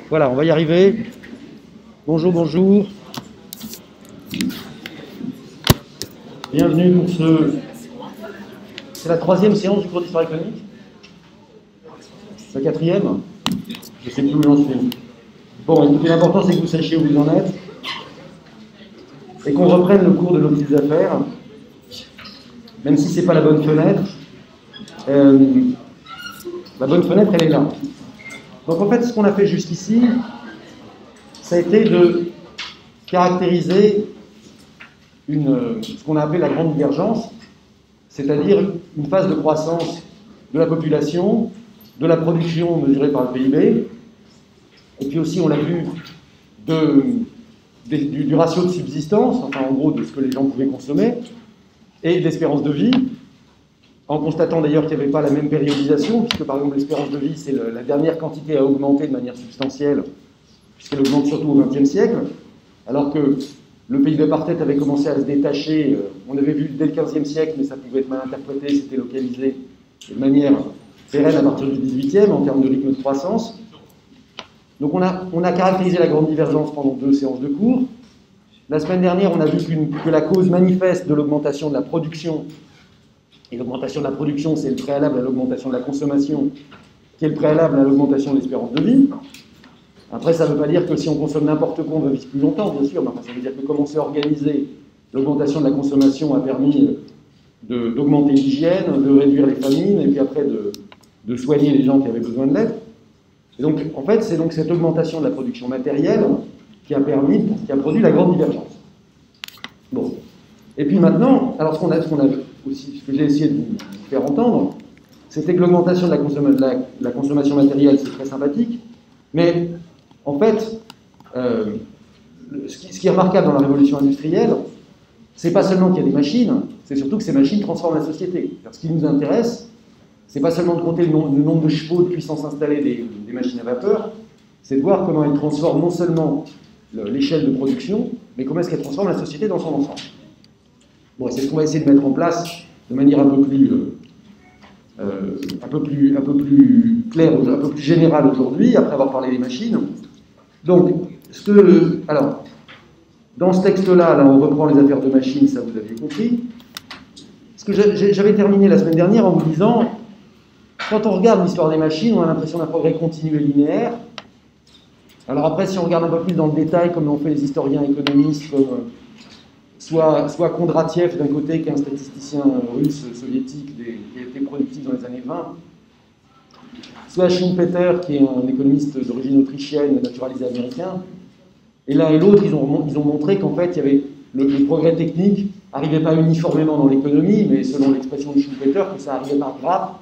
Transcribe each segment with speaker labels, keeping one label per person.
Speaker 1: Voilà, on va y arriver. Bonjour, bonjour. Bienvenue pour ce... C'est la 3e séance du cours d'histoire économique? La 4e? Je ne sais plus où j'en suis. Bon, écoutez, l'important c'est que vous sachiez où vous en êtes et qu'on reprenne le cours de nos petites affaires, même si ce n'est pas la bonne fenêtre. La bonne fenêtre, elle est là. Donc en fait, ce qu'on a fait jusqu'ici, ça a été de caractériser ce qu'on a appelé la grande divergence, c'est-à-dire une phase de croissance de la population, de la production mesurée par le PIB, et puis aussi, on l'a vu, du ratio de subsistance, enfin en gros de ce que les gens pouvaient consommer, et de l'espérance de vie, en constatant d'ailleurs qu'il n'y avait pas la même périodisation, puisque par exemple l'espérance de vie, c'est la dernière quantité à augmenter de manière substantielle, puisqu'elle augmente surtout au XXe siècle, alors que le PIB par tête avait commencé à se détacher, on avait vu dès le XVe siècle, mais ça pouvait être mal interprété, c'était localisé de manière pérenne à partir du XVIIIe en termes de rythme de croissance. Donc on a caractérisé la grande divergence pendant 2 séances de cours. La semaine dernière, on a vu que la cause manifeste de l'augmentation de la production, et l'augmentation de la production, c'est le préalable à l'augmentation de la consommation, qui est le préalable à l'augmentation de l'espérance de vie. Après, ça ne veut pas dire que si on consomme n'importe quoi, on va vivre plus longtemps, bien sûr, mais enfin, ça veut dire que comme on s'est organisé, l'augmentation de la consommation a permis d'augmenter l'hygiène, de réduire les famines, et puis après de soigner les gens qui avaient besoin de l'aide. Et donc, en fait, c'est donc cette augmentation de la production matérielle qui a produit la grande divergence. Bon. Et puis maintenant, alors ce que j'ai essayé de vous faire entendre, c'était que l'augmentation de la consommation matérielle, c'est très sympathique, mais en fait, ce qui est remarquable dans la révolution industrielle, c'est pas seulement qu'il y a des machines, c'est surtout que ces machines transforment la société. Alors, ce qui nous intéresse, c'est pas seulement de compter le nombre de chevaux de puissance installée des machines à vapeur, c'est de voir comment elles transforment non seulement l'échelle de production, mais comment est-ce qu'elles transforment la société dans son ensemble. Bon, c'est ce qu'on va essayer de mettre en place de manière un peu plus claire, un peu plus générale aujourd'hui, après avoir parlé des machines. Donc, alors, dans ce texte-là, on reprend les affaires de machines, ça vous aviez compris. Ce que j'avais terminé la semaine dernière en vous disant, quand on regarde l'histoire des machines, on a l'impression d'un progrès continu et linéaire. Alors après, si on regarde un peu plus dans le détail, comme l'ont fait les historiens économistes, comme soit Kondratiev d'un côté, qui est un statisticien russe soviétique qui a été productif dans les années 20, soit Schumpeter, qui est un économiste d'origine autrichienne, naturalisé américain. Et l'un et l'autre, ils ont montré qu'en fait, il y avait le progrès technique n'arrivait pas uniformément dans l'économie, mais selon l'expression de Schumpeter, que ça arrivait par grappes,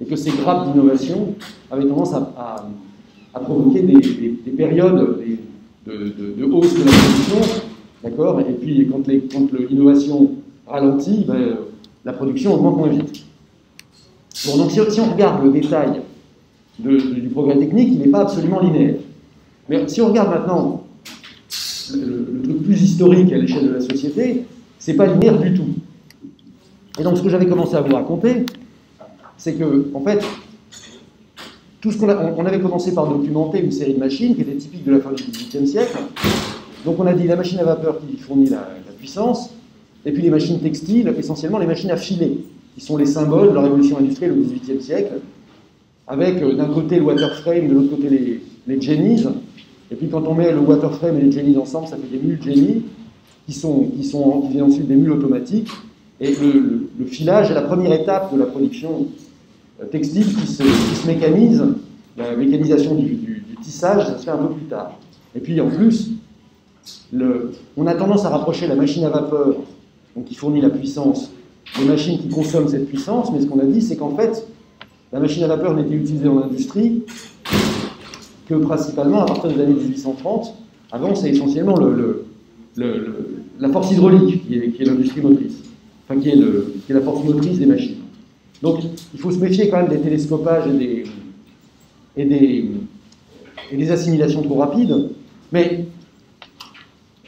Speaker 1: et que ces grappes d'innovation avaient tendance à provoquer des périodes de hausse de la production, d'accord. Et puis quand l'innovation ralentit, la production augmente moins vite. Bon, donc si on regarde le détail du progrès technique, il n'est pas absolument linéaire. Mais si on regarde maintenant le truc plus historique à l'échelle de la société, c'est pas linéaire du tout. Et donc ce que j'avais commencé à vous raconter, c'est que, en fait, on avait commencé par documenter une série de machines qui étaient typiques de la fin du XVIIIe siècle. Donc on a dit la machine à vapeur qui fournit la puissance, et puis les machines textiles, essentiellement les machines à filer, qui sont les symboles de la révolution industrielle au XVIIIe siècle, avec d'un côté le waterframe, de l'autre côté les jennies, et puis quand on met le waterframe et les jennies ensemble, ça fait des mules jennies, qui deviennent ensuite des mules automatiques, et le filage est la première étape de la production textile qui se mécanise. La mécanisation du tissage, ça se fait un peu plus tard. Et puis en plus, on a tendance à rapprocher la machine à vapeur, donc qui fournit la puissance, des machines qui consomment cette puissance, mais ce qu'on a dit, c'est qu'en fait, la machine à vapeur n'était utilisée dans l'industrie que principalement à partir des années 1830. Avant, c'est essentiellement la force hydraulique qui est l'industrie motrice, enfin qui est la force motrice des machines. Donc, il faut se méfier quand même des télescopages et des assimilations trop rapides, mais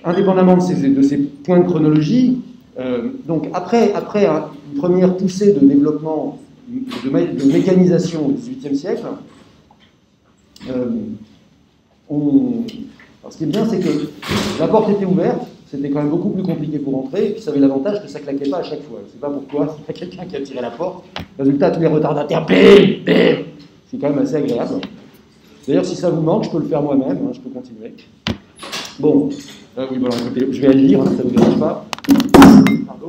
Speaker 1: indépendamment de ces points de chronologie, donc après une première poussée de développement de mécanisation au XVIIIe siècle, Alors, ce qui est bien, c'est que la porte était ouverte, c'était quand même beaucoup plus compliqué pour entrer, et puis ça avait l'avantage que ça claquait pas à chaque fois. Je ne sais pas pourquoi, c'est quelqu'un qui a tiré la porte. Résultat, tous les retardataires, bim, bim. C'est quand même assez agréable. D'ailleurs, si ça vous manque, je peux le faire moi-même, hein, je peux continuer. Bon, oui, bon, écoutez, je vais lire, hein, ça ne vous dérange pas. Pardon.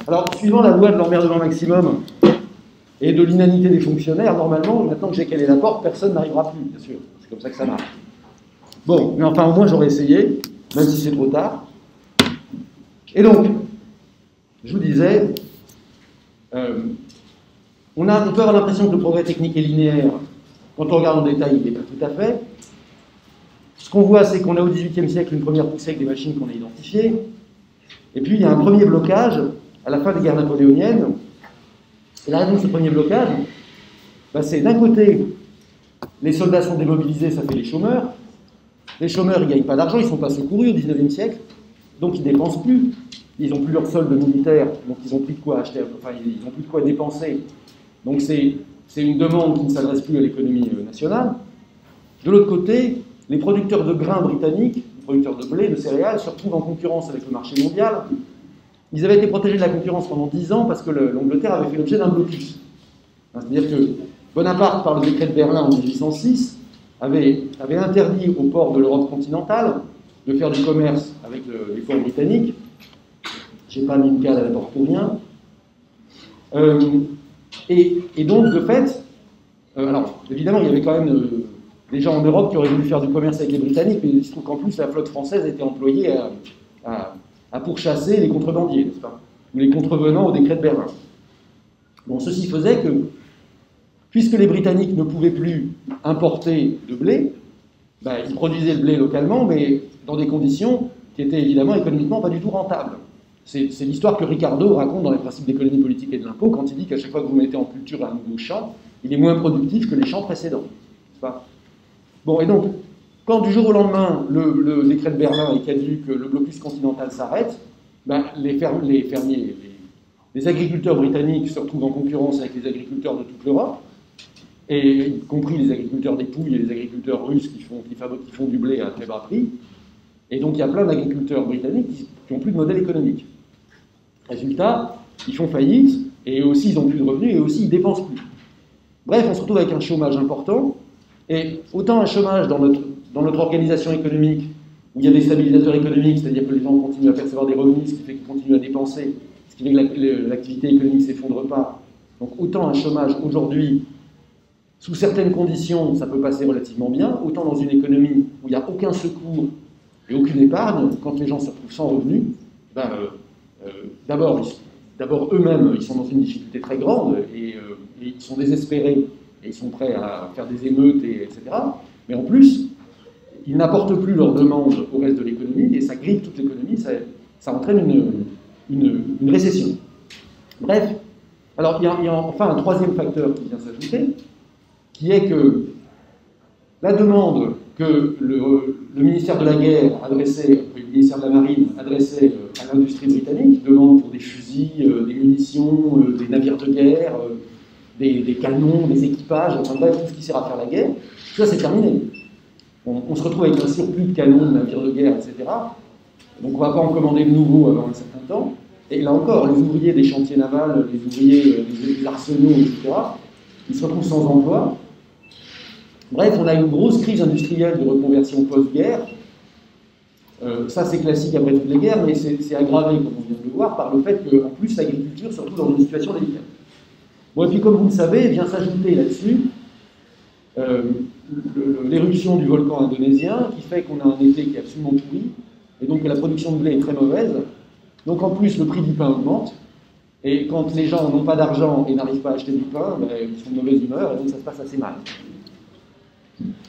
Speaker 1: Alors, suivant la loi de l'emmerdement maximum et de l'inanité des fonctionnaires, normalement, maintenant que j'ai calé la porte, personne n'arrivera plus, bien sûr. C'est comme ça que ça marche. Bon, mais enfin, au moins, j'aurais essayé, même si c'est trop tard. Et donc, je vous disais, on peut avoir l'impression que le progrès technique est linéaire. Quand on regarde en détail, il n'est pas tout à fait. Ce qu'on voit, c'est qu'on a au XVIIIe siècle une première poussée avec des machines qu'on a identifiées. Et puis, il y a un premier blocage à la fin des guerres napoléoniennes. Et la raison de ce premier blocage, c'est d'un côté, les soldats sont démobilisés, ça fait les chômeurs. Les chômeurs, ils ne gagnent pas d'argent, ils ne sont pas secourus au XIXe siècle, donc ils ne dépensent plus. Ils n'ont plus leur solde militaire, donc ils n'ont plus de quoi acheter, enfin, ils n'ont plus de quoi dépenser. Donc c'est une demande qui ne s'adresse plus à l'économie nationale. De l'autre côté, les producteurs de grains britanniques, les producteurs de blé, de céréales, se retrouvent en concurrence avec le marché mondial. Ils avaient été protégés de la concurrence pendant 10 ans parce que l'Angleterre avait fait l'objet d'un blocus. C'est-à-dire que Bonaparte, par le décret de Berlin en 1806, avait interdit aux ports de l'Europe continentale de faire du commerce avec les ports britanniques. Je n'ai pas mis une cale à la porte pour rien. Et donc, de fait, alors, évidemment, il y avait quand même des gens en Europe qui auraient voulu faire du commerce avec les Britanniques, mais il se trouve qu'en plus, la flotte française était employée à pourchasser les contrebandiers, n'est-ce pas? Ou les contrevenants au décret de Berlin. Bon, ceci faisait que, puisque les Britanniques ne pouvaient plus importer de blé, ils produisaient le blé localement, mais dans des conditions qui étaient évidemment économiquement pas du tout rentables. C'est l'histoire que Ricardo raconte dans les principes d'économie politique et de l'impôt, quand il dit qu'à chaque fois que vous mettez en culture un nouveau champ, il est moins productif que les champs précédents. N'est-ce pas? Bon, et donc, quand du jour au lendemain, le décret de Berlin est caduc, que le blocus continental s'arrête, les fermiers, les agriculteurs britanniques se retrouvent en concurrence avec les agriculteurs de toute l'Europe, et y compris les agriculteurs des pouilles et les agriculteurs russes qui font du blé à très bas prix. Et donc il y a plein d'agriculteurs britanniques qui n'ont plus de modèle économique. Résultat, ils font faillite, et eux aussi ils n'ont plus de revenus, et eux aussi ils dépensent plus. Bref, on se retrouve avec un chômage important, et autant un chômage dans notre organisation économique, où il y a des stabilisateurs économiques, c'est-à-dire que les gens continuent à percevoir des revenus, ce qui fait qu'ils continuent à dépenser, ce qui fait que l'activité économique ne s'effondre pas. Donc autant un chômage aujourd'hui, sous certaines conditions, ça peut passer relativement bien, autant dans une économie où il n'y a aucun secours et aucune épargne, quand les gens se retrouvent sans revenus, d'abord eux-mêmes, ils sont dans une difficulté très grande, et ils sont désespérés, et ils sont prêts à faire des émeutes, etc. Mais en plus, ils n'apportent plus leurs demandes au reste de l'économie, et ça grippe toute l'économie, ça entraîne une récession. Bref, alors il y a enfin un troisième facteur qui vient s'ajouter, qui est que la demande que le ministère de la Guerre adressait, le ministère de la Marine adressait à l'industrie britannique, demande pour des fusils, des munitions, des navires de guerre, des canons, des équipages, enfin bref, tout ce qui sert à faire la guerre, tout ça c'est terminé. On se retrouve avec un surplus de canons, de navires de guerre, etc. Donc on ne va pas en commander de nouveaux avant un certain temps. Et là encore, les ouvriers des chantiers navals, les ouvriers des arsenaux, etc., ils se retrouvent sans emploi. Bref, on a une grosse crise industrielle de reconversion post-guerre. Ça, c'est classique après toutes les guerres, mais c'est aggravé, comme on vient de le voir, par le fait qu'en plus, l'agriculture se retrouve dans une situation délicate. Bon, et puis, comme vous le savez, vient s'ajouter là-dessus l'éruption du volcan indonésien, qui fait qu'on a un été qui est absolument pourri, et donc que la production de blé est très mauvaise. Donc, en plus, le prix du pain augmente. Et quand les gens n'ont pas d'argent et n'arrivent pas à acheter du pain, ils sont de mauvaise humeur, et donc ça se passe assez mal.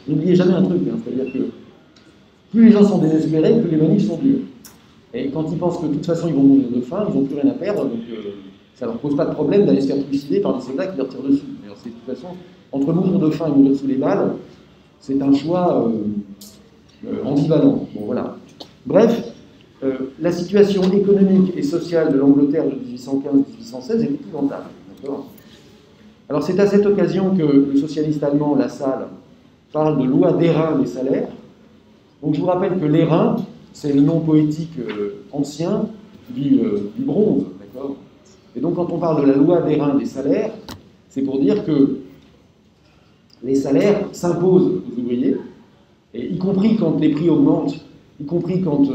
Speaker 1: N'oubliez jamais un truc, hein, c'est-à-dire que plus les gens sont désespérés, plus les manifs sont durs. Et quand ils pensent que de toute façon ils vont mourir de faim, ils n'ont plus rien à perdre, donc ça ne leur pose pas de problème d'aller se faire trucider par des soldats qui leur tirent dessus. C'est de toute façon entre mourir de faim et mourir sous les balles, c'est un choix ambivalent. Bon, voilà. Bref, la situation économique et sociale de l'Angleterre de 1815-1816 est épouvantable. Alors c'est à cette occasion que le socialiste allemand Lassalle parle de loi d'airain des salaires. Donc je vous rappelle que l'airain, c'est le nom poétique ancien du bronze, d'accord? Et donc quand on parle de la loi d'airain des salaires, c'est pour dire que les salaires s'imposent aux ouvriers, et y compris quand les prix augmentent, y compris quand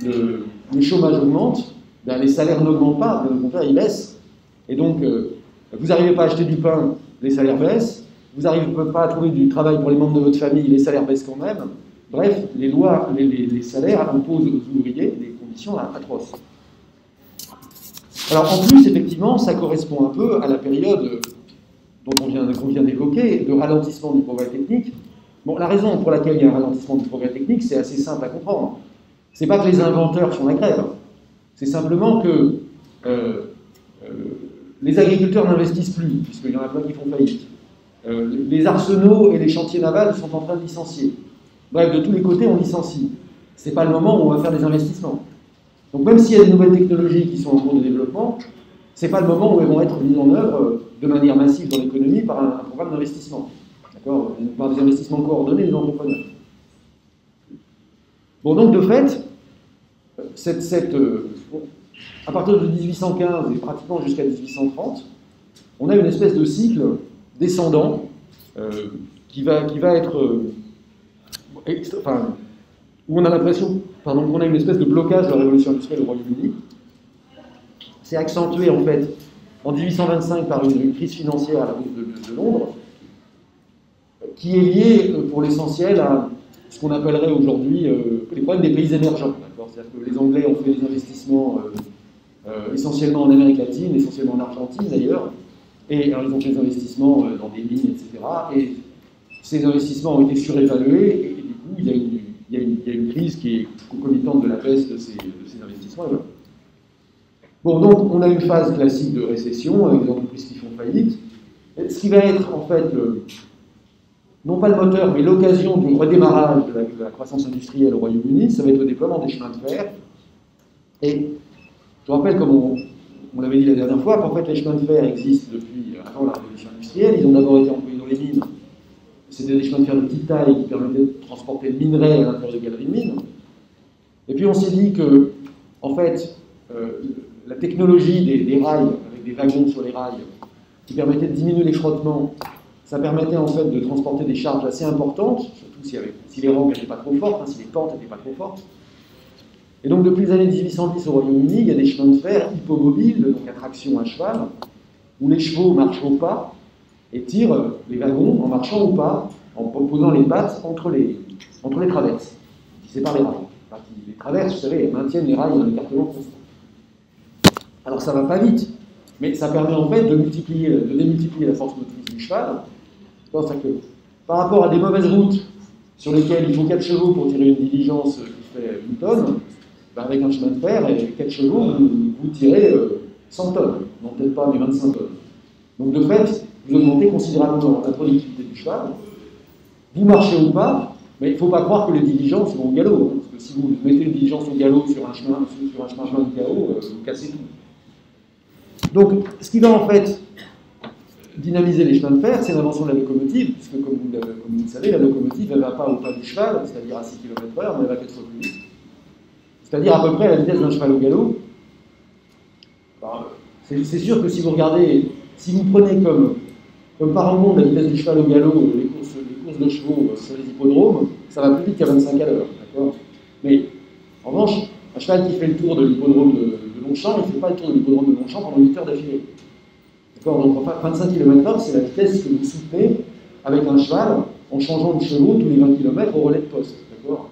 Speaker 1: le chômage augmente, ben les salaires n'augmentent pas, au contraire, ils baissent. Et donc, vous n'arrivez pas à acheter du pain, les salaires baissent. Vous n'arrivez pas à trouver du travail pour les membres de votre famille, les salaires baissent quand même. Bref, les lois, les salaires imposent aux ouvriers des conditions atroces. Alors en plus, effectivement, ça correspond un peu à la période dont qu'on vient d'évoquer, de ralentissement du progrès technique. Bon, la raison pour laquelle il y a un ralentissement du progrès technique, c'est assez simple à comprendre. C'est pas que les inventeurs font la grève, c'est simplement que les agriculteurs n'investissent plus, puisqu'il y en a plein qui font faillite. Les arsenaux et les chantiers navals sont en train de licencier. Bref, de tous les côtés, on licencie. Ce n'est pas le moment où on va faire des investissements. Donc même s'il y a des nouvelles technologies qui sont en cours de développement, ce n'est pas le moment où elles vont être mises en œuvre de manière massive dans l'économie par un programme d'investissement. D'accord? Par des investissements coordonnés des entrepreneurs. Bon, donc de fait, à partir de 1815 et pratiquement jusqu'à 1830, on a une espèce de cycle descendant qui va être où on a l'impression qu'on a une espèce de blocage de la révolution industrielle au Royaume-Uni. C'est accentué en fait en 1825 par une crise financière à la bourse de Londres, qui est liée pour l'essentiel à ce qu'on appellerait aujourd'hui les problèmes des pays émergents. C'est-à-dire que les Anglais ont fait des investissements essentiellement en Amérique latine, essentiellement en Argentine d'ailleurs, et alors, ils ont fait des investissements dans des mines, etc. Et ces investissements ont été surévalués, et du coup, il y a une crise qui est concomitante de la baisse de ces investissements. Et voilà. Bon, donc, on a une phase classique de récession, avec des entreprises qui font faillite. Et ce qui va être, en fait, non pas le moteur, mais l'occasion du redémarrage de la croissance industrielle au Royaume-Uni, ça va être le déploiement des chemins de fer. Et je rappelle, comme on l'avait dit la dernière fois, qu'en fait les chemins de fer existent depuis avant la révolution industrielle. Ils ont d'abord été employés dans les mines. C'était des chemins de fer de petite taille qui permettaient de transporter le minerai à l'intérieur des galeries de mines. Et puis on s'est dit que, en fait, la technologie des rails, avec des wagons sur les rails, qui permettait de diminuer les frottements, ça permettait en fait de transporter des charges assez importantes, surtout si les rampes n'étaient pas trop fortes, si les pentes n'étaient pas trop fortes. Et donc depuis les années 1810 au Royaume-Uni, il y a des chemins de fer hippomobiles, donc à traction à cheval, où les chevaux marchent au pas et tirent les wagons en marchant au pas, en posant les pattes entre les traverses, qui séparent les rails. Enfin, les traverses, vous savez, elles maintiennent les rails en écartement constant. Alors ça ne va pas vite, mais ça permet en fait de démultiplier la force motrice du cheval. C'est-à-dire que par rapport à des mauvaises routes sur lesquelles il faut 4 chevaux pour tirer une diligence qui fait 1 tonne, ben avec un chemin de fer, et 4 chevaux, vous tirez 100 tonnes. Non, peut-être pas, mais 25 tonnes. Donc de fait, vous augmentez considérablement la productivité du cheval. Vous marchez ou pas, mais il ne faut pas croire que les diligences vont au galop. Hein, parce que si vous mettez une diligence au galop sur un chemin de chaos, vous cassez tout. Donc, ce qui va en fait dynamiser les chemins de fer, c'est l'invention de la locomotive, puisque comme vous le savez, la locomotive, elle ne va pas au pas du cheval, c'est-à-dire à 6 km/h, mais elle va 4 fois plus vite. C'est-à-dire à peu près à la vitesse d'un cheval au galop. C'est sûr que si vous regardez, si vous prenez comme par en monde la vitesse du cheval au galop, les courses de chevaux sur les hippodromes, ça va plus vite qu'à 25 à l'heure, d'accord? Mais en revanche, un cheval qui fait le tour de l'hippodrome de Longchamp, il ne fait pas le tour de l'hippodrome de Longchamp pendant 8 heures d'affilée. Donc 25 km/h, c'est la vitesse que vous soutenez avec un cheval en changeant de chevaux tous les 20 km au relais de poste. D'accord?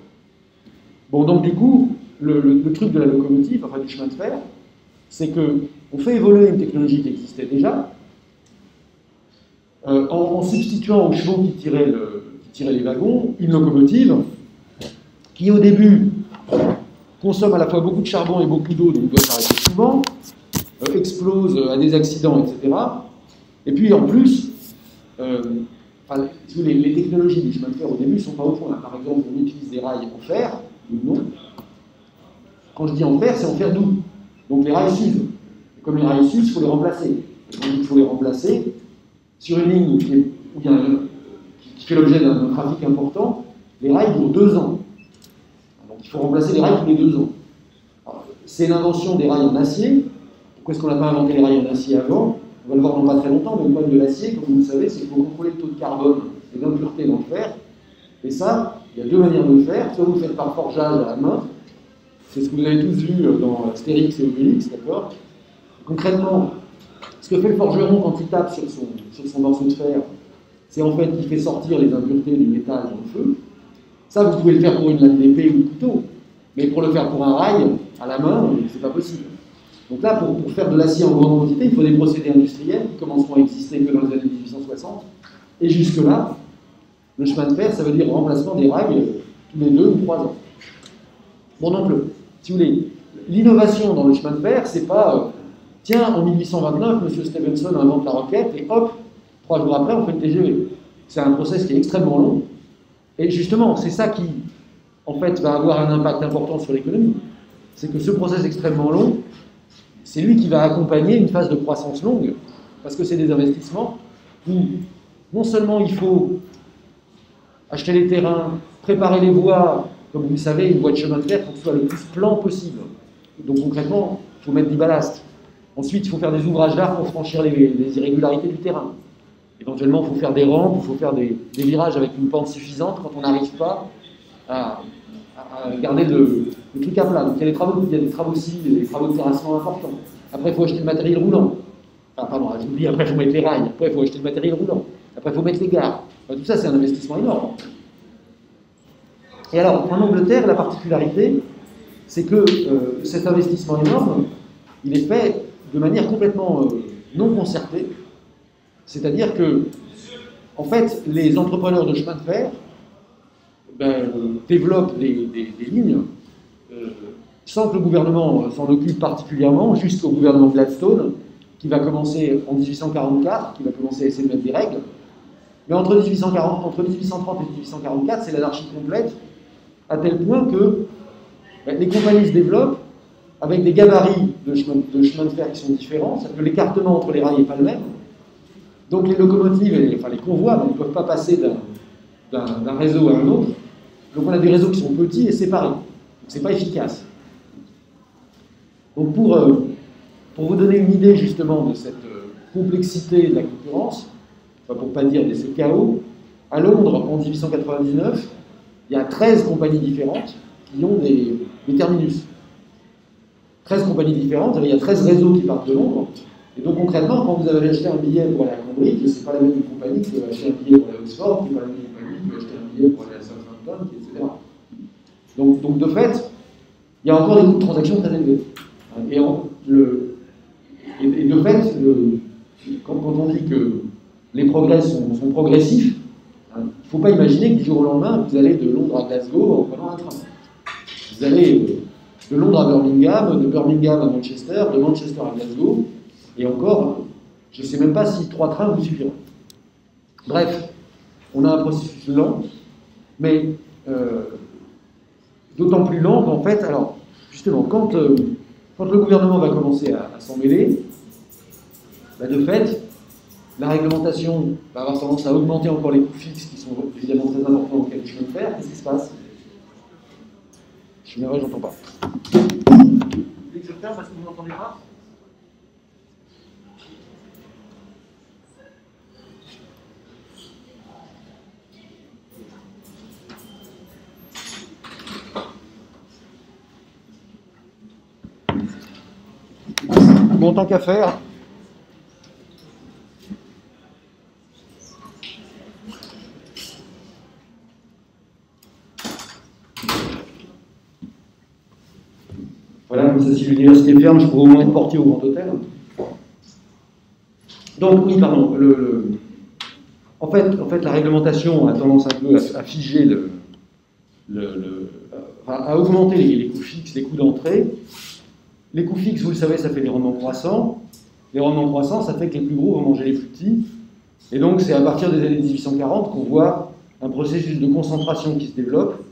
Speaker 1: Bon, donc du coup, le truc de la locomotive, enfin du chemin de fer, c'est qu'on fait évoluer une technologie qui existait déjà, en substituant aux chevaux qui tiraient les wagons, une locomotive qui au début consomme à la fois beaucoup de charbon et beaucoup d'eau, donc doit s'arrêter souvent, explose à des accidents, etc. Et puis en plus, enfin, les technologies du chemin de fer au début ne sont pas au point. Par exemple, on utilise des rails en fer, ou non. Quand je dis en fer, c'est en fer doux. Donc les rails s'usent. Comme les rails s'usent, il faut les remplacer. Et quand il faut les remplacer, sur une ligne qui fait l'objet d'un trafic important, les rails durent 2 ans. Donc il faut remplacer les rails tous les 2 ans. C'est l'invention des rails en acier. Pourquoi est-ce qu'on n'a pas inventé les rails en acier avant? On va le voir dans pas très longtemps, mais le problème de l'acier, comme vous le savez, c'est qu'il faut contrôler le taux de carbone et d'impureté dans le fer. Et ça, il y a 2 manières de le faire. Soit vous le faites par forgeage à la main, c'est ce que vous avez tous vu dans Astérix et Obélix, d'accord? Concrètement, ce que fait le forgeron quand il tape sur son morceau de fer, c'est en fait qu'il fait sortir les impuretés du métal dans le feu. Ça, vous pouvez le faire pour une lame d'épée ou de couteau, mais pour le faire pour un rail, à la main, c'est pas possible. Donc là, pour faire de l'acier en grande quantité, il faut des procédés industriels qui commenceront à exister que dans les années 1860. Et jusque-là, le chemin de fer, ça veut dire remplacement des rails tous les 2 ou 3 ans. Bon, donc, si vous voulez, l'innovation dans le chemin de fer, c'est pas tiens, en 1829, M. Stephenson invente la roquette et hop, 3 jours après, on fait le TGV. C'est un process qui est extrêmement long. Et justement, c'est ça qui, en fait, va avoir un impact important sur l'économie. C'est que ce process extrêmement long, c'est lui qui va accompagner une phase de croissance longue, parce que c'est des investissements où non seulement il faut acheter les terrains, préparer les voies, comme vous le savez, une voie de chemin de fer, pour que ce soit le plus plan possible. Donc concrètement, il faut mettre du ballast. Ensuite, il faut faire des ouvrages d'art pour franchir les irrégularités du terrain. Éventuellement, il faut faire des rampes, il faut faire des virages avec une pente suffisante quand on n'arrive pas à garder le truc à plat. Donc il y a des travaux civils, des travaux de terrassement importants. Après, il faut acheter le matériel roulant. Enfin, pardon, je vous dis, après, il faut mettre les rails. Après, il faut acheter le matériel roulant. Après, il faut mettre les gares. Enfin, tout ça, c'est un investissement énorme. Et alors, en Angleterre, la particularité, c'est que cet investissement énorme, il est fait de manière complètement non concertée. C'est-à-dire que, en fait, les entrepreneurs de chemin de fer développent des lignes sans que le gouvernement s'en occupe particulièrement, jusqu'au gouvernement Gladstone, qui va commencer en 1844, qui va commencer à essayer de mettre des règles. Mais entre 1830 et 1844, c'est l'anarchie complète, à tel point que les compagnies se développent avec des gabarits de chemin de fer qui sont différents, c'est-à-dire que l'écartement entre les rails n'est pas le même. Donc les locomotives, les convois ne peuvent pas passer d'un réseau à un autre. Donc on a des réseaux qui sont petits et séparés. Donc c'est pas efficace. Donc pour vous donner une idée justement de cette complexité de la concurrence, enfin pour ne pas dire de ce chaos, à Londres en 1899, il y a 13 compagnies différentes qui ont des terminus. 13 compagnies différentes, il y a 13 réseaux qui partent de Londres. Et donc concrètement, quand vous avez acheté un billet pour aller à Cambridge, c'est pas la même compagnie qui va acheter un billet pour aller à Oxford, qui n'est pas la même compagnie qui va acheter un billet pour aller à Southampton, etc. Donc de fait, il y a encore des coûts de transaction très élevés. Et de fait, quand on dit que les progrès sont progressifs, il ne faut pas imaginer que du jour au lendemain, vous allez de Londres à Glasgow en prenant un train. Vous allez de Londres à Birmingham, de Birmingham à Manchester, de Manchester à Glasgow, et encore, je ne sais même pas si 3 trains vous suffiront. Bref, on a un processus lent, mais d'autant plus lent qu'en fait, alors, justement, quand le gouvernement va commencer à s'en mêler, de fait, la réglementation va avoir tendance à augmenter encore les coûts fixes qui sont évidemment très importants auxquels je peux faire. Qu'est-ce qui se passe? Je suis navré, j'entends pas. L'exoteur, parce que vous n'entendez pas? Bon, tant qu'à faire. Voilà, comme ça, si l'université ferme, je pourrais au moins être porté au Grand Hôtel. Donc, oui, pardon. En fait, la réglementation a tendance un peu à figer à augmenter les coûts fixes, les coûts d'entrée. Les coûts fixes, vous le savez, ça fait les rendements croissants. Les rendements croissants, ça fait que les plus gros vont manger les plus petits. Et donc, c'est à partir des années 1840 qu'on voit un processus de concentration qui se développe.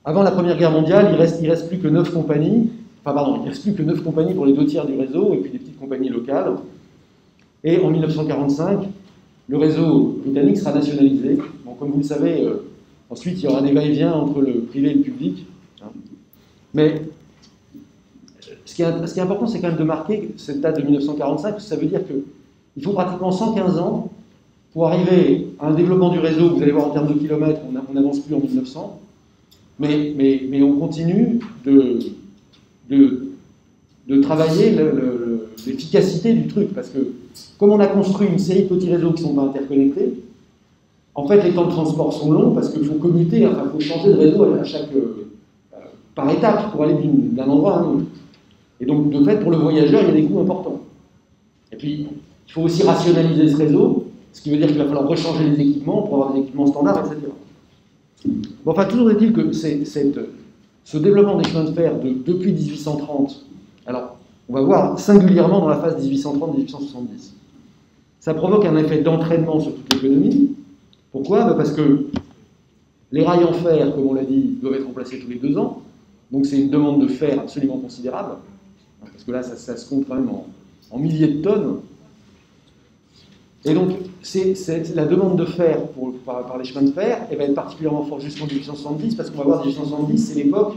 Speaker 1: Avant la Première Guerre mondiale, il reste plus que 9 compagnies. Enfin, pardon, il reste plus que 9 compagnies pour les 2/3 du réseau, et puis des petites compagnies locales. Et en 1945, le réseau britannique sera nationalisé. Bon, comme vous le savez, ensuite, il y aura des va-et-vient entre le privé et le public. Mais ce qui est important, c'est quand même de marquer cette date de 1945, parce que ça veut dire qu'il faut pratiquement 115 ans pour arriver à un développement du réseau. Vous allez voir en termes de kilomètres, on n'avance plus en 1900, mais on continue de travailler l'efficacité du truc, parce que comme on a construit une série de petits réseaux qui ne sont pas interconnectés, en fait les temps de transport sont longs parce qu'il faut commuter, enfin il faut changer de réseau à chaque, par étape pour aller d'un endroit à un autre. Et donc de fait pour le voyageur il y a des coûts importants. Et puis il faut aussi rationaliser ce réseau, ce qui veut dire qu'il va falloir rechanger les équipements pour avoir des équipements standards, etc. Bon, enfin toujours est-il que ce développement des chemins de fer depuis 1830, alors on va voir singulièrement dans la phase 1830-1870, ça provoque un effet d'entraînement sur toute l'économie. Pourquoi? Parce que les rails en fer, comme on l'a dit, doivent être remplacés tous les 2 ans, donc c'est une demande de fer absolument considérable, parce que là ça se compte quand même en milliers de tonnes. Et donc la demande de fer par les chemins de fer va être particulièrement forte jusqu'en 1870, parce qu'on va voir 1870, c'est l'époque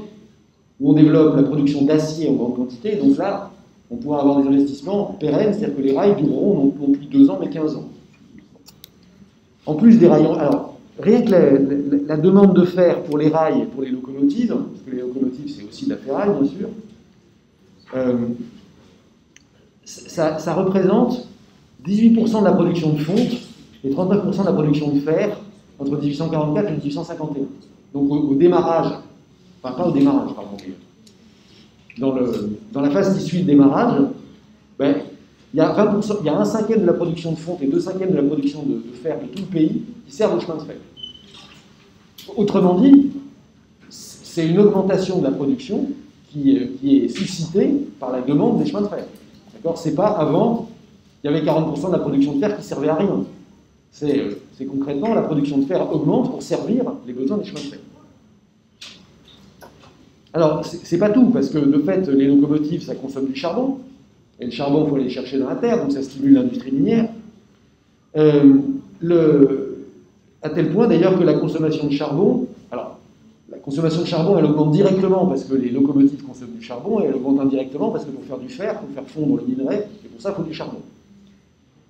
Speaker 1: où on développe la production d'acier en grande quantité, donc là, on pourra avoir des investissements pérennes, c'est-à-dire que les rails dureront non plus 2 ans, mais 15 ans. En plus des rails, alors, rien que la demande de fer pour les rails et pour les locomotives, parce que les locomotives, c'est aussi de la ferraille, bien sûr, ça représente 18% de la production de fonte et 39% de la production de fer entre 1844 et 1851. Donc au démarrage, enfin pas au démarrage, pardon, dans la phase qui suit le démarrage, ben, il y a 20%, il y a 1/5 de la production de fonte et 2/5 de la production de fer de tout le pays qui servent au chemin de fer. Autrement dit, c'est une augmentation de la production qui est suscitée par la demande des chemins de fer. D'accord ? C'est pas avant, il y avait 40% de la production de fer qui servait à rien. C'est concrètement la production de fer augmente pour servir les besoins des chemins de fer. Alors, c'est pas tout, parce que de fait, les locomotives, ça consomme du charbon, et le charbon, il faut aller le chercher dans la terre, donc ça stimule l'industrie minière. À tel point d'ailleurs que la consommation de charbon, alors, la consommation de charbon, elle augmente directement parce que les locomotives consomment du charbon, et elle augmente indirectement parce que pour faire du fer, pour faire fondre le minerai, et pour ça, il faut du charbon.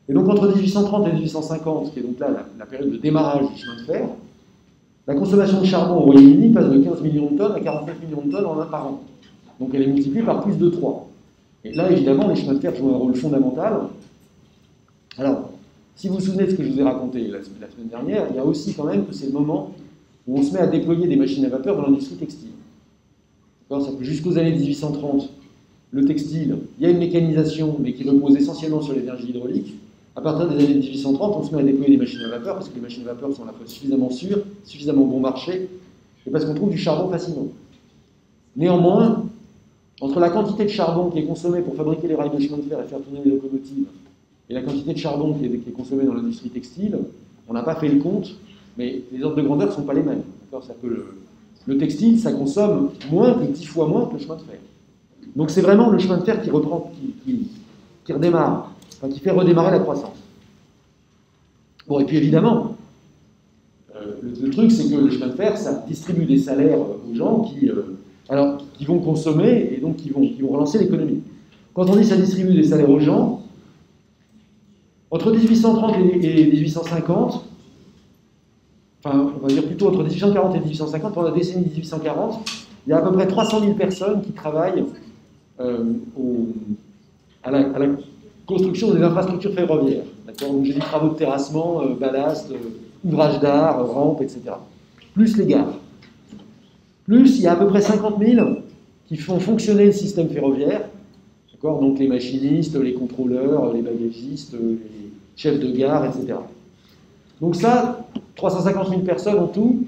Speaker 1: Et donc, entre 1830 et 1850, qui est donc là la période de démarrage du chemin de fer, la consommation de charbon au Royaume-Uni passe de 15 millions de tonnes à 49 millions de tonnes en un par an. Donc elle est multipliée par plus de 3. Et là, évidemment, les chemins de fer jouent un rôle fondamental. Alors, si vous vous souvenez de ce que je vous ai raconté la semaine dernière, il y a aussi quand même que c'est le moment où on se met à déployer des machines à vapeur dans l'industrie textile. C'est-à-dire que jusqu'aux années 1830, le textile, il y a une mécanisation, mais qui repose essentiellement sur l'énergie hydraulique. À partir des années 1830, on se met à déployer des machines à vapeur, parce que les machines à vapeur sont à la fois suffisamment sûres, suffisamment bon marché, et parce qu'on trouve du charbon facilement. Néanmoins, entre la quantité de charbon qui est consommée pour fabriquer les rails de chemin de fer et faire tourner les locomotives, et la quantité de charbon qui est consommée dans l'industrie textile, on n'a pas fait le compte, mais les ordres de grandeur ne sont pas les mêmes. Le textile, ça consomme moins que 10 fois moins que le chemin de fer. Donc c'est vraiment le chemin de fer qui reprend, qui redémarre. Enfin, qui fait redémarrer la croissance. Bon, et puis évidemment, le truc, c'est que le chemin de fer, ça distribue des salaires aux gens qui vont consommer et donc qui vont relancer l'économie. Quand on dit ça distribue des salaires aux gens, entre 1830 et 1850, enfin, on va dire plutôt entre 1840 et 1850, pendant la décennie 1840, il y a à peu près 300 000 personnes qui travaillent à la construction des infrastructures ferroviaires. Donc j'ai dit travaux de terrassement, ballast, ouvrages d'art, rampes, etc. Plus les gares. Plus il y a à peu près 50 000 qui font fonctionner le système ferroviaire. Donc les machinistes, les contrôleurs, les bagagistes, les chefs de gare, etc. Donc ça, 350 000 personnes en tout,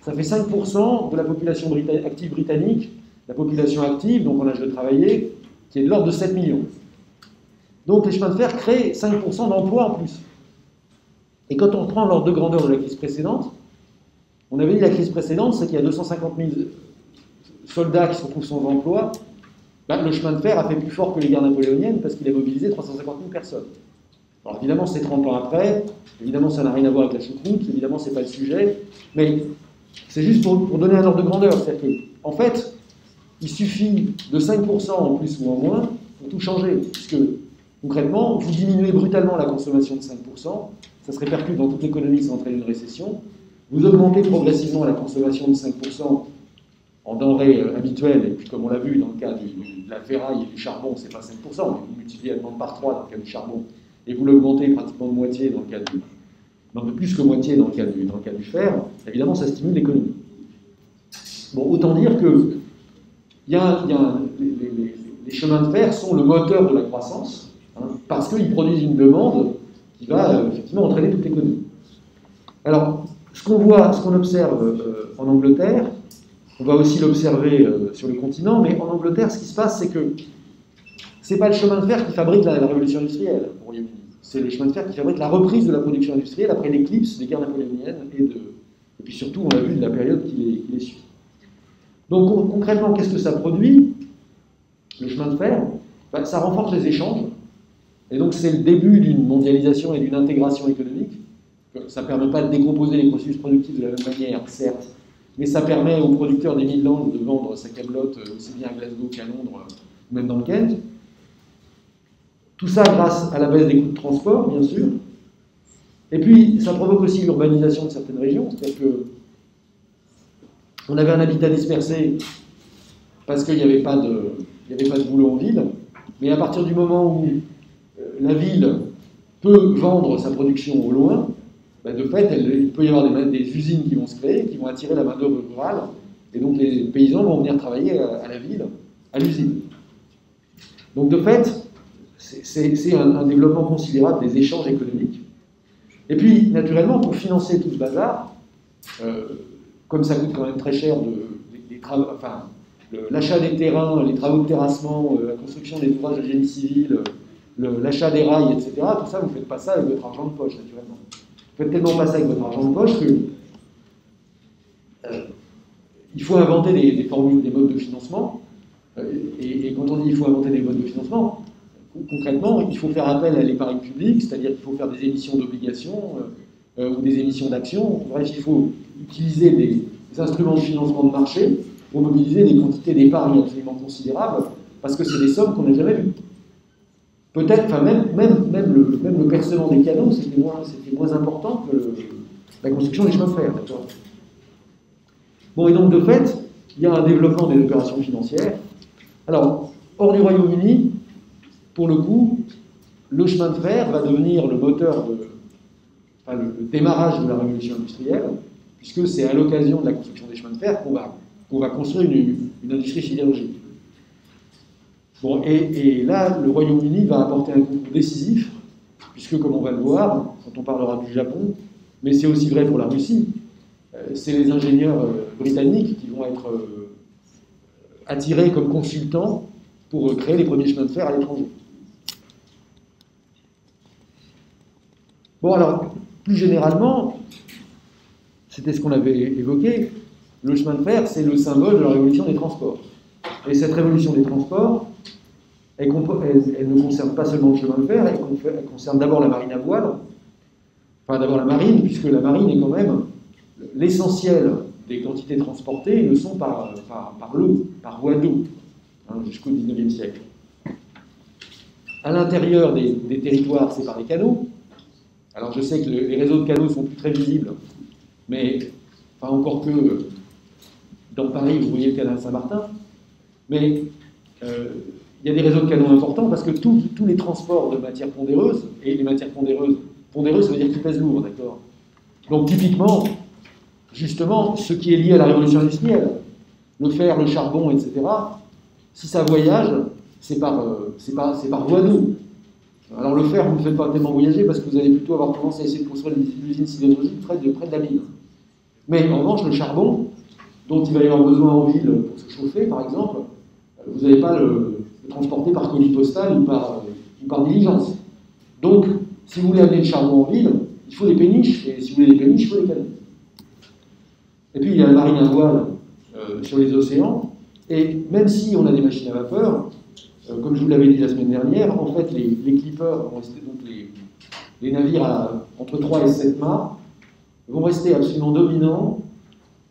Speaker 1: ça fait 5% de la population active britannique, la population active, donc en âge de travailler, qui est de l'ordre de 7 millions. Donc les chemins de fer créent 5% d'emplois en plus. Et quand on reprend l'ordre de grandeur de la crise précédente, on avait dit la crise précédente, c'est qu'il y a 250 000 soldats qui se retrouvent sans emploi. Ben, le chemin de fer a fait plus fort que les guerres napoléoniennes parce qu'il a mobilisé 350 000 personnes. Alors évidemment, c'est 30 ans après, évidemment, ça n'a rien à voir avec la choucroute, évidemment, c'est pas le sujet, mais c'est juste pour donner un ordre de grandeur. C'est-à-dire que, en fait, il suffit de 5% en plus ou en moins pour tout changer, puisque concrètement, vous diminuez brutalement la consommation de 5%, ça se répercute dans toute l'économie sans entraîner une récession, vous augmentez progressivement la consommation de 5% en denrées habituelles, et puis comme on l'a vu dans le cas de la ferraille et du charbon, c'est pas 5%, mais vous multipliez la demande par 3 dans le cas du charbon, et vous l'augmentez pratiquement de moitié dans le cas du... non, de plus que moitié dans le cas du fer, évidemment ça stimule l'économie. Bon, autant dire que les chemins de fer sont le moteur de la croissance, hein, parce qu'ils produisent une demande qui va effectivement entraîner toute l'économie. Alors, ce qu'on observe en Angleterre, on va aussi l'observer sur le continent, mais en Angleterre, ce qui se passe, c'est que c'est pas le chemin de fer qui fabrique la révolution industrielle au Royaume-Uni, c'est le chemin de fer qui fabrique la reprise de la production industrielle après l'éclipse des guerres napoléoniennes et puis surtout, on l'a vu, de la période qui les suit. Donc concrètement, qu'est-ce que ça produit, le chemin de fer? Ben, ça renforce les échanges, et donc c'est le début d'une mondialisation et d'une intégration économique. Ça ne permet pas de décomposer les processus productifs de la même manière, certes, mais ça permet aux producteurs des Midlands de vendre sa camelote aussi bien à Glasgow qu'à Londres, ou même dans le Kent. Tout ça grâce à la baisse des coûts de transport, bien sûr. Et puis, ça provoque aussi l'urbanisation de certaines régions, c'est-à-dire que on avait un habitat dispersé parce qu'il n'y avait pas de boulot en ville, mais à partir du moment où la ville peut vendre sa production au loin, ben de fait, il peut y avoir des usines qui vont se créer, qui vont attirer la main-d'œuvre rurale, et donc les paysans vont venir travailler à la ville, à l'usine. Donc de fait, c'est un développement considérable des échanges économiques. Et puis, naturellement, pour financer tout ce bazar, comme ça coûte quand même très cher l'achat des terrains, les travaux de terrassement, la construction des ouvrages de génie civil, l'achat des rails, etc., tout ça, vous ne faites pas ça avec votre argent de poche, naturellement. Vous faites tellement pas ça avec votre argent de poche que il faut inventer des formules, des modes de financement. Et quand on dit qu'il faut inventer des modes de financement, concrètement, il faut faire appel à l'épargne publique, c'est-à-dire qu'il faut faire des émissions d'obligations ou des émissions d'actions. Bref, il faut utiliser des instruments de financement de marché pour mobiliser des quantités d'épargne absolument considérables, parce que c'est des sommes qu'on n'a jamais vues. Peut-être, enfin même le percement des canaux, c'était moins important que la construction des chemins de fer. Bon, et donc de fait, il y a un développement des opérations financières. Alors, hors du Royaume-Uni, pour le coup, le chemin de fer va devenir le moteur le démarrage de la révolution industrielle, puisque c'est à l'occasion de la construction des chemins de fer qu'on va construire une industrie sidérurgique. Bon, et là, le Royaume-Uni va apporter un concours décisif, puisque, comme on va le voir, quand on parlera du Japon, mais c'est aussi vrai pour la Russie, c'est les ingénieurs britanniques qui vont être attirés comme consultants pour créer les premiers chemins de fer à l'étranger. Bon, alors, plus généralement, c'était ce qu'on avait évoqué, le chemin de fer, c'est le symbole de la révolution des transports. Et cette révolution des transports, elle ne concerne pas seulement le chemin de fer, elle concerne d'abord la marine à voile, enfin d'abord la marine, puisque la marine est quand même l'essentiel des quantités transportées le sont par l'eau, par voie d'eau, hein, jusqu'au XIXe siècle. À l'intérieur des territoires, c'est par les canaux. Alors je sais que les réseaux de canaux sont plus très visibles, mais enfin encore que dans Paris, vous voyez le canal Saint-Martin, mais il y a des réseaux de canaux importants parce que tous les transports de matières pondéreuses, et les matières pondéreuses, ça veut dire qu'ils pèsent lourd, d'accord? Donc typiquement, justement, ce qui est lié à la révolution industrielle, le fer, le charbon, etc., si ça voyage, c'est par voie d'eau. Alors le fer, vous ne faites pas tellement voyager parce que vous allez plutôt avoir tendance à essayer de construire l'usine sidérurgique près de la mine. Mais en revanche, le charbon, dont il va y avoir besoin en ville pour se chauffer, par exemple, vous n'allez pas le transporter par colis postal ou par ou par diligence. Donc, si vous voulez amener le charbon en ville, il faut des péniches, et si vous voulez des péniches, il faut des canaux. Et puis, il y a la marine à voile sur les océans, et même si on a des machines à vapeur, comme je vous l'avais dit la semaine dernière, en fait, les clippers vont rester, donc les navires entre 3 et 7 mâts, vont rester absolument dominants,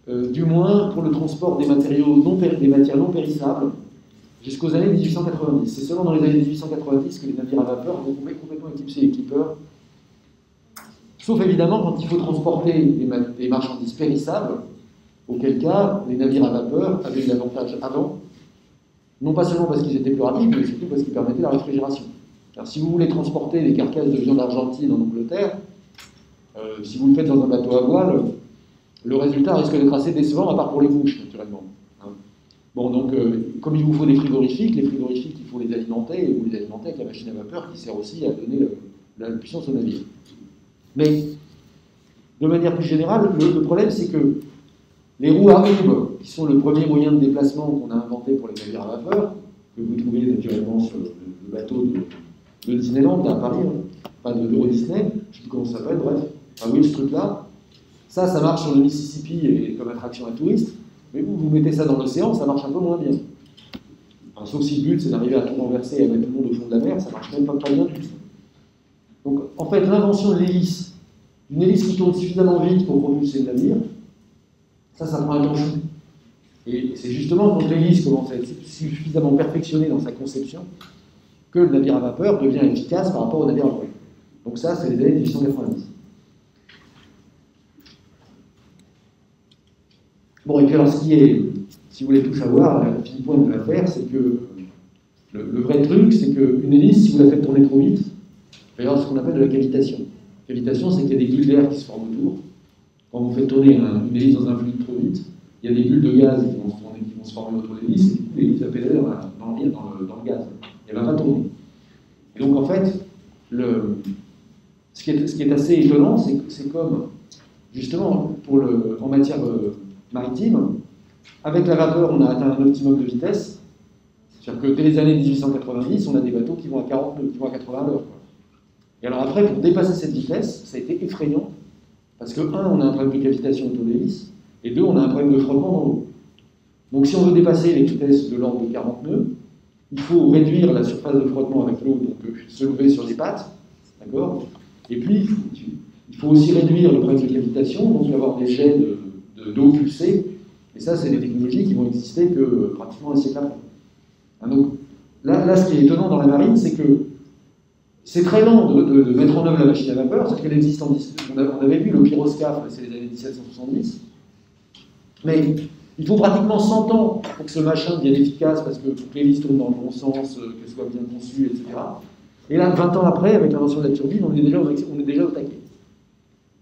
Speaker 1: du moins pour le transport des matières non périssables, jusqu'aux années 1890. C'est seulement dans les années 1890 que les navires à vapeur vont complètement éclipser les clippers. Sauf évidemment quand il faut transporter des marchandises périssables, auquel cas les navires à vapeur avaient eu l'avantage avant, non pas seulement parce qu'ils étaient plus rapides, mais surtout parce qu'ils permettaient la réfrigération. Alors si vous voulez transporter des carcasses de viande argentine en Angleterre, si vous le faites dans un bateau à voile, le résultat risque d'être assez décevant, à part pour les mouches, naturellement. Bon, donc, comme il vous faut des frigorifiques, il faut les alimenter, et vous les alimentez avec la machine à vapeur qui sert aussi à donner la puissance au navire. Mais, de manière plus générale, le problème, c'est que les roues à houble, qui sont le premier moyen de déplacement qu'on a inventé pour les navires à vapeur, que vous trouvez naturellement sur le bateau de Disneyland, à Paris, enfin d'Euro Disney, je ne sais plus comment ça s'appelle, bref, enfin, oui, ce truc-là, ça marche sur le Mississippi et comme attraction à touristes. Mais vous mettez ça dans l'océan, ça marche un peu moins bien. Enfin, sauf si le but c'est d'arriver à tout renverser et à mettre tout le monde au fond de la mer, ça marche même pas bien du tout. Donc en fait, l'invention de l'hélice, une hélice qui tourne suffisamment vite pour propulser le navire, ça prend un temps fou. Et c'est justement quand l'hélice commence à être suffisamment perfectionnée dans sa conception que le navire à vapeur devient efficace par rapport au navire à voile. Donc ça, c'est les années 1890. Bon, et puis alors, si vous voulez tout savoir, le fine point de l'affaire, c'est que le vrai truc, c'est qu'une hélice, si vous la faites tourner trop vite, il va y avoir ce qu'on appelle de la cavitation. Cavitation, c'est qu'il y a des bulles d'air qui se forment autour. Quand vous faites tourner une hélice dans un fluide trop vite, il y a des bulles de gaz qui vont se former autour de l'hélice, et du coup, l'hélice va pédaler dans le gaz. Elle ne va pas tourner. Et donc, en fait, ce qui est assez étonnant, c'est comme, justement, en matière maritime, avec la vapeur, on a atteint un optimum de vitesse. C'est-à-dire que dès les années 1890, on a des bateaux qui vont à 40 nœuds, qui vont à 80 à l'heure. Et alors après, pour dépasser cette vitesse, ça a été effrayant, parce que, un, on a un problème de cavitation autour de l'hélice, et deux, on a un problème de frottement dans l'eau. Donc si on veut dépasser les vitesses de l'ordre de 40 nœuds, il faut réduire la surface de frottement avec l'eau, donc se lever sur les pattes, d'accord? Et puis, il faut aussi réduire le problème de cavitation, donc avoir des jets d'eau pulsée, et ça, c'est des technologies qui vont exister que pratiquement un siècle après. Donc, là, ce qui est étonnant dans la marine, c'est que c'est très lent de mettre en œuvre la machine à vapeur, c'est qu'elle existe on avait vu le pyroscaphe, c'est les années 1770, mais il faut pratiquement 100 ans pour que ce machin devienne efficace, parce que faut que l'hélice tourne dans le bon sens, qu'elle soit bien conçue, etc. Et là, 20 ans après, avec l'invention de la turbine, on est déjà au taquet.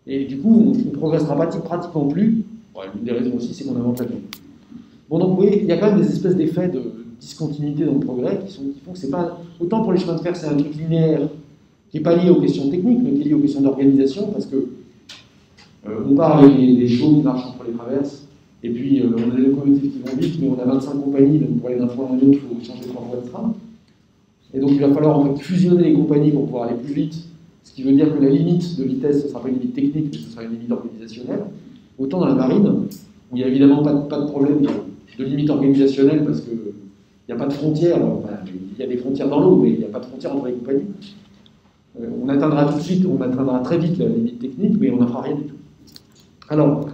Speaker 1: Et du coup, on ne progressera pratiquement plus. Ouais, l'une des raisons aussi, c'est qu'on invente l'avion. Bon, donc vous voyez, il y a quand même des espèces d'effets de discontinuité dans le progrès qui font que c'est pas... Autant pour les chemins de fer, c'est un truc linéaire qui n'est pas lié aux questions techniques, mais qui est lié aux questions d'organisation, parce que on part avec des chevaux qui marchent entre les traverses, et puis on a des locomotives qui vont vite, mais on a 25 compagnies, donc pour aller d'un point à un autre, il faut changer 3 fois de train. Et donc il va falloir en fait fusionner les compagnies pour pouvoir aller plus vite, ce qui veut dire que la limite de vitesse, ce ne sera pas une limite technique, mais ce sera une limite organisationnelle. Autant dans la marine, où il n'y a évidemment pas de problème de limite organisationnelle, parce qu'il n'y a pas de frontières, enfin, il y a des frontières dans l'eau, mais il n'y a pas de frontières entre les compagnies. On atteindra tout de suite, on atteindra très vite la limite technique, mais on n'en fera rien du tout. Alors,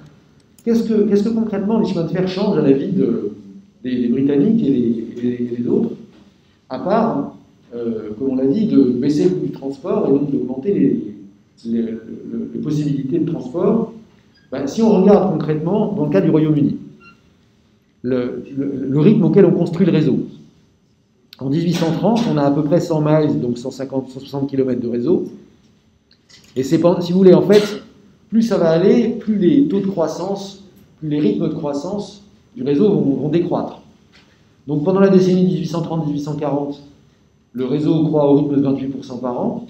Speaker 1: qu'est-ce que concrètement les chemins de fer changent à la vie des Britanniques et des autres, à part, comme on l'a dit, de baisser le coût du transport et donc d'augmenter les possibilités de transport? Si on regarde concrètement, dans le cas du Royaume-Uni, le rythme auquel on construit le réseau. En 1830, on a à peu près 100 miles, donc 160 km de réseau. Et c'est, si vous voulez, en fait, plus ça va aller, plus les taux de croissance, plus les rythmes de croissance du réseau vont décroître. Donc pendant la décennie 1830-1840, le réseau croît au rythme de 28% par an,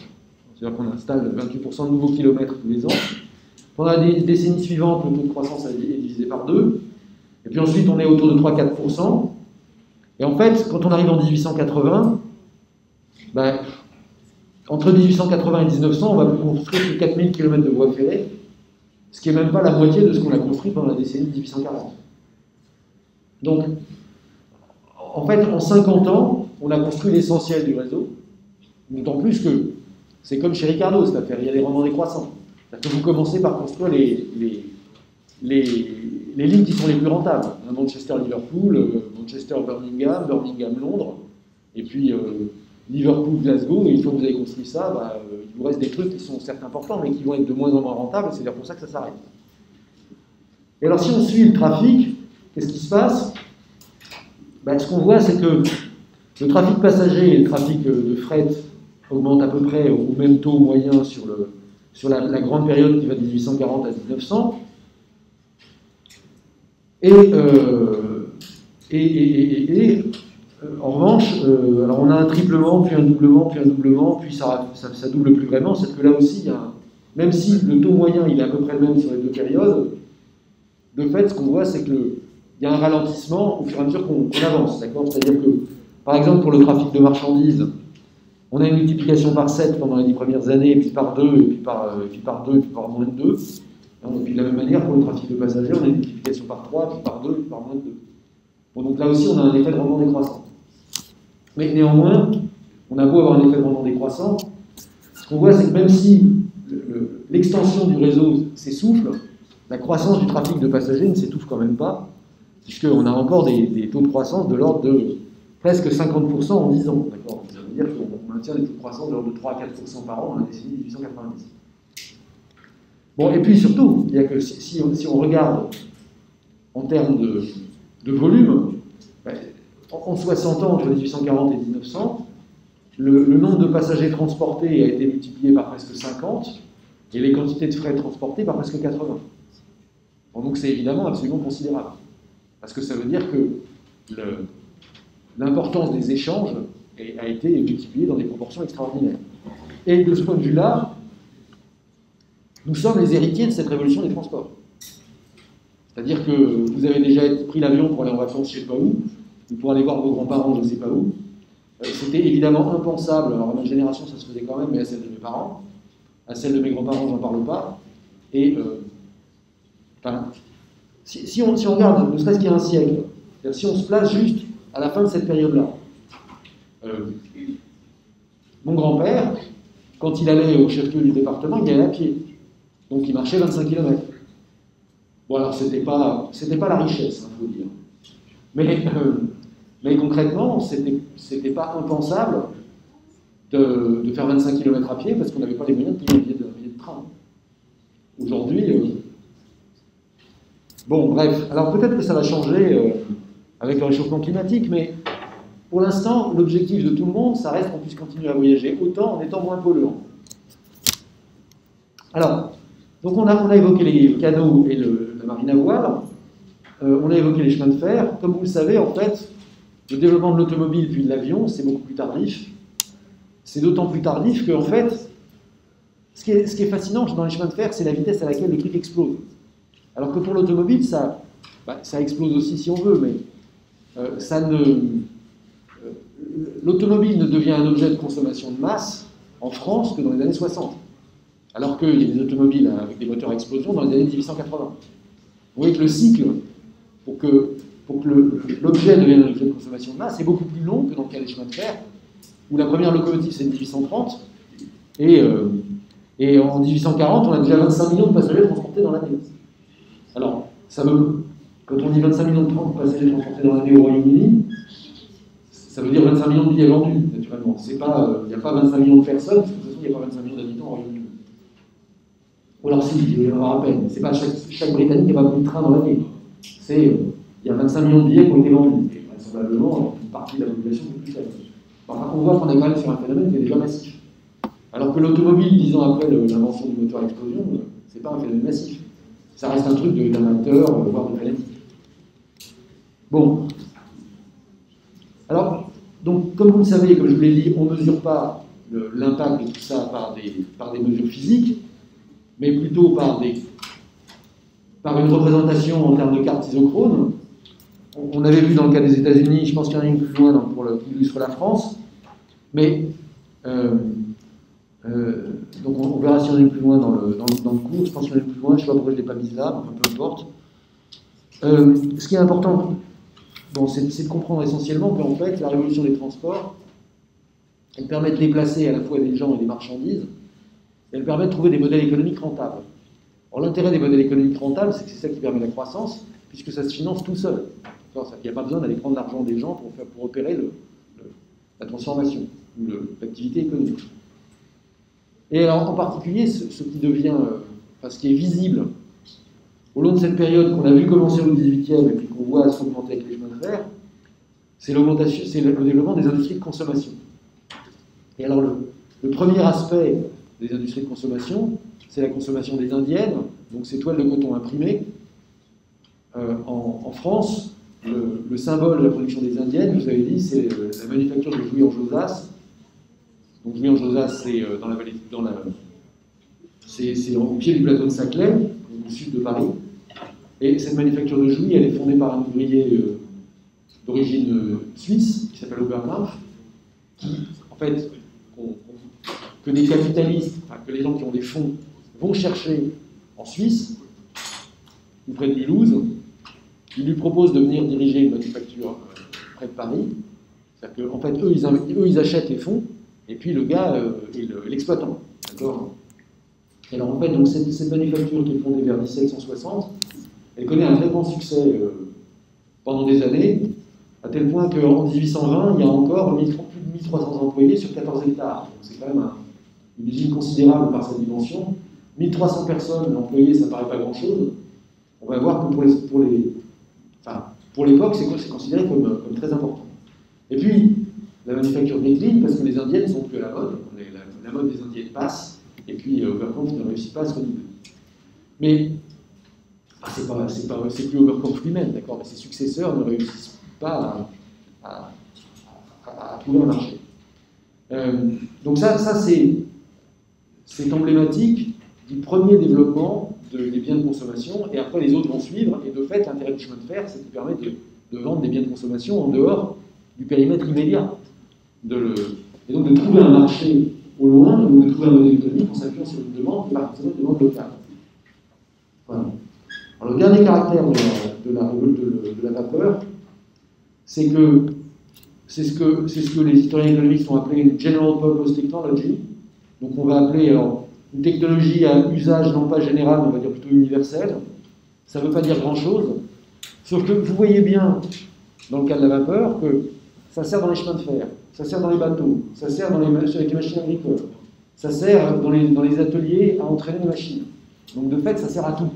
Speaker 1: c'est-à-dire qu'on installe 28% de nouveaux kilomètres tous les ans. Pendant la décennie suivante, le taux de croissance est divisé par 2, et puis ensuite on est autour de 3-4%. Et en fait, quand on arrive en 1880, entre 1880 et 1900, on va construire plus de 4000 km de voies ferrées, ce qui n'est même pas la moitié de ce qu'on a construit pendant la décennie 1840. Donc, en fait, en 50 ans, on a construit l'essentiel du réseau, d'autant plus que c'est comme chez Ricardo cette affaire, il y a des rendements décroissants. C'est-à-dire que vous commencez par construire les lignes qui sont les plus rentables. Manchester-Liverpool, Manchester-Birmingham, Birmingham-Londres, et puis Liverpool-Glasgow, et une fois que vous avez construit ça, il vous reste des trucs qui sont certes importants, mais qui vont être de moins en moins rentables, et c'est pour ça que ça s'arrête. Et alors si on suit le trafic, qu'est-ce qui se passe? Ce qu'on voit, c'est que le trafic passager et le trafic de fret augmentent à peu près au même taux moyen sur la grande période qui va de 1840 à 1900. En revanche, alors on a un triplement, puis un doublement, puis ça double plus vraiment. C'est que là aussi, même si le taux moyen il est à peu près le même sur les deux périodes, de fait, ce qu'on voit, c'est qu'il y a un ralentissement au fur et à mesure qu'on avance. C'est-à-dire que, par exemple, pour le trafic de marchandises, on a une multiplication par 7 pendant les 10 premières années, puis par 2, et puis par 2, et puis par moins de 2. Et puis de la même manière, pour le trafic de passagers, on a une multiplication par 3, puis par 2, et puis par moins de 2. Bon, donc là aussi, on a un effet de rendement décroissant. Mais néanmoins, on a beau avoir un effet de rendement décroissant, ce qu'on voit, c'est que même si l'extension du réseau s'essouffle, la croissance du trafic de passagers ne s'étouffe quand même pas, puisqu'on a encore des taux de croissance de l'ordre de presque 50% en 10 ans. Ça veut dire qu'on maintient des taux de croissance de l'ordre de 3 à 4% par an dans la décennie 1890. Bon, et puis surtout, il y a que si on regarde en termes de volume, en 60 ans, entre 1840 et 1900, le nombre de passagers transportés a été multiplié par presque 50, et les quantités de fret transportées par presque 80. Bon, donc c'est évidemment absolument considérable. Parce que ça veut dire que l'importance des échanges a été multipliée dans des proportions extraordinaires. Et de ce point de vue-là, nous sommes les héritiers de cette révolution des transports. C'est-à-dire que vous avez déjà pris l'avion pour aller en vacances je ne sais pas où, ou pour aller voir vos grands-parents je ne sais pas où. C'était évidemment impensable, alors à ma génération ça se faisait quand même, mais à celle de mes parents, à celle de mes grands-parents j'en parle pas. Et si on regarde, ne serait-ce qu'il y a un siècle, si on se place juste à la fin de cette période-là, mon grand-père, quand il allait au chef-lieu du département, il allait à pied. Donc il marchait 25 km. Bon alors c'était pas la richesse, il faut dire. Mais concrètement, c'était pas impensable de faire 25 km à pied parce qu'on n'avait pas les moyens de payer un billet de train. Aujourd'hui, bon bref, alors peut-être que ça va changer avec le réchauffement climatique, mais pour l'instant, l'objectif de tout le monde, ça reste qu'on puisse continuer à voyager autant en étant moins polluant. Alors, donc on a évoqué les canaux et la marine à voile, on a évoqué les chemins de fer. Comme vous le savez, en fait, le développement de l'automobile puis de l'avion, c'est beaucoup plus tardif. C'est d'autant plus tardif que, en fait, ce qui est fascinant dans les chemins de fer, c'est la vitesse à laquelle le truc explose. Alors que pour l'automobile, ça explose aussi si on veut, mais l'automobile ne devient un objet de consommation de masse en France que dans les années 60. Alors qu'il y a des automobiles avec des moteurs à explosion dans les années 1880. Vous voyez que le cycle, pour que l'objet devienne un objet de consommation de masse, est beaucoup plus long que dans le cas des chemins de fer, où la première locomotive c'est 1830, et en 1840, on a déjà 25 millions de passagers transportés dans l'année. Alors, quand on dit 25 millions de passagers transportés dans l'année au Royaume-Uni, ça veut dire 25 millions de billets vendus, naturellement. Il n'y a pas 25 millions de personnes, parce que de toute façon, il n'y a pas 25 millions d'habitants au Royaume-Uni. Ou alors si, il y en aura à peine. C'est pas chaque Britannique qui n'a pas pris de train dans l'année. Il y a 25 millions de billets qui ont été vendus. Et vraisemblablement, une partie de la population est plus faible. Enfin, on voit qu'on est quand même sur un phénomène qui est déjà massif. Alors que l'automobile, 10 ans après l'invention du moteur à explosion, c'est pas un phénomène massif. Ça reste un truc d'amateur, voire de fanatique. Bon. Alors, donc, comme vous le savez, comme je vous l'ai dit, on ne mesure pas l'impact de tout ça par des mesures physiques, mais plutôt par une représentation en termes de cartes isochrones. On avait vu dans le cas des États-Unis, je pense qu'il y en a une plus loin qui illustre la France, mais Donc on verra si on est plus loin dans le cours. Je pense qu'on est plus loin, je ne sais pas pourquoi je ne l'ai pas mise là, mais peu importe. Ce qui est important, bon, c'est de comprendre essentiellement qu'en fait, la révolution des transports, elle permet de déplacer à la fois des gens et des marchandises, et elle permet de trouver des modèles économiques rentables. Alors l'intérêt des modèles économiques rentables, c'est que c'est ça qui permet la croissance, puisque ça se finance tout seul. Il n'y a pas besoin d'aller prendre l'argent des gens pour opérer la transformation, ou l'activité économique. Et alors en particulier, ce qui devient, ce qui est visible au long de cette période qu'on a vu commencer au XVIIIe et puis qu'on voit s'augmenter avec les chemins de fer, c'est le développement des industries de consommation. Et alors le premier aspect des industries de consommation, c'est la consommation des indiennes, donc ces toiles de coton imprimées. En France, le symbole de la production des indiennes, vous avez dit, c'est la manufacture de Jouy-en-Josas. Donc Jouy-en-Josas, c'est dans la vallée, c'est au pied du plateau de Saclay, au sud de Paris. Et cette manufacture de Jouy, elle est fondée par un ouvrier d'origine suisse, qui s'appelle Oberkampf, qui, en fait, que des capitalistes, que les gens qui ont des fonds, vont chercher en Suisse, ou près de Mulhouse. Ils lui proposent de venir diriger une manufacture près de Paris. C'est-à-dire qu'en fait, eux, ils achètent les fonds, et puis le gars est l'exploitant. D'accord ? Et alors, en fait, donc, cette manufacture qui est fondée vers 1760, elle connaît un très grand succès pendant des années, à tel point qu'en 1820, il y a encore plus de 1300 employés sur 14 hectares. Donc c'est quand même une usine considérable par sa dimension. 1300 personnes employées, ça ne paraît pas grand-chose. On va voir que pour l'époque, c'est considéré comme très important. Et puis, la manufacture décline parce que les indiennes ne sont plus à la mode. La mode des indiennes passe, et puis Oberkampf ne réussit pas à se renouveler. Mais c'est plus Oberkampf lui-même, d'accord, mais ses successeurs ne réussissent pas à trouver un marché. Donc ça c'est emblématique du premier développement des biens de consommation, et après les autres vont suivre, et de fait, l'intérêt du chemin de fer, c'est qu'il permet de vendre des biens de consommation en dehors du périmètre immédiat. Et donc de trouver un marché au loin, ou de trouver un modèle économique en s'appuyant sur une demande, par exemple une demande locale. Voilà. Alors, le dernier caractère de la vapeur, c'est ce que les historiens économiques ont appelé une General Purpose Technology. Donc on va appeler une technologie à usage non pas général, mais on va dire plutôt universel. Ça ne veut pas dire grand-chose, sauf que vous voyez bien, dans le cas de la vapeur, que ça sert dans les chemins de fer, ça sert dans les bateaux, ça sert avec les machines agricoles, ça sert dans les ateliers à entraîner les machines. Donc de fait, ça sert à tout.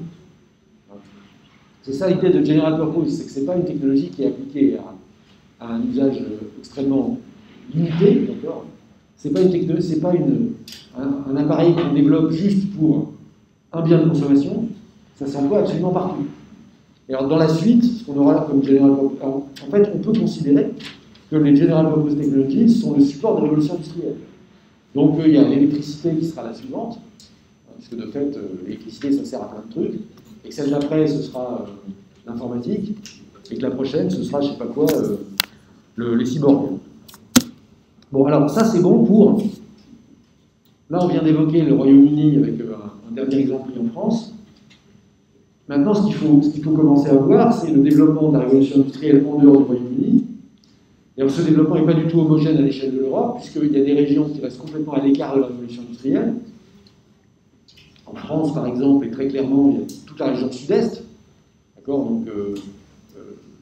Speaker 1: C'est ça l'idée de General Purpose, c'est que ce n'est pas une technologie qui est appliquée à un usage extrêmement limité, d'accord ? C'est pas un appareil qu'on développe juste pour un bien de consommation, ça s'emploie absolument partout. Et alors dans la suite, ce qu'on aura là comme General Purpose, en fait, on peut considérer que les General Purpose Technologies sont le support de la révolution industrielle. Donc il y a l'électricité qui sera la suivante, puisque de fait, l'électricité, ça sert à plein de trucs, et que celle d'après, ce sera l'informatique, et que la prochaine, ce sera, je ne sais pas quoi, les cyborgs. Bon, alors ça, c'est bon pour... Là, on vient d'évoquer le Royaume-Uni avec un dernier exemple pris en France. Maintenant, ce qu'il faut commencer à voir, c'est le développement de la révolution industrielle en dehors du Royaume-Uni. Et alors, ce développement n'est pas du tout homogène à l'échelle de l'Europe, puisqu'il y a des régions qui restent complètement à l'écart de la révolution industrielle. En France, par exemple, et très clairement, il y a toute la région sud-est. D'accord ? Donc,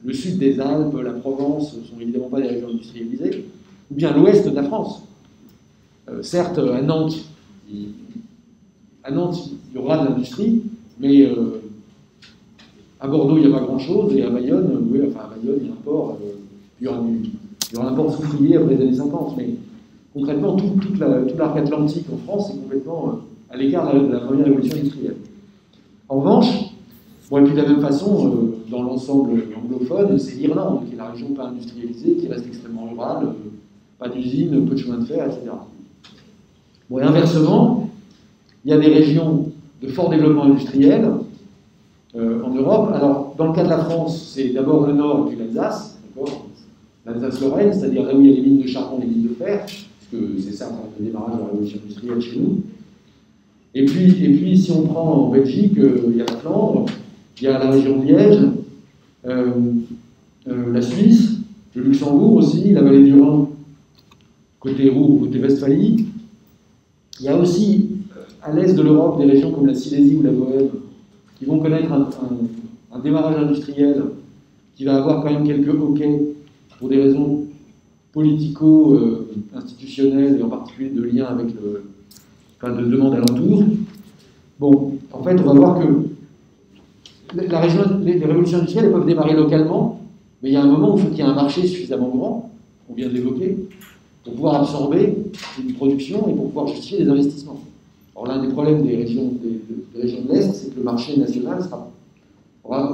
Speaker 1: le sud des Alpes, la Provence, ne sont évidemment pas des régions industrialisées. Ou bien l'ouest de la France. Certes, à Nantes, il y aura de l'industrie, mais à Bordeaux, il n'y a pas grand-chose, et à Bayonne, à Bayonne, il y a un port, il y aura un port soufrier après les années 50, mais concrètement, toute l'arc atlantique en France est complètement à l'écart de la première révolution industrielle. En revanche, et puis de la même façon, dans l'ensemble anglophone, c'est l'Irlande, qui est la région pas industrialisée, qui reste extrêmement rurale, pas d'usine, peu de chemin de fer, etc. Bon, et inversement, il y a des régions de fort développement industriel en Europe. Alors, dans le cas de la France, c'est d'abord le Nord et puis l'Alsace, l'Alsace-Lorraine, c'est-à-dire là où il y a les mines de charbon et les mines de fer, puisque c'est ça le démarrage de la révolution industrielle chez nous. Et puis si on prend en Belgique, il y a la Flandre, il y a la région de Liège, la Suisse, le Luxembourg aussi, la vallée du Rhin, côté Ruhr, côté Westphalie. Il y a aussi, à l'est de l'Europe, des régions comme la Silésie ou la Bohême, qui vont connaître un démarrage industriel qui va avoir quand même quelques hoquets pour des raisons politico-institutionnelles et en particulier de lien avec de demande alentour. Bon, en fait, on va voir que les révolutions industrielles elles peuvent démarrer localement, mais il y a un moment où il faut qu'il y ait un marché suffisamment grand, on vient de l'évoquer, pour pouvoir absorber une production et pour pouvoir justifier des investissements. Alors l'un des problèmes des régions de l'Est, c'est que le marché national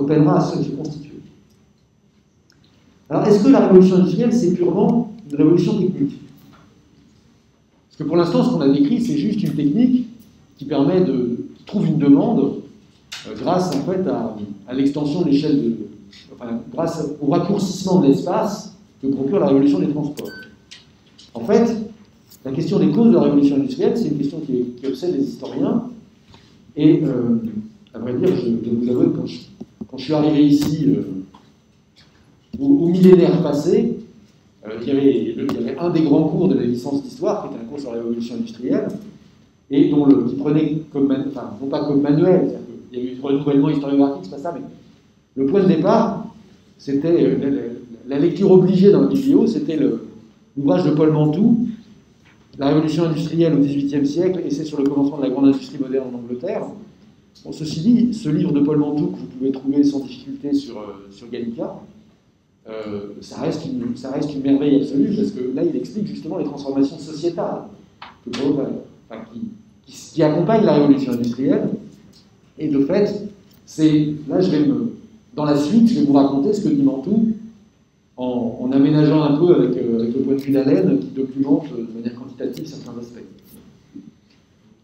Speaker 1: peinera à se constituer. Alors est-ce que la révolution industrielle, c'est purement une révolution technique? Parce que pour l'instant, ce qu'on a décrit, c'est juste une technique qui permet qui trouve une demande grâce en fait à l'extension de l'échelle grâce au raccourcissement de l'espace que procure la révolution des transports. En fait, la question des causes de la révolution industrielle, c'est une question qui obsède les historiens. Et à vrai dire, je dois vous avouer que quand je suis arrivé ici, au millénaire passé, il y avait un des grands cours de la licence d'histoire, qui était un cours sur la révolution industrielle, et qui prenait comme, non pas comme manuel, il y a eu du renouvellement historiographique, c'est pas ça, mais le point de départ, c'était la lecture obligée dans le biblio, c'était l'ouvrage de Paul Mantoux, La révolution industrielle au XVIIIe siècle, et c'est sur le commencement de la grande industrie moderne en Angleterre. Bon, ceci dit, ce livre de Paul Mantoux, que vous pouvez trouver sans difficulté sur Gallica, ça reste une merveille absolue, parce que là, il explique justement les transformations sociétales qui accompagnent la révolution industrielle. Et de fait, là, dans la suite, je vais vous raconter ce que dit Mantoux, en aménageant un peu avec le point de vue d'Allen, qui documente de manière quantitative certains aspects.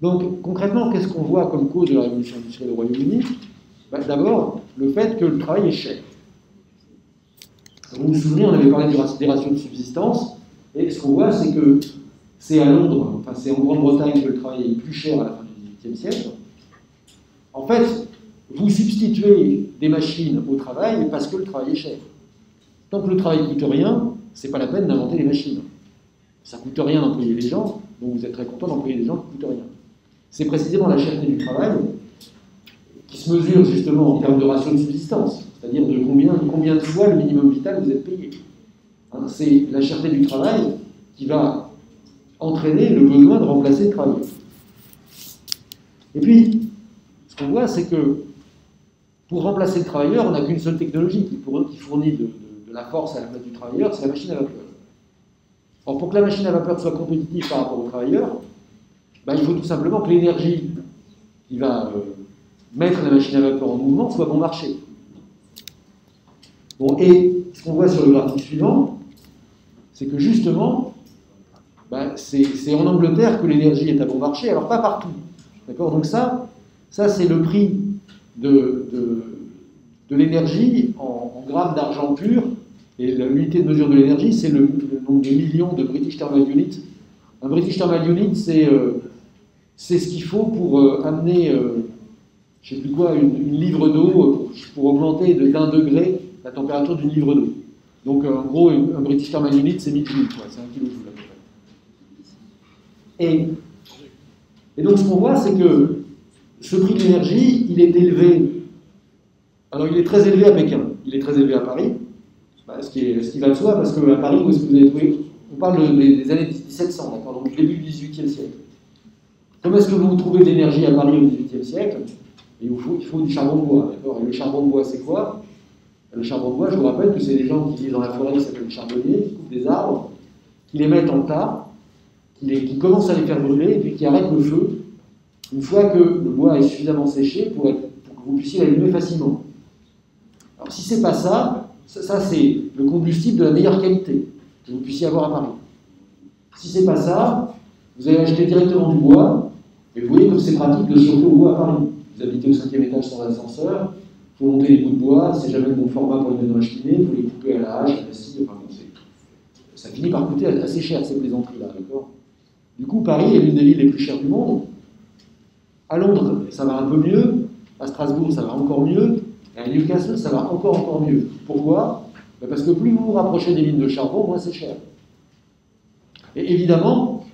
Speaker 1: Donc, concrètement, qu'est-ce qu'on voit comme cause de la révolution industrielle au Royaume-Uni? D'abord, le fait que le travail est cher. Vous vous souvenez, on avait parlé des ratios de subsistance, et ce qu'on voit, c'est que c'est à Londres, c'est en Grande-Bretagne que le travail est plus cher à la fin du XVIIIe siècle. En fait, vous substituez des machines au travail parce que le travail est cher. Tant que le travail ne coûte rien, c'est pas la peine d'inventer les machines. Ça ne coûte rien d'employer les gens, donc vous êtes très content d'employer des gens qui ne coûtent rien. C'est précisément la cherté du travail qui se mesure justement en termes de ratio de subsistance, c'est-à-dire de combien de fois le minimum vital vous êtes payé. C'est la cherté du travail qui va entraîner le besoin de remplacer le travail. Et puis, ce qu'on voit, c'est que pour remplacer le travailleur, on n'a qu'une seule technologie qui fournit de la force à la place du travailleur, c'est la machine à vapeur. Or, pour que la machine à vapeur soit compétitive par rapport au travailleur, il faut tout simplement que l'énergie qui va mettre la machine à vapeur en mouvement soit bon marché. Bon, et ce qu'on voit sur le graphique suivant, c'est que justement, c'est en Angleterre que l'énergie est à bon marché, alors pas partout. D'accord? Donc ça c'est le prix de l'énergie en grammes d'argent pur, et l'unité de mesure de l'énergie, c'est le nombre de millions de British Thermal Units. Un British Thermal Unit, c'est ce qu'il faut pour amener, je ne sais plus quoi, une livre d'eau, pour augmenter d'1 degré la température d'une livre d'eau. Donc en gros, un British Thermal Unit, c'est 1000 joules, c'est 1 kJ à peu près. Et donc ce qu'on voit, c'est que ce prix de l'énergie, il est élevé. Alors il est très élevé à Pékin, il est très élevé à Paris, ce qui va de soi, parce qu'à Paris, où est-ce que vous avez trouvé? On parle des années 1700, d'accord, donc début du XVIIIe siècle. Comment est-ce que vous trouvez de l'énergie à Paris au XVIIIe siècle? Et il faut du charbon de bois, d'accord. Et le charbon de bois, c'est quoi? Le charbon de bois, je vous rappelle que c'est des gens qui vivent dans la forêt, qui s'appellent charbonniers, qui coupent des arbres, qui les mettent en tas, qui commencent à les faire brûler, et puis qui arrêtent le feu une fois que le bois est suffisamment séché pour que vous puissiez l'allumer facilement. Alors si c'est pas ça, c'est le combustible de la meilleure qualité que vous puissiez avoir à Paris. Si c'est pas ça, vous allez acheter directement du bois, et vous voyez comme c'est pratique de chauffer au bois à Paris. Vous habitez au 5e étage sans ascenseur, il faut monter les bouts de bois, c'est jamais le bon format pour les mettre dans la cheminée, il faut les couper à la hache, à la scie, ça finit par coûter assez cher ces plaisanteries-là, d'accord. Du coup, Paris est l'une des villes les plus chères du monde. À Londres, ça va un peu mieux. À Strasbourg, ça va encore mieux. Et à Newcastle, ça va encore mieux. Pourquoi? Parce que plus vous vous rapprochez des mines de charbon, moins c'est cher. Et évidemment,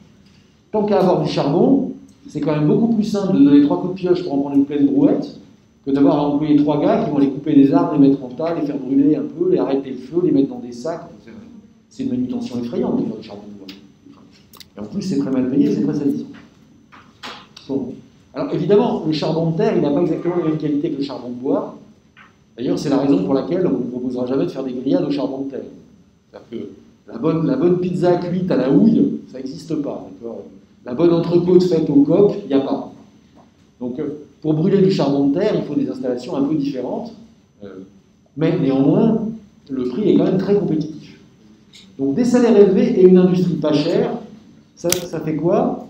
Speaker 1: tant qu'à avoir du charbon, c'est quand même beaucoup plus simple de donner 3 coups de pioche pour en prendre une pleine brouette que d'avoir à employer 3 gars qui vont les couper des arbres, les mettre en tas, les faire brûler un peu, les arrêter le feu, les mettre dans des sacs. C'est une manutention effrayante de faire du charbon de bois. Et en plus, c'est très mal payé, c'est très salissant. Bon. Alors évidemment, le charbon de terre, il n'a pas exactement la même qualité que le charbon de bois. D'ailleurs, c'est la raison pour laquelle on ne vous proposera jamais de faire des grillades au charbon de terre. C'est-à-dire que la bonne pizza cuite à la houille, ça n'existe pas. La bonne entrecôte faite au coq, il n'y a pas. Donc, pour brûler du charbon de terre, il faut des installations un peu différentes. Mais néanmoins, le prix est quand même très compétitif. Donc, des salaires élevés et une industrie pas chère, ça fait quoi?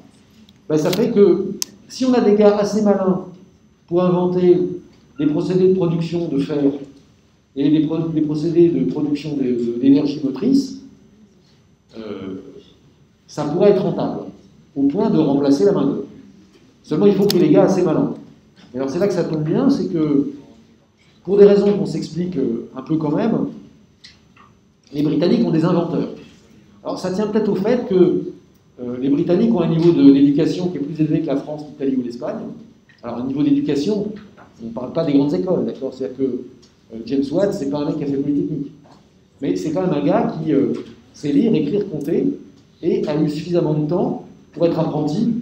Speaker 1: Ben, ça fait que si on a des gars assez malins pour inventer des procédés de production de fer et des procédés de production d'énergie motrice, ça pourrait être rentable, au point de remplacer la main-d'œuvre. Seulement, il faut qu'il y ait des gars assez malins. Et alors, c'est là que ça tombe bien, c'est que, pour des raisons qu'on s'explique un peu quand même, les Britanniques ont des inventeurs. Alors, ça tient peut-être au fait que les Britanniques ont un niveau d'éducation qui est plus élevé que la France, l'Italie ou l'Espagne. Alors, un niveau d'éducation, on ne parle pas des grandes écoles, d'accord? C'est-à-dire que James Watt, c'est pas un mec qui a fait Polytechnique. Mais c'est quand même un gars qui sait lire, écrire, compter, et a eu suffisamment de temps pour être apprenti,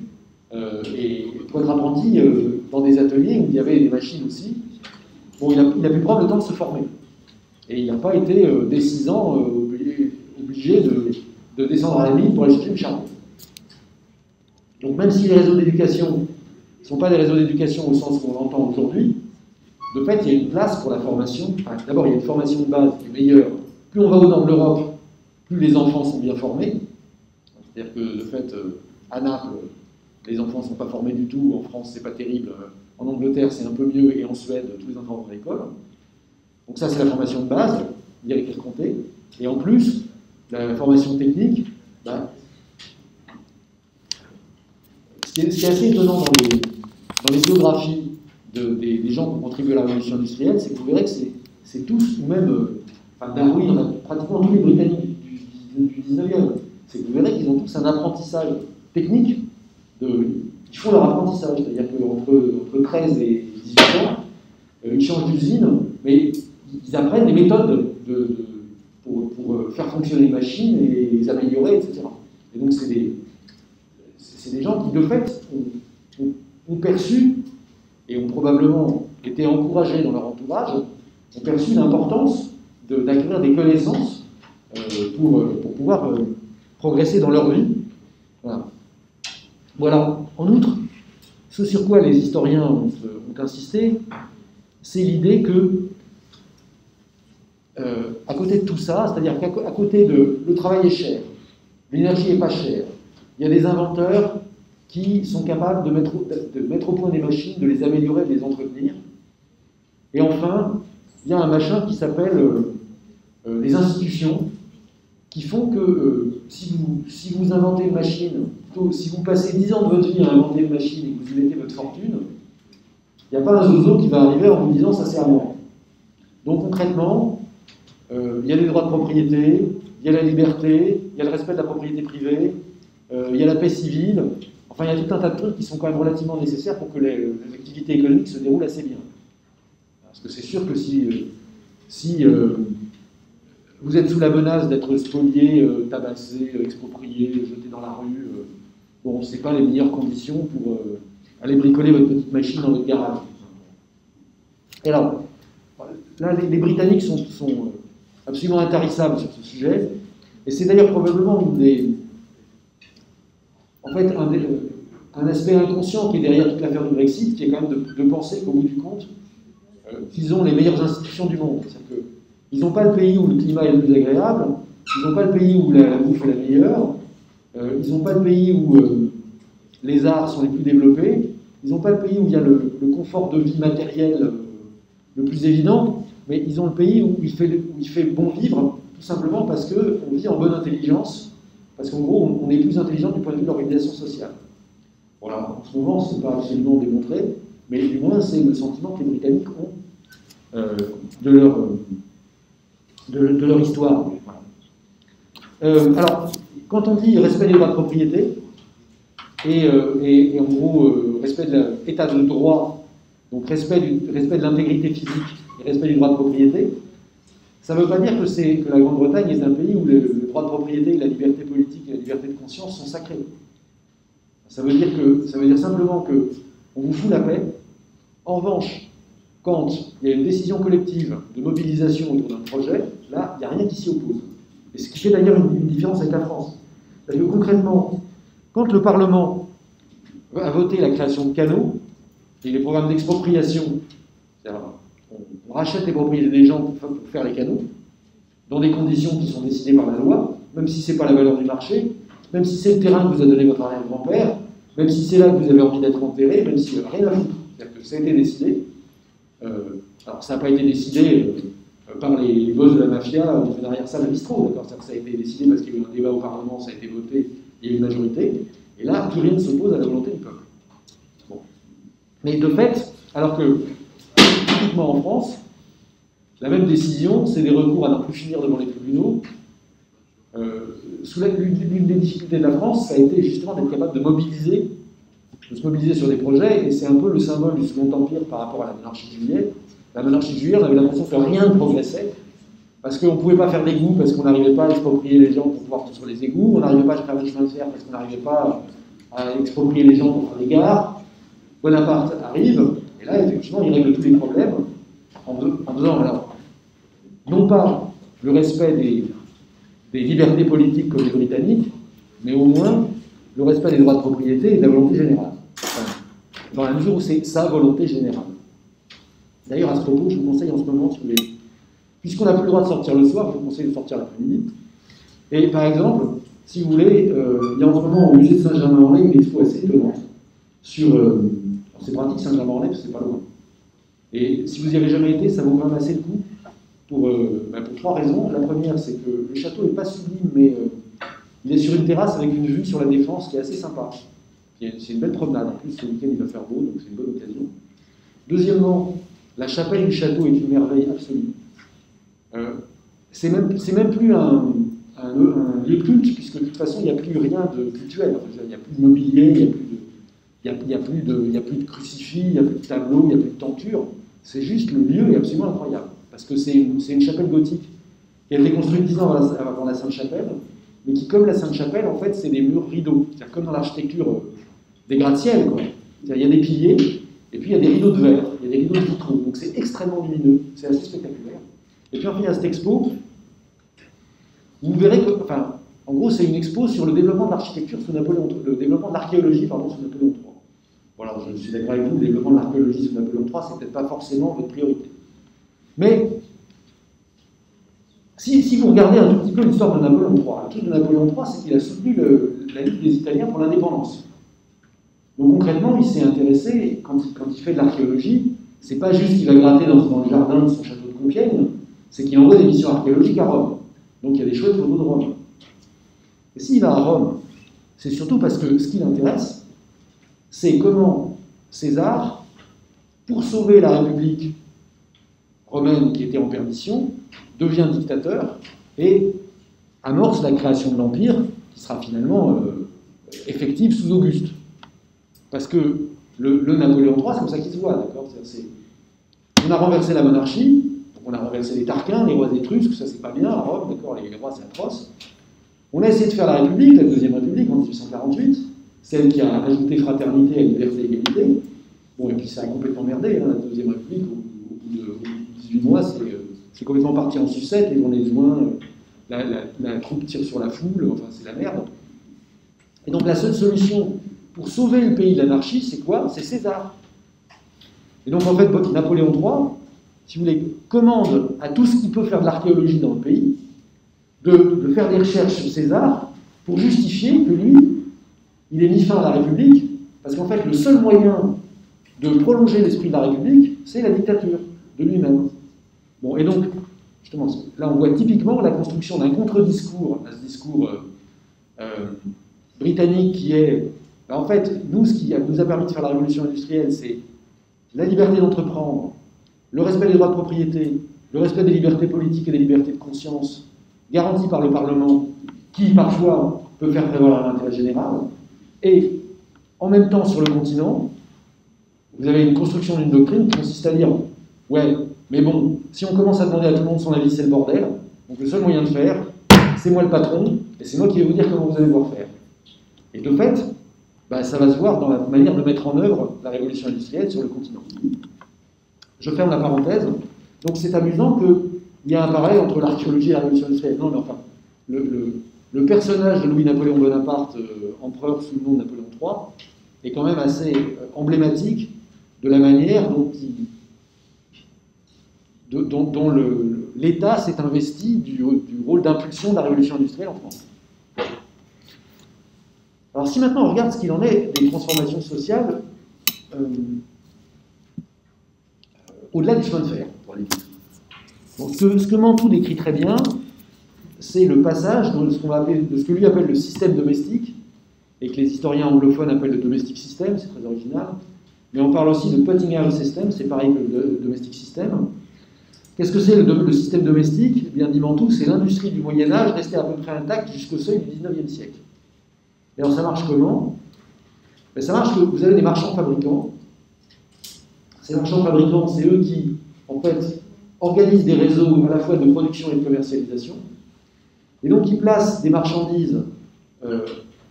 Speaker 1: dans des ateliers où il y avait des machines aussi. Bon, il a pu prendre le temps de se former. Et il n'a pas été, dès 6 ans, obligé de descendre à la mine pour aller chercher du charbon. Donc même si les réseaux d'éducation ne sont pas des réseaux d'éducation au sens qu'on l'entend aujourd'hui, de fait, il y a une place pour la formation. Enfin, d'abord, il y a une formation de base qui est meilleure. Plus on va au nord de l'Europe, plus les enfants sont bien formés. C'est-à-dire que, de fait, à Naples, les enfants ne sont pas formés du tout. En France, c'est pas terrible. En Angleterre, c'est un peu mieux. Et en Suède, tous les enfants vont à l'école. Donc ça, c'est la formation de base, lire, écrire, compter. Et en plus, la formation technique, ben, ce qui est assez étonnant dans les biographies des gens qui ont contribué à la révolution industrielle, c'est que vous verrez que c'est tous, ou même, enfin Darwin, on a pratiquement tous les Britanniques du 19e, c'est que vous verrez qu'ils ont tous un apprentissage technique, ils font leur apprentissage, c'est-à-dire qu'entre 13 et 18 ans, ils changent d'usine, mais ils apprennent des méthodes pour faire fonctionner les machines et les améliorer, etc. Et donc c'est des gens qui, de fait, ont perçu, et ont probablement été encouragés dans leur entourage, ont perçu l'importance d'acquérir des connaissances pour pouvoir progresser dans leur vie. Voilà. En outre, ce sur quoi les historiens ont insisté, c'est l'idée que, à côté de tout ça, c'est-à-dire qu'à côté de le travail est cher, l'énergie n'est pas chère, il y a des inventeurs qui sont capables de mettre au point des machines, de les améliorer, de les entretenir. Et enfin, il y a un machin qui s'appelle les institutions, qui font que si vous inventez une machine, plutôt, si vous passez 10 ans de votre vie à inventer une machine et que vous y mettez votre fortune, il n'y a pas un zozo qui va arriver en vous disant ça c'est à moi. Donc concrètement, il y a les droits de propriété, il y a la liberté, il y a le respect de la propriété privée, il y a la paix civile. Enfin, il y a tout un tas de trucs qui sont quand même relativement nécessaires pour que l'activité économique se déroule assez bien. Parce que c'est sûr que si vous êtes sous la menace d'être spolié, tabassé, exproprié, jeté dans la rue, bon, c'est pas les meilleures conditions pour aller bricoler votre petite machine dans votre garage. Et alors, là, les Britanniques sont absolument intarissables sur ce sujet, et c'est d'ailleurs probablement un aspect inconscient qui est derrière toute l'affaire du Brexit, qui est quand même de penser qu'au bout du compte, qu'ils ont les meilleures institutions du monde. C'est-à-dire qu'ils n'ont pas le pays où le climat est le plus agréable, ils n'ont pas le pays où la bouffe est la meilleure, ils n'ont pas le pays où les arts sont les plus développés, ils n'ont pas le pays où il y a le confort de vie matériel le plus évident, mais ils ont le pays où il fait bon vivre, tout simplement parce qu'on vit en bonne intelligence parce qu'en gros, on est plus intelligent du point de vue de l'organisation sociale. Voilà, en ce moment, ce n'est pas absolument démontré, mais du moins, c'est le sentiment que les Britanniques ont de leur histoire. Voilà. Alors, quand on dit respect des droits de propriété, et en gros, respect de l'état de droit, donc respect de l'intégrité physique et respect du droit de propriété, ça ne veut pas dire que la Grande-Bretagne est un pays où le droit de propriété, la liberté politique et la liberté de conscience sont sacrés. Ça veut dire simplement qu'on vous fout la paix. En revanche, quand il y a une décision collective de mobilisation autour d'un projet, là, il n'y a rien qui s'y oppose. Et ce qui fait d'ailleurs une différence avec la France. Parce que concrètement, quand le Parlement a voté la création de canaux et les programmes d'expropriation, c'est-à-dire on rachète les propriétés des gens pour faire les canaux, dans des conditions qui sont décidées par la loi, même si ce n'est pas la valeur du marché, même si c'est le terrain que vous a donné votre arrière-grand-père, même si c'est là que vous avez envie d'être enterré, même si rien à foutre. C'est-à-dire que ça a été décidé. Alors ça n'a pas été décidé par les boss de la mafia qui fait derrière ça le bistrot, d'accord. Ça a été décidé parce qu'il y a eu un débat au Parlement, ça a été voté, il y a eu une majorité, et là, plus rien ne s'oppose à la volonté du peuple. Bon. Mais de fait, alors que, typiquement en France, la même décision, c'est des recours à n'en plus finir devant les tribunaux. L'une des difficultés de la France, ça a été justement d'être capable de se mobiliser sur des projets, et c'est un peu le symbole du Second Empire par rapport à la monarchie de Juillet. La monarchie de Juillet, on avait l'impression que rien ne progressait, parce qu'on ne pouvait pas faire d'égouts, parce qu'on n'arrivait pas à exproprier les gens pour pouvoir construire les égouts, on n'arrivait pas à faire des chemins de fer, parce qu'on n'arrivait pas à exproprier les gens pour faire des gares. Bonaparte arrive, et là, effectivement, il règle tous les problèmes en faisant, alors, non pas le respect des libertés politiques comme les Britanniques, mais au moins le respect des droits de propriété et de la volonté générale. Enfin, dans la mesure où c'est sa volonté générale. D'ailleurs, à ce propos, je vous conseille en ce moment, si vous voulez, puisqu'on n'a plus le droit de sortir le soir, je vous conseille de sortir l'après-midi. Et par exemple, si vous voulez, il y a en ce moment au musée de Saint-Germain-en-Laye une expo assez étonnante sur. C'est pratique Saint-Germain-en-Laye parce que c'est pas loin. Et si vous n'y avez jamais été, ça vaut quand même assez le coup pour trois raisons. La première, c'est que le château n'est pas sublime, mais il est sur une terrasse avec une vue sur la Défense qui est assez sympa. C'est une belle promenade. En plus, ce week-end, il va faire beau, donc c'est une bonne occasion. Deuxièmement, la chapelle du château est une merveille absolue. C'est même plus un lieu culte, puisque de toute façon, il n'y a plus rien de cultuel. Enfin, il n'y a plus de mobilier, il n'y a plus de crucifix, il n'y a plus de tableau, il n'y a plus de tenture. C'est juste, le lieu est absolument incroyable. Parce que c'est une chapelle gothique qui a été construite 10 ans avant la Sainte-Chapelle, mais qui, comme la Sainte-Chapelle, en fait, c'est des murs rideaux. C'est-à-dire comme dans l'architecture des gratte-ciel, quoi. Il y a des piliers, et puis il y a des rideaux de verre, il y a des rideaux de vitraux. Donc c'est extrêmement lumineux, c'est assez spectaculaire. Et puis enfin, il y a cette expo, vous verrez que, enfin, en gros, c'est une expo sur le développement de l'architecture sous Napoléon III, le développement de l'archéologie, pardon, sous Napoléon III. Voilà, je suis d'accord avec vous, le développement de l'archéologie sous Napoléon III, c'est peut-être pas forcément votre priorité. Mais, si vous regardez un tout petit peu l'histoire de Napoléon III, le truc de Napoléon III, c'est qu'il a soutenu la lutte des Italiens pour l'indépendance. Donc concrètement, il s'est intéressé, quand il fait de l'archéologie, c'est pas juste qu'il va gratter dans le jardin de son château de Compiègne, c'est qu'il envoie des missions archéologiques à Rome. Donc il y a des chouettes photos de Rome. Et s'il va à Rome, c'est surtout parce que ce qui l'intéresse, c'est comment César, pour sauver la République romaine qui était en perdition, devient dictateur et amorce la création de l'Empire qui sera finalement effective sous Auguste. Parce que le Napoléon III, c'est comme ça qu'il se voit, d'accord. On a renversé la monarchie, donc on a renversé les Tarquins, les rois étrusques, ça c'est pas bien à Rome, d'accord, les rois c'est atroce. On a essayé de faire la République, la Deuxième République en 1848, celle qui a ajouté fraternité à liberté et égalité. Bon, et puis ça a complètement merdé, hein, la Deuxième République, au bout de 18 mois, c'est complètement parti en sucette, les journées de juin, la troupe tire sur la foule, enfin c'est la merde. Et donc la seule solution pour sauver le pays de l'anarchie, c'est quoi? C'est César. Et donc en fait, Napoléon III, si vous voulez, commande à tout ce qui peut faire de l'archéologie dans le pays, de faire des recherches sur César pour justifier que lui, il ait mis fin à la République, parce qu'en fait, le seul moyen de prolonger l'esprit de la République, c'est la dictature de lui-même. Bon, et donc, justement, là on voit typiquement la construction d'un contre-discours à ce discours britannique qui est... En fait, nous, ce qui nous a permis de faire la révolution industrielle, c'est la liberté d'entreprendre, le respect des droits de propriété, le respect des libertés politiques et des libertés de conscience, garanties par le Parlement, qui parfois peut faire prévaloir l'intérêt général, et en même temps, sur le continent, vous avez une construction d'une doctrine qui consiste à dire « Ouais, mais bon, si on commence à demander à tout le monde son avis, c'est le bordel, donc le seul moyen de faire, c'est moi le patron, et c'est moi qui vais vous dire comment vous allez devoir faire. » Et de fait, bah, ça va se voir dans la manière de mettre en œuvre la révolution industrielle sur le continent. Je ferme la parenthèse. Donc c'est amusant qu'il y a un parallèle entre l'archéologie et la révolution industrielle. Non, mais enfin, le personnage de Louis-Napoléon Bonaparte, empereur sous le nom de Napoléon III, est quand même assez emblématique de la manière dont l'État s'est investi du rôle d'impulsion de la révolution industrielle en France. Alors si maintenant on regarde ce qu'il en est des transformations sociales au-delà du chemin de fer, pour aller vite. Donc, ce que Mantoux décrit très bien, c'est le passage de ce que lui appelle le système domestique, et que les historiens anglophones appellent le domestic system, c'est très original, mais on parle aussi de putting out system, c'est pareil que le domestic system. Qu'est-ce que c'est le système domestique? Eh bien, dit Mantoux, c'est l'industrie du Moyen-Âge restée à peu près intacte jusqu'au seuil du 19e siècle. Et alors ça marche comment? Ben, ça marche que vous avez des marchands fabricants. Ces marchands fabricants, c'est eux qui, en fait, organisent des réseaux à la fois de production et de commercialisation. Et donc, ils placent des marchandises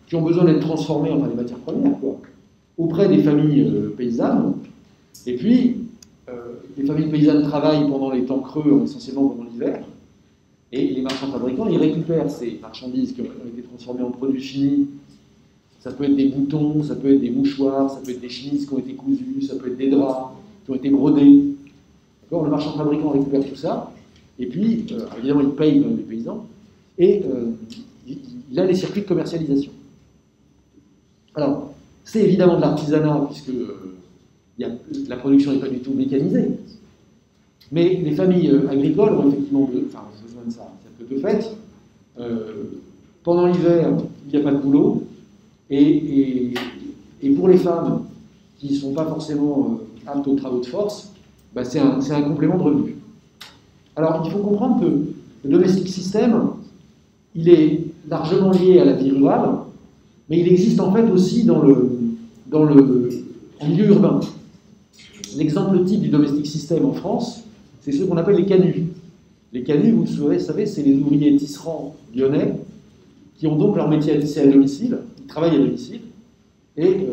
Speaker 1: qui ont besoin d'être transformées, enfin des matières premières, quoi, auprès des familles paysannes. Et puis, les familles paysannes travaillent pendant les temps creux, essentiellement pendant l'hiver. Et les marchands fabricants, ils récupèrent ces marchandises qui ont été transformées en produits finis. Ça peut être des boutons, ça peut être des mouchoirs, ça peut être des chemises qui ont été cousues, ça peut être des draps qui ont été brodés. Le marchand fabricant récupère tout ça, et puis, évidemment, il paye les paysans, et il a les circuits de commercialisation. Alors, c'est évidemment de l'artisanat, puisque la production n'est pas du tout mécanisée. Mais les familles agricoles ont effectivement besoin de ça. C'est-à-dire que de fait, pendant l'hiver, il n'y a pas de boulot, et pour les femmes qui ne sont pas forcément aptes aux travaux de force, bah c'est un complément de revenu. Alors, il faut comprendre que le domestic system, il est largement lié à la vie rurale, mais il existe en fait aussi en milieu urbain. L'exemple type du domestic system en France, c'est ceux qu'on appelle les canuts. Les canuts, vous le savez, c'est les ouvriers tisserands lyonnais qui ont donc leur métier à tisser à domicile, ils travaillent à domicile, et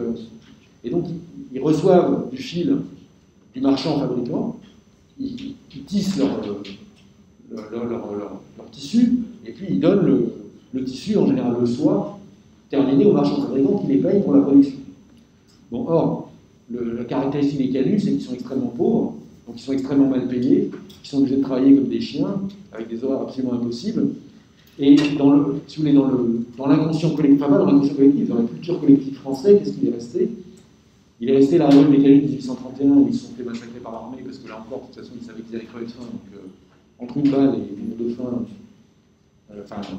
Speaker 1: donc ils reçoivent du fil du marchand fabricant, ils tissent leur tissu, et puis ils donnent le tissu, en général le soie, terminé au marchand fabricant qui les paye pour la production. Bon, or, la caractéristique des canuts, c'est qu'ils sont extrêmement pauvres, donc ils sont extrêmement mal payés, ils sont obligés de travailler comme des chiens, avec des horaires absolument impossibles, et si vous voulez, dans l'inconscient collectif, enfin pas dans l'inconscient collectif, dans la culture collective française, qu'est-ce qu'il est resté? Il est resté la révolte des canuts de 1831 où ils se sont fait massacrer par l'armée parce que là encore, de toute façon, ils savaient qu'ils allaient crever de faim. Donc, entre une balle et une mort de faim,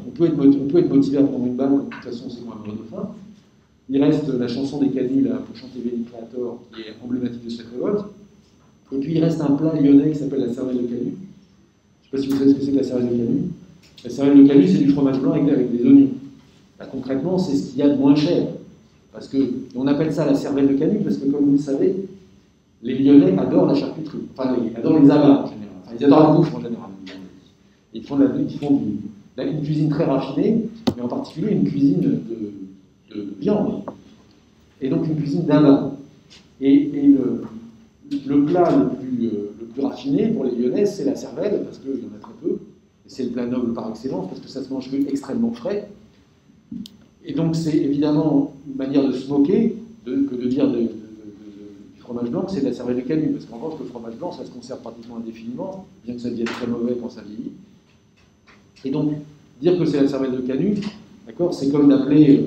Speaker 1: on peut être motivé à prendre une balle, de toute façon, c'est moins mort de faim. Il reste la chanson des canuts là, pour chanter Veni Creator, qui est emblématique de cette révolte. Et puis il reste un plat lyonnais qui s'appelle la cervelle de canut. Je ne sais pas si vous savez ce que c'est que la cervelle de canut. La cervelle de canut, c'est du fromage blanc avec des oignons. Là, concrètement, c'est ce qu'il y a de moins cher. Parce que, on appelle ça la cervelle de canut parce que, comme vous le savez, les Lyonnais adorent la charcuterie. Enfin, ils adorent les abats en général. Enfin, ils adorent la bouffe en général. Ils font une cuisine très raffinée, mais en particulier une cuisine de viande. Et donc une cuisine d'abat. Et le plat le plus raffiné pour les Lyonnais, c'est la cervelle, parce qu'il y en a très peu. Et c'est le plat noble par excellence, parce que ça se mange extrêmement frais. Et donc c'est évidemment une manière de se moquer que de dire du fromage blanc que c'est de la cervelle de canut, parce qu'en revanche le fromage blanc ça se conserve pratiquement indéfiniment, bien que ça devienne très mauvais quand ça vieillit. Et donc dire que c'est la cervelle de canut, d'accord, c'est comme d'appeler,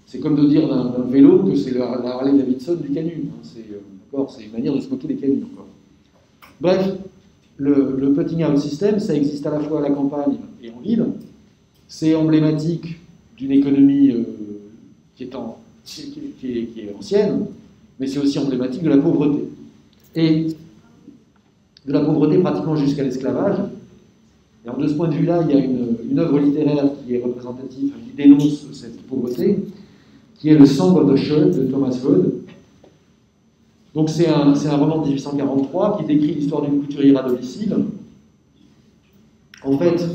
Speaker 1: c'est comme de dire d'un vélo que c'est la Harley Davidson du canut. Hein, c'est une manière de se moquer des canuts encore. Bref, le putting out system, ça existe à la fois à la campagne et en ville. C'est emblématique d'une économie qui est ancienne, mais c'est aussi emblématique de la pauvreté. Et de la pauvreté pratiquement jusqu'à l'esclavage. Et alors, de ce point de vue-là, il y a une œuvre littéraire qui est représentative, qui dénonce cette pauvreté, qui est Le Song of the Shirt de Thomas Hood. Donc c'est un roman de 1843 qui décrit l'histoire d'une couturière à domicile. En fait,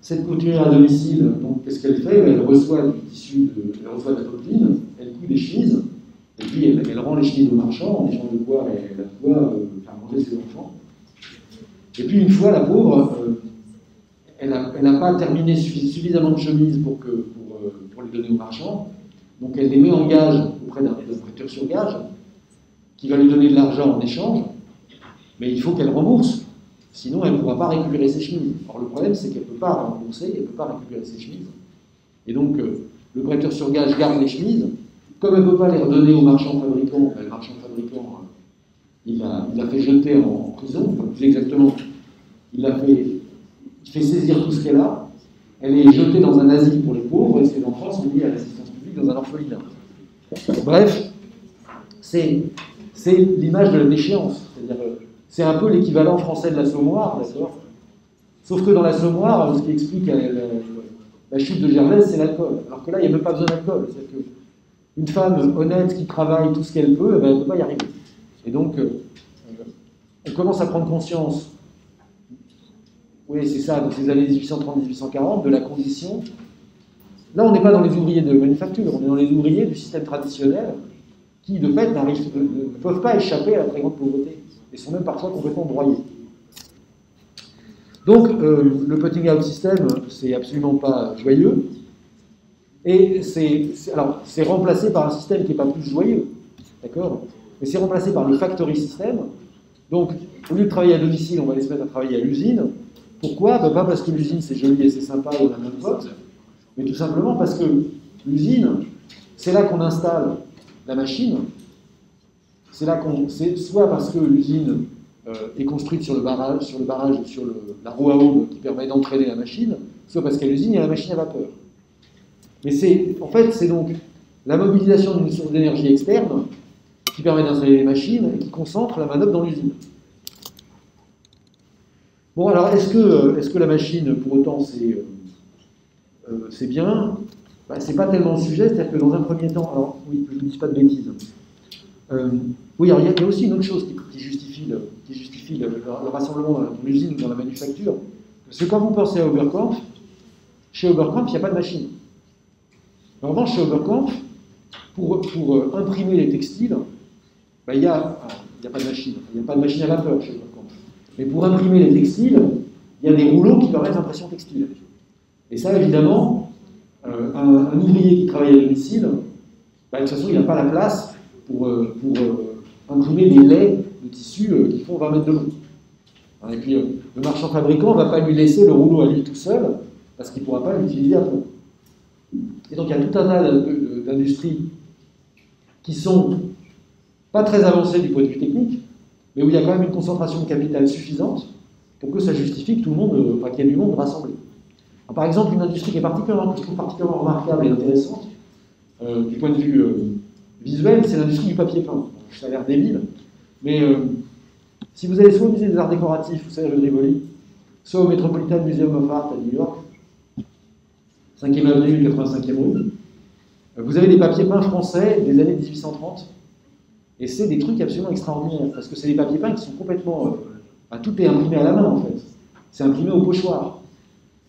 Speaker 1: cette couturière à domicile, donc qu'est-ce qu'elle fait? Elle reçoit du tissu, elle reçoit de la popeline, elle coud des chemises, et puis elle rend les chemises aux marchands, en échange de quoi elle doit faire manger ses enfants. Et puis une fois, la pauvre, elle n'a pas terminé suffisamment de chemises pour les donner aux marchands, donc elle les met en gage auprès d'un prêteur sur gage, qui va lui donner de l'argent en échange, mais il faut qu'elle rembourse, sinon elle ne pourra pas récupérer ses chemises. Or le problème, c'est qu'elle ne peut pas rembourser, elle ne peut pas récupérer ses chemises. Et donc le prêteur sur gage garde les chemises, comme elle ne peut pas les redonner aux marchands fabricants, le marchand fabricant, il l'a fait jeter en prison, enfin, plus exactement, il fait saisir tout ce qu'elle a, elle est jetée dans un asile pour les pauvres, et ses enfants sont mis à l'assistance publique dans un orphelinat. Bref, c'est l'image de la déchéance. C'est-à-dire, c'est un peu l'équivalent français de l'assommoir, d'accord? Sauf que dans l'assommoir, ce qui explique la chute de Gervaise, c'est l'alcool. Alors que là, il n'y a même pas besoin d'alcool. C'est-à-dire qu'une femme honnête qui travaille tout ce qu'elle peut, eh ben, elle ne peut pas y arriver. Et donc, on commence à prendre conscience, oui, c'est ça, dans ces années 1830-1840, de la condition. Là, on n'est pas dans les ouvriers de manufacture, on est dans les ouvriers du système traditionnel, qui, de fait, ne peuvent pas échapper à la très grande pauvreté, et sont même parfois complètement broyés. Donc, le putting out system, c'est absolument pas joyeux, et c'est remplacé par un système qui n'est pas plus joyeux, d'accord? Mais c'est remplacé par le factory system. Donc, au lieu de travailler à domicile, on va les se mettre à travailler à l'usine. Pourquoi? Pas parce que l'usine c'est joli et c'est sympa et on a même pote, mais tout simplement parce que l'usine, c'est là qu'on installe la machine, c'est soit parce que l'usine est construite sur le barrage, sur la roue à aube qui permet d'entraîner la machine, soit parce qu'à l'usine, il y a la machine à vapeur. Mais en fait, c'est donc la mobilisation d'une source d'énergie externe qui permet d'installer les machines et qui concentre la manœuvre dans l'usine. Bon, alors, est-ce que la machine, pour autant, c'est bien? C'est pas tellement le sujet, c'est-à-dire que dans un premier temps, alors, oui, que je ne dise pas de bêtises. Oui, alors il y a aussi une autre chose qui justifie le rassemblement dans l'usine ou dans la manufacture. Parce que quand vous pensez à Oberkampf, chez Oberkampf, il n'y a pas de machine. En revanche, chez Oberkampf, pour imprimer les textiles, il n'y a pas de machine. Il n'y a pas de machine à vapeur chez Oberkampf. Mais pour imprimer les textiles, il y a des rouleaux qui permettent l'impression textile. Et ça, évidemment, un ouvrier qui travaille à domicile, de toute façon, il n'a pas la place pour imprimer des laits de tissu qui font 20 mètres de long. Et puis, le marchand fabricant ne va pas lui laisser le rouleau à lui tout seul, parce qu'il ne pourra pas l'utiliser après. Et donc, il y a tout un tas d'industries qui sont pas très avancées du point de vue technique, mais où il y a quand même une concentration de capital suffisante pour que ça justifie que tout le monde, qu'il y ait du monde rassemblé. Alors, par exemple, une industrie que je trouve particulièrement remarquable et intéressante, du point de vue visuel, c'est l'industrie du papier peint. Ça a l'air débile, mais si vous allez soit au musée des arts décoratifs, vous savez, rue de Rivoli, soit au Metropolitan Museum of Art à New York, 5e avenue, 85e rue, vous avez des papiers peints français des années 1830. Et c'est des trucs absolument extraordinaires, parce que c'est des papiers peints qui sont complètement... tout est imprimé à la main, en fait. C'est imprimé au pochoir.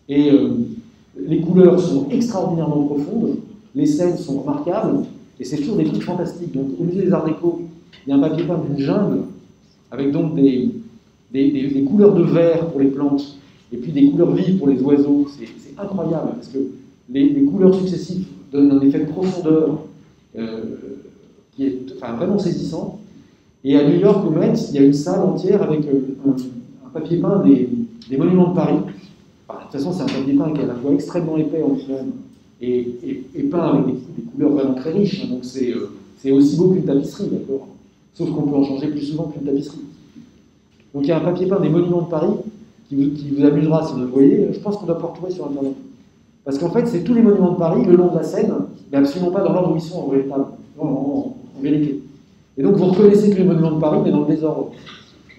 Speaker 1: Et les couleurs sont extraordinairement profondes, les scènes sont remarquables, et c'est toujours des trucs fantastiques. Donc, au musée des Arts Déco, il y a un papier peint d'une jungle, avec donc des couleurs de vert pour les plantes, et puis des couleurs vives pour les oiseaux. C'est incroyable, parce que les couleurs successives donnent un effet de profondeur qui est vraiment saisissant. Et à New York, au Met, il y a une salle entière avec un papier peint des monuments de Paris. De toute façon, c'est un papier peint qui est à la fois extrêmement épais en lui-même et peint avec des couleurs vraiment très riches. Donc c'est aussi beau qu'une tapisserie, d'accord? Sauf qu'on peut en changer plus souvent qu'une tapisserie. Donc il y a un papier peint des monuments de Paris qui vous amusera si vous le voyez. Je pense qu'on doit pouvoir retrouver sur Internet. Parce qu'en fait, c'est tous les monuments de Paris le long de la Seine, mais absolument pas dans l'ordre où ils sont en véritable, en vérité. Et donc vous reconnaissez que les monuments de Paris, mais dans le désordre.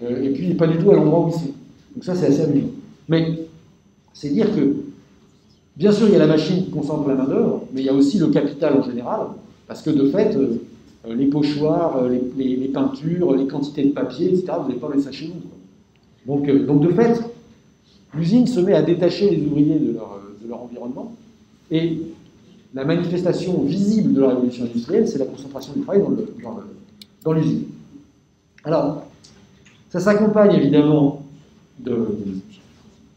Speaker 1: Et puis pas du tout à l'endroit où ils sont. Donc ça, c'est assez amusant. Mais c'est dire que, bien sûr, il y a la machine qui concentre la main-d'œuvre, mais il y a aussi le capital en général, parce que de fait, les pochoirs, les peintures, les quantités de papier, etc., vous n'allez pas mettre ça chez vous. Donc de fait, l'usine se met à détacher les ouvriers de leur environnement, et la manifestation visible de la révolution industrielle, c'est la concentration du travail dans l'usine. Alors, ça s'accompagne évidemment de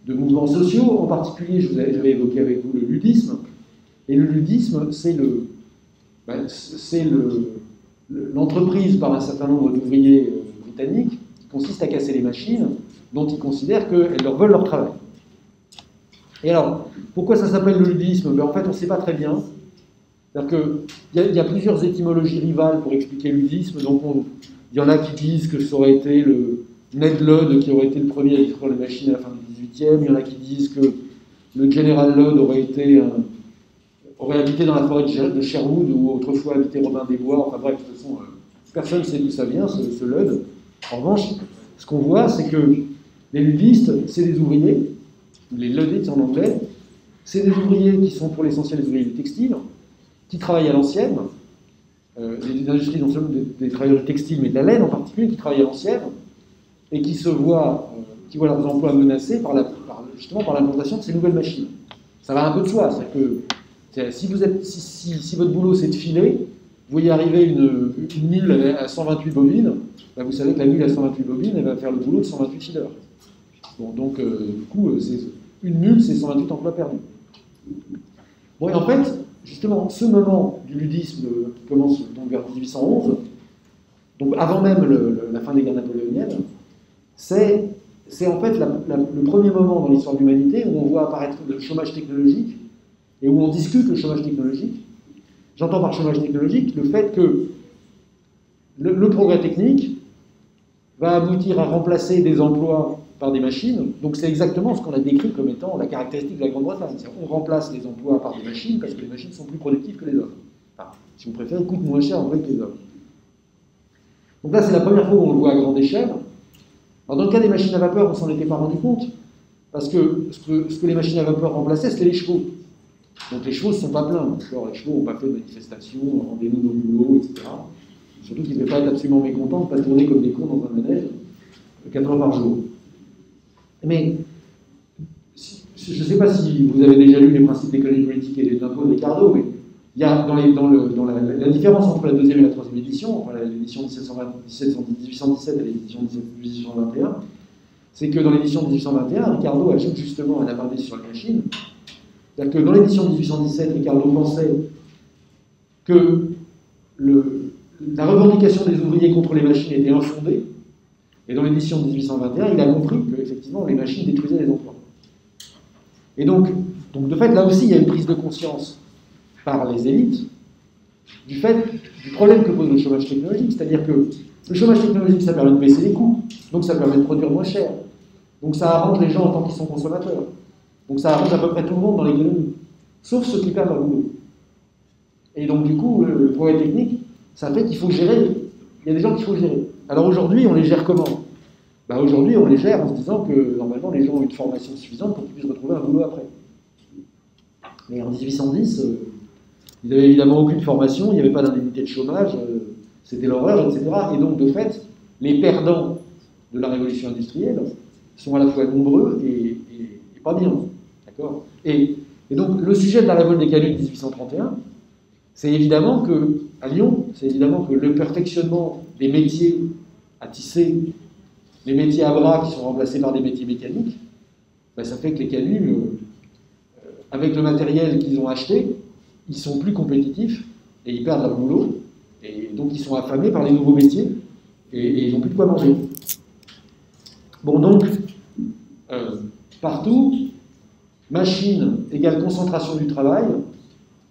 Speaker 1: mouvements sociaux, en particulier, j'avais évoqué avec vous le ludisme, et le ludisme, c'est l'entreprise par un certain nombre d'ouvriers britanniques qui consiste à casser les machines dont ils considèrent qu'elles leur volent leur travail. Et alors, pourquoi ça s'appelle le ludisme? En fait, on ne sait pas très bien. C'est-à-dire qu'il y a plusieurs étymologies rivales pour expliquer le ludisme. Donc, il y en a qui disent que ça aurait été le Ned Ludd qui aurait été le premier à détruire les machines à la fin du XVIIIe. Il y en a qui disent que le général Ludd aurait habité dans la forêt de Sherwood, où autrefois habitait Robin des Bois. Enfin bref, de toute façon, personne ne sait d'où ça vient, ce Ludd. En revanche, ce qu'on voit, c'est que les ludistes, c'est des ouvriers, les Luddites en anglais, c'est des ouvriers qui sont pour l'essentiel des ouvriers du textile, qui travaillent à l'ancienne, les industries non seulement des travailleurs du textile, mais de la laine en particulier, qui travaillent à l'ancienne, et qui voient leurs emplois menacés justement par l'implantation de ces nouvelles machines. Ça va un peu de soi, c'est-à-dire que si votre boulot c'est de filer, vous voyez arriver une mule à 128 bobines, ben vous savez que la mule à 128 bobines, elle va faire le boulot de 128 fileurs. Bon, donc, du coup, une mule, c'est 128 emplois perdus. Bon, et en fait, justement, ce moment du ludisme qui commence donc vers 1811, donc avant même la fin des guerres napoléoniennes, c'est en fait le premier moment dans l'histoire de l'humanité où on voit apparaître le chômage technologique et où on discute le chômage technologique. J'entends par chômage technologique le fait que le progrès technique va aboutir à remplacer des emplois par des machines. Donc c'est exactement ce qu'on a décrit comme étant la caractéristique de la Grande-Bretagne. On remplace les emplois par des machines parce que les machines sont plus productives que les hommes. Enfin, si vous préférez, elles coûtent moins cher en vrai que les hommes. Donc là, c'est la première fois où on le voit à grande échelle. Alors dans le cas des machines à vapeur, on ne s'en était pas rendu compte, parce que ce que les machines à vapeur remplaçaient, c'était les chevaux. Donc les chevaux ne sont pas pleins. Les chevaux n'ont pas fait de manifestation, rendez-nous nos boulots, etc. Surtout qu'ils ne devaient pas être absolument mécontents de ne pas tourner comme des cons dans un manège 4 heures par jour. Mais je ne sais pas si vous avez déjà lu les principes d'économie politique et des impôts de Ricardo, mais il y a la différence entre la deuxième et la troisième édition, enfin, l'édition 1817 et l'édition 1821, c'est que dans l'édition 1821, Ricardo ajoute justement un aparté sur les machines. C'est-à-dire que dans l'édition 1817, Ricardo pensait que la revendication des ouvriers contre les machines était infondée, et dans l'édition 1821, il a compris qu'effectivement, les machines détruisaient les emplois. Et donc, de fait, là aussi, il y a une prise de conscience par les élites du problème que pose le chômage technologique. C'est-à-dire que le chômage technologique, ça permet de baisser les coûts, donc ça permet de produire moins cher. Donc ça arrange les gens en tant qu'ils sont consommateurs. Donc ça arrange à peu près tout le monde dans l'économie, sauf ceux qui perdent leur boulot. Et donc du coup, le progrès technique, ça fait qu'il faut gérer. Il y a des gens qu'il faut gérer. Alors aujourd'hui, on les gère comment? Aujourd'hui, on les gère en se disant que normalement, les gens ont une formation suffisante pour qu'ils puissent retrouver un boulot après. Mais en 1810, ils n'avaient évidemment aucune formation, il n'y avait pas d'indemnité de chômage, c'était l'horreur, etc. Et donc, de fait, les perdants de la révolution industrielle sont à la fois nombreux et pas bien. D'accord? Et donc, le sujet de la révolte des canuts de 1831, c'est évidemment que, à Lyon, c'est évidemment que le perfectionnement des métiers à tisser, les métiers à bras qui sont remplacés par des métiers mécaniques, ça fait que les canuts, avec le matériel qu'ils ont acheté, ils sont plus compétitifs et ils perdent leur boulot. Et donc ils sont affamés par les nouveaux métiers et ils n'ont plus de quoi manger. Bon, donc, partout, machine égale concentration du travail,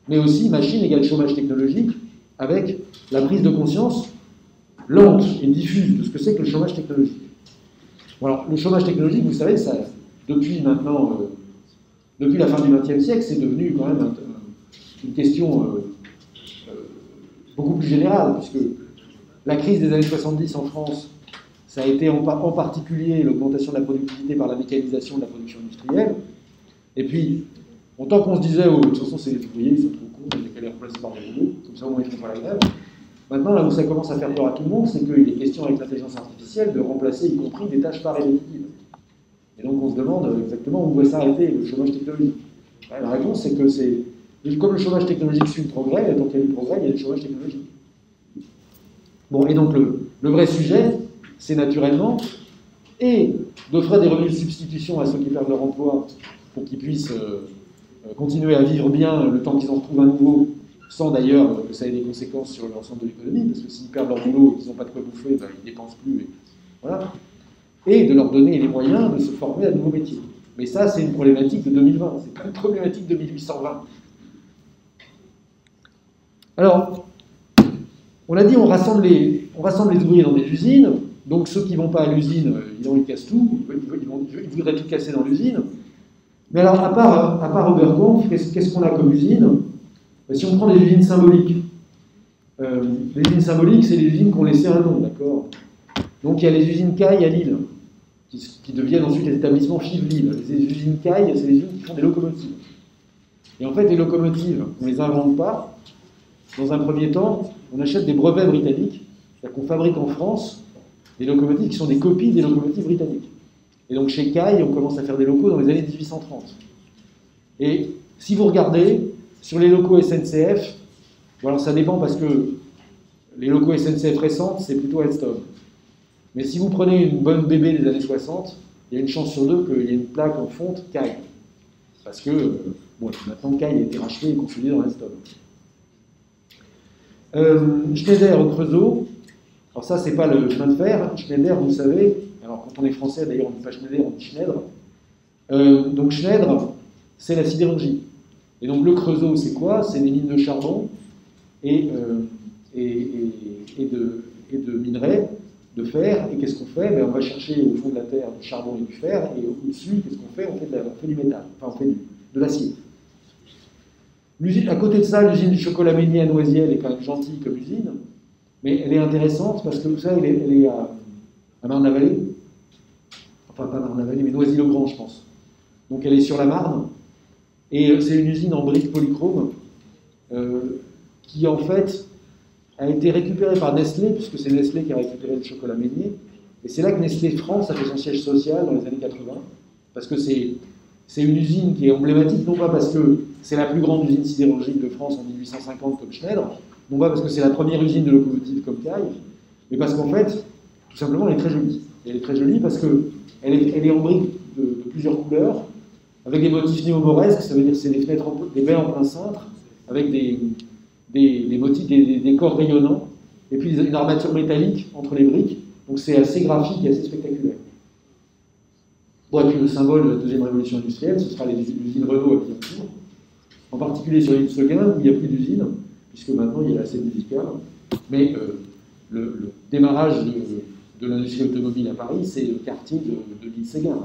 Speaker 1: mais aussi machine égale chômage technologique, avec la prise de conscience lente et diffuse de ce que c'est que le chômage technologique. Bon, alors, le chômage technologique, vous savez, ça, depuis maintenant depuis la fin du XXe siècle, c'est devenu quand même une question beaucoup plus générale, puisque la crise des années 70 en France, ça a été en particulier l'augmentation de la productivité par la mécanisation de la production industrielle. Et puis, tant qu'on se disait, oh, de toute façon, c'est les ouvriers, ils sont trop cons, il y a qu'à les remplacer par des robots, comme ça au moins ils font pas la grève. Maintenant, là où ça commence à faire peur à tout le monde, c'est qu'il est question avec l'intelligence artificielle de remplacer y compris des tâches pas répétitives. Et donc on se demande exactement où va s'arrêter le chômage technologique. La réponse, c'est que c'est comme le chômage technologique suit le progrès, et tant qu'il y a du progrès, il y a du chômage technologique. Bon, et donc le vrai sujet, c'est naturellement et d'offrir des revenus de substitution à ceux qui perdent leur emploi pour qu'ils puissent continuer à vivre bien le temps qu'ils en retrouvent un nouveau, sans d'ailleurs que ça ait des conséquences sur l'ensemble de l'économie, parce que s'ils perdent leur boulot et qu'ils n'ont pas de quoi bouffer, ben, ils ne dépensent plus. Et, voilà. Et de leur donner les moyens de se former à de nouveaux métiers. Mais ça, c'est une problématique de 2020, c'est pas une problématique de 1820. Alors, on a dit on rassemble les ouvriers dans des usines, donc ceux qui ne vont pas à l'usine, ils cassent tout, ils voudraient tout casser dans l'usine. Mais alors, à part Oberkampf, qu'est-ce qu'on a comme usine? Si on prend les usines symboliques, les usines symboliques, c'est les usines qui ont laissé un nom, d'accord? Donc il y a les usines Caille à Lille, qui deviennent ensuite les établissements FIV-Lille. Les usines Caille, c'est les usines qui font des locomotives. Et en fait, les locomotives, on ne les invente pas. Dans un premier temps, on achète des brevets britanniques, c'est-à-dire qu'on fabrique en France des locomotives qui sont des copies des locomotives britanniques. Et donc chez Caille, on commence à faire des locaux dans les années 1830. Et si vous regardez, sur les locaux SNCF, bon alors ça dépend parce que les locaux SNCF récentes, c'est plutôt Alstom. Mais si vous prenez une bonne bébé des années 60, il y a une chance sur deux qu'il y ait une plaque en fonte Caille. Parce que, bon, maintenant Caille a été racheté et consolidé dans Alstom. Schneider au Creusot, alors ça c'est pas le chemin de fer, Schneider vous savez, alors quand on est français d'ailleurs on ne dit pas Schneider, on dit Schneider. Donc Schneider, c'est la sidérurgie. Et donc le Creusot c'est quoi? C'est des mines de charbon et de minerais, de fer, et qu'est-ce qu'on fait? Ben, on va chercher au fond de la terre du charbon et du fer, et au-dessus, qu'est-ce qu'on fait? On fait du métal, enfin on fait de l'acier. À côté de ça, l'usine du chocolat Meunier à Noisiel est quand même gentille comme usine, mais elle est intéressante parce que vous savez, elle est à Marne-la-Vallée, enfin pas Marne-la-Vallée, mais Noisy-le-Grand, je pense. Donc elle est sur la Marne, et c'est une usine en briques polychrome qui en fait a été récupérée par Nestlé, puisque c'est Nestlé qui a récupéré le chocolat Meunier, et c'est là que Nestlé France a fait son siège social dans les années 80, parce que c'est une usine qui est emblématique, non pas parce que c'est la plus grande usine sidérurgique de France en 1850 comme Schneider, non pas parce que c'est la première usine de locomotive comme Caille, mais parce qu'en fait, tout simplement, elle est très jolie. Et elle est très jolie parce qu'elle est en briques de plusieurs couleurs, avec des motifs néo-mauresques, ça veut dire que c'est des fenêtres, des baies en plein cintre, avec des motifs, des décors rayonnants, et puis une armature métallique entre les briques, donc c'est assez graphique et assez spectaculaire. Bon, et puis le symbole de la deuxième révolution industrielle, ce sera les usines Renault à Billancourt, en particulier sur l'île Seguin, où il n'y a plus d'usine, puisque maintenant il y a la scène musicale, mais le démarrage de l'industrie automobile à Paris, c'est le quartier de l'île Séguin,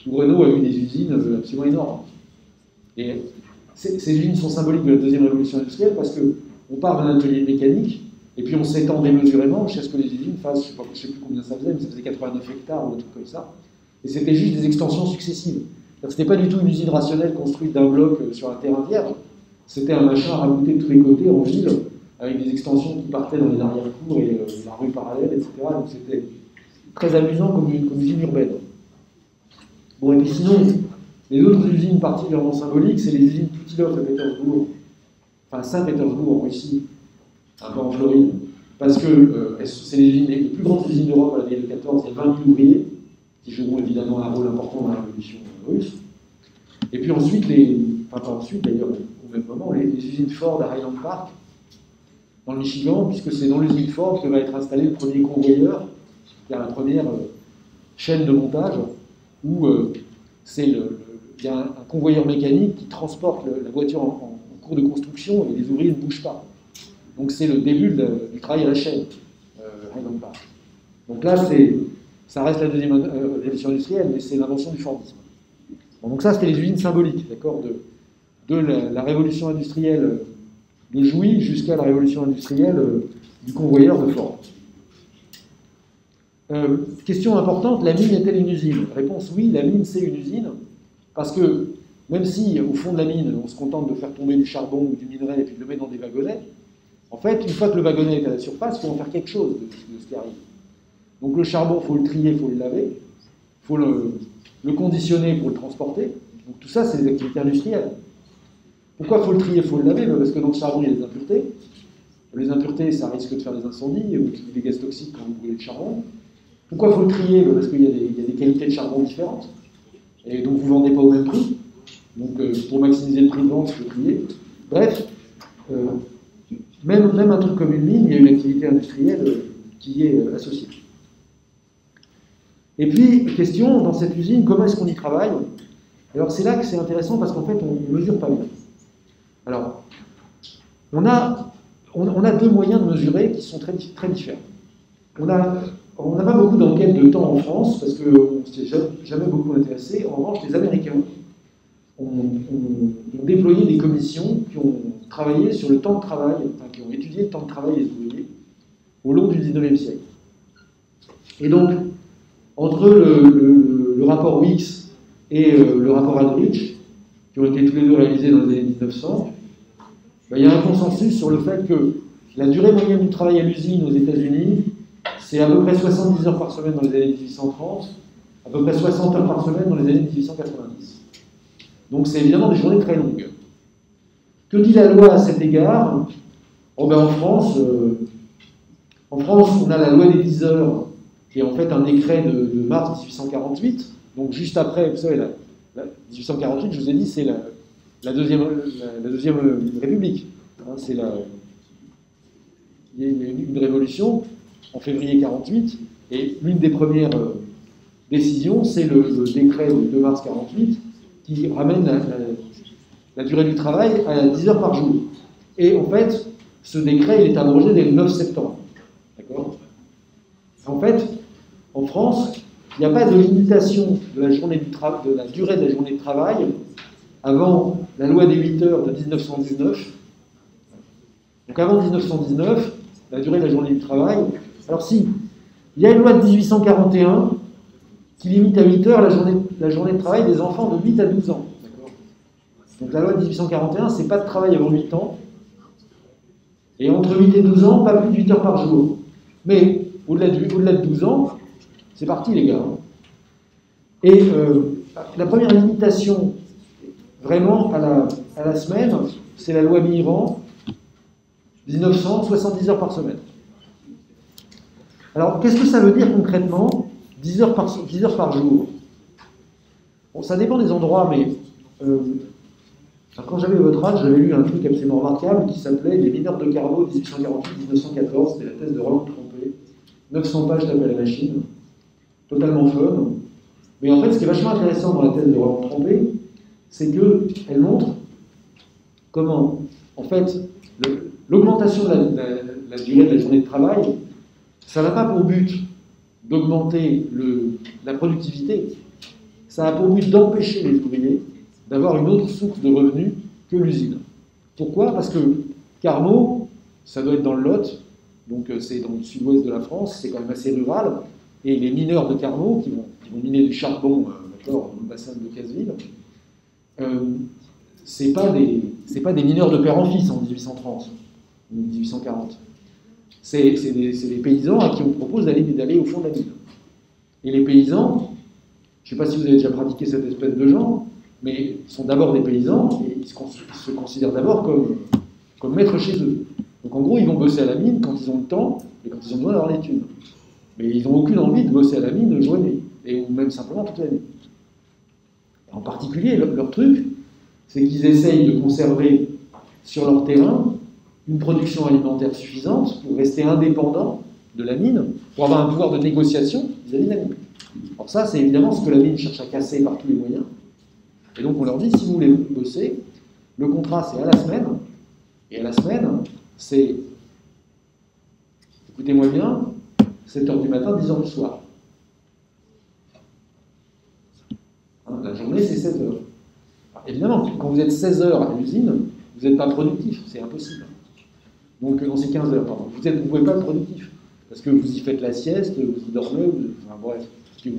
Speaker 1: où Renault a eu des usines absolument énormes. Et ces usines sont symboliques de la deuxième révolution industrielle parce qu'on part d'un atelier mécanique, et puis on s'étend démesurément jusqu'à ce que les usines fassent, je ne sais plus combien ça faisait, mais ça faisait 89 hectares ou un truc comme ça. Et c'était juste des extensions successives. Ce n'était pas du tout une usine rationnelle construite d'un bloc sur un terrain vierge. C'était un machin rajouté de tous les côtés en ville, avec des extensions qui partaient dans les arrière-cours et la rue parallèle, etc. Donc c'était très amusant comme usine urbaine. Bon, et puis sinon, les autres usines particulièrement symboliques, c'est les usines Poutilov à Pétersbourg, enfin Saint-Pétersbourg en Russie, un peu en Floride, parce que c'est les plus grandes usines d'Europe à la décennie 14, il y a 20 000 ouvriers, qui joueront évidemment un rôle important dans la révolution russe. Et puis ensuite, pas ensuite d'ailleurs, au même moment, les usines Ford à Highland Park, dans le Michigan, puisque c'est dans l'usine Ford que va être installé le premier convoyeur, c'est-à-dire la première chaîne de montage, où il y a un convoyeur mécanique qui transporte la voiture en cours de construction et les ouvriers ne bougent pas. Donc c'est le début du travail à la chaîne, Highland Park. Donc là, ça reste la deuxième révolution industrielle, mais c'est l'invention du Fordisme. Bon, donc ça, c'était les usines symboliques, d'accord, de la révolution industrielle de Jouy jusqu'à la révolution industrielle du convoyeur de Ford. Question importante, la mine est-elle une usine? Réponse oui, la mine c'est une usine, parce que même si au fond de la mine, on se contente de faire tomber du charbon ou du minerai et puis de le mettre dans des wagonnets, en fait, une fois que le wagonnet est à la surface, il faut en faire quelque chose de ce qui arrive. Donc le charbon, il faut le trier, il faut le laver, il faut le conditionner pour le transporter. Donc tout ça, c'est des activités industrielles. Pourquoi il faut le trier, il faut le laver? Parce que dans le charbon, il y a des impuretés. Les impuretés, ça risque de faire des incendies ou des gaz toxiques quand vous brûlez le charbon. Pourquoi il faut le trier? Parce qu'il y a des qualités de charbon différentes. Et donc vous ne vendez pas au même prix. Donc pour maximiser le prix de vente, il faut trier. Bref, même un truc comme une mine, il y a une activité industrielle qui est associée. Et puis, question, dans cette usine, comment est-ce qu'on y travaille? Alors c'est là que c'est intéressant parce qu'en fait, on ne mesure pas bien. Alors, on a deux moyens de mesurer qui sont très, très différents. On n'a pas beaucoup d'enquêtes de temps en France parce qu'on ne s'est jamais beaucoup intéressé. En revanche, les Américains ont déployé des commissions qui ont travaillé sur le temps de travail, enfin, qui ont étudié le temps de travail des ouvriers au long du 19e siècle. Et donc, entre le rapport Weeks et le rapport Aldrich, qui ont été tous les deux réalisés dans les années 1900, il y a un consensus sur le fait que la durée moyenne du travail à l'usine aux États-Unis, c'est à peu près 70 heures par semaine dans les années 1830, à peu près 60 heures par semaine dans les années 1890. Donc c'est évidemment des journées très longues. Que dit la loi à cet égard? En France, on a la loi des 10 heures, qui est en fait un décret de mars 1848, donc juste après, vous savez, 1848, je vous ai dit, c'est la deuxième République. Hein, il y a une révolution en février 1948, et l'une des premières décisions, c'est le décret de 2 mars 1948, qui ramène la durée du travail à 10 heures par jour. Et en fait, ce décret, il est abrogé dès le 9 septembre. D'accord? En fait, en France, il n'y a pas de limitation de la durée de la journée de travail avant la loi des 8 heures de 1919. Donc avant 1919, la durée de la journée du travail. Alors si, il y a une loi de 1841 qui limite à 8 heures la journée de travail des enfants de 8 à 12 ans. Donc la loi de 1841, c'est pas de travail avant 8 ans. Et entre 8 et 12 ans, pas plus de 8 heures par jour. Mais au-delà de 12 ans, c'est parti les gars. Et la première limitation vraiment à la semaine, c'est la loi Mirand, 1900, 70 heures par semaine. Alors, qu'est-ce que ça veut dire concrètement 10 heures par jour? Bon, ça dépend des endroits, mais quand j'avais votre âge, j'avais lu un truc absolument remarquable qui s'appelait Les mineurs de Carnot 1848-1914, c'était la thèse de Roland Trompé, 900 pages tapées à la machine, totalement fun. Mais en fait, ce qui est vachement intéressant dans la thèse de Roland Trompé, c'est qu'elle montre comment, en fait, l'augmentation de la durée de la journée de travail, ça n'a pas pour but d'augmenter la productivité, ça a pour but d'empêcher les ouvriers d'avoir une autre source de revenus que l'usine. Pourquoi? Parce que Carnot, ça doit être dans le Lot, donc c'est dans le sud-ouest de la France, c'est quand même assez rural, et les mineurs de Carnot, qui vont miner du charbon dans le bassin de Casseville, c'est pas des mineurs de père en fils en 1830 ou 1840. C'est des paysans à qui on propose d'aller au fond de la mine. Et les paysans, je ne sais pas si vous avez déjà pratiqué cette espèce de genre, mais sont d'abord des paysans et ils se considèrent d'abord comme maîtres chez eux. Donc en gros, ils vont bosser à la mine quand ils ont le temps et quand ils ont besoin d'avoir les thunes. Mais ils n'ont aucune envie de bosser à la mine jour et nuit, ou même simplement toute l'année. En particulier, leur truc, c'est qu'ils essayent de conserver sur leur terrain une production alimentaire suffisante pour rester indépendants de la mine, pour avoir un pouvoir de négociation vis-à-vis de la mine. Alors ça, c'est évidemment ce que la mine cherche à casser par tous les moyens. Et donc on leur dit, si vous voulez bosser, le contrat c'est à la semaine, et à la semaine, c'est, écoutez-moi bien, 7 heures du matin, 10 heures du soir. Hein, la journée c'est 16 heures. Alors, évidemment, quand vous êtes 16 heures à l'usine, vous n'êtes pas productif, c'est impossible. Donc, dans ces 15 heures, pardon, vous ne pouvez pas être productif. Parce que vous y faites la sieste, vous y dormez, enfin bref. Vous ne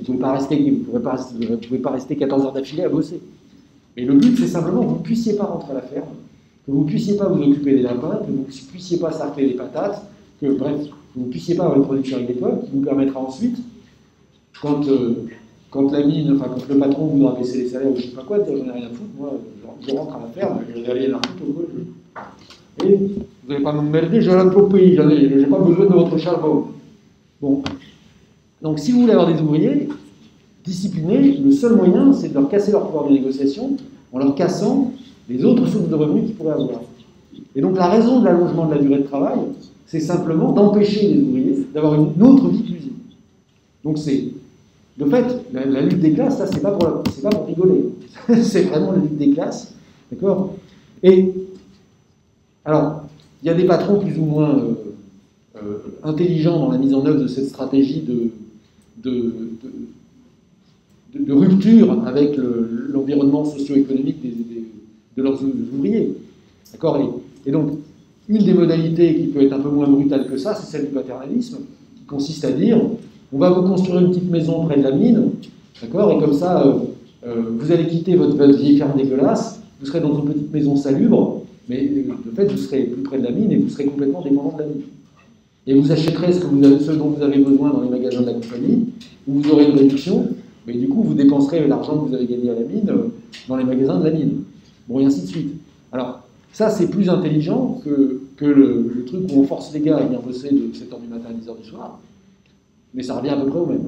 Speaker 1: pouvez pas rester 14 heures d'affilée à bosser. Mais le but, c'est simplement que vous ne puissiez pas rentrer à la ferme, que vous ne puissiez pas vous occuper des lapins, que vous ne puissiez pas sarcler les patates, que, bref, vous ne puissiez pas avoir une production agricole qui vous permettra ensuite, quand la mine, enfin, quand le patron voudra baisser les salaires ou je ne sais pas quoi, de dire j'en ai rien à foutre, moi, je rentre à la ferme, je vais aller à la foutre au côté. Et vous n'allez pas m'emmerder, j'ai un autre pays, je n'ai pas besoin de votre charbon. Bon. Donc, si vous voulez avoir des ouvriers disciplinés, le seul moyen, c'est de leur casser leur pouvoir de négociation en leur cassant les autres sources de revenus qu'ils pourraient avoir. Et donc, la raison de l'allongement de la durée de travail, c'est simplement d'empêcher les ouvriers d'avoir une autre vie que l'usine. Donc, c'est. De fait, la lutte des classes, ça, c'est pas pour rigoler. C'est vraiment la lutte des classes. D'accord? Et. Alors, il y a des patrons plus ou moins intelligents dans la mise en œuvre de cette stratégie de rupture avec l'environnement socio-économique de leurs ouvriers. D'accord? Et donc, une des modalités qui peut être un peu moins brutale que ça, c'est celle du paternalisme, qui consiste à dire, on va vous construire une petite maison près de la mine, d'accord? Et comme ça, vous allez quitter votre vieille ferme dégueulasse, vous serez dans une petite maison salubre, mais de fait, vous serez plus près de la mine et vous serez complètement dépendant de la mine. Et vous achèterez ce dont vous avez besoin dans les magasins de la compagnie, où vous aurez une réduction, mais du coup, vous dépenserez l'argent que vous avez gagné à la mine dans les magasins de la mine. Bon, et ainsi de suite. Alors, ça, c'est plus intelligent que le truc où on force les gars à venir bosser de 7h du matin à 10h du soir, mais ça revient à peu près au même.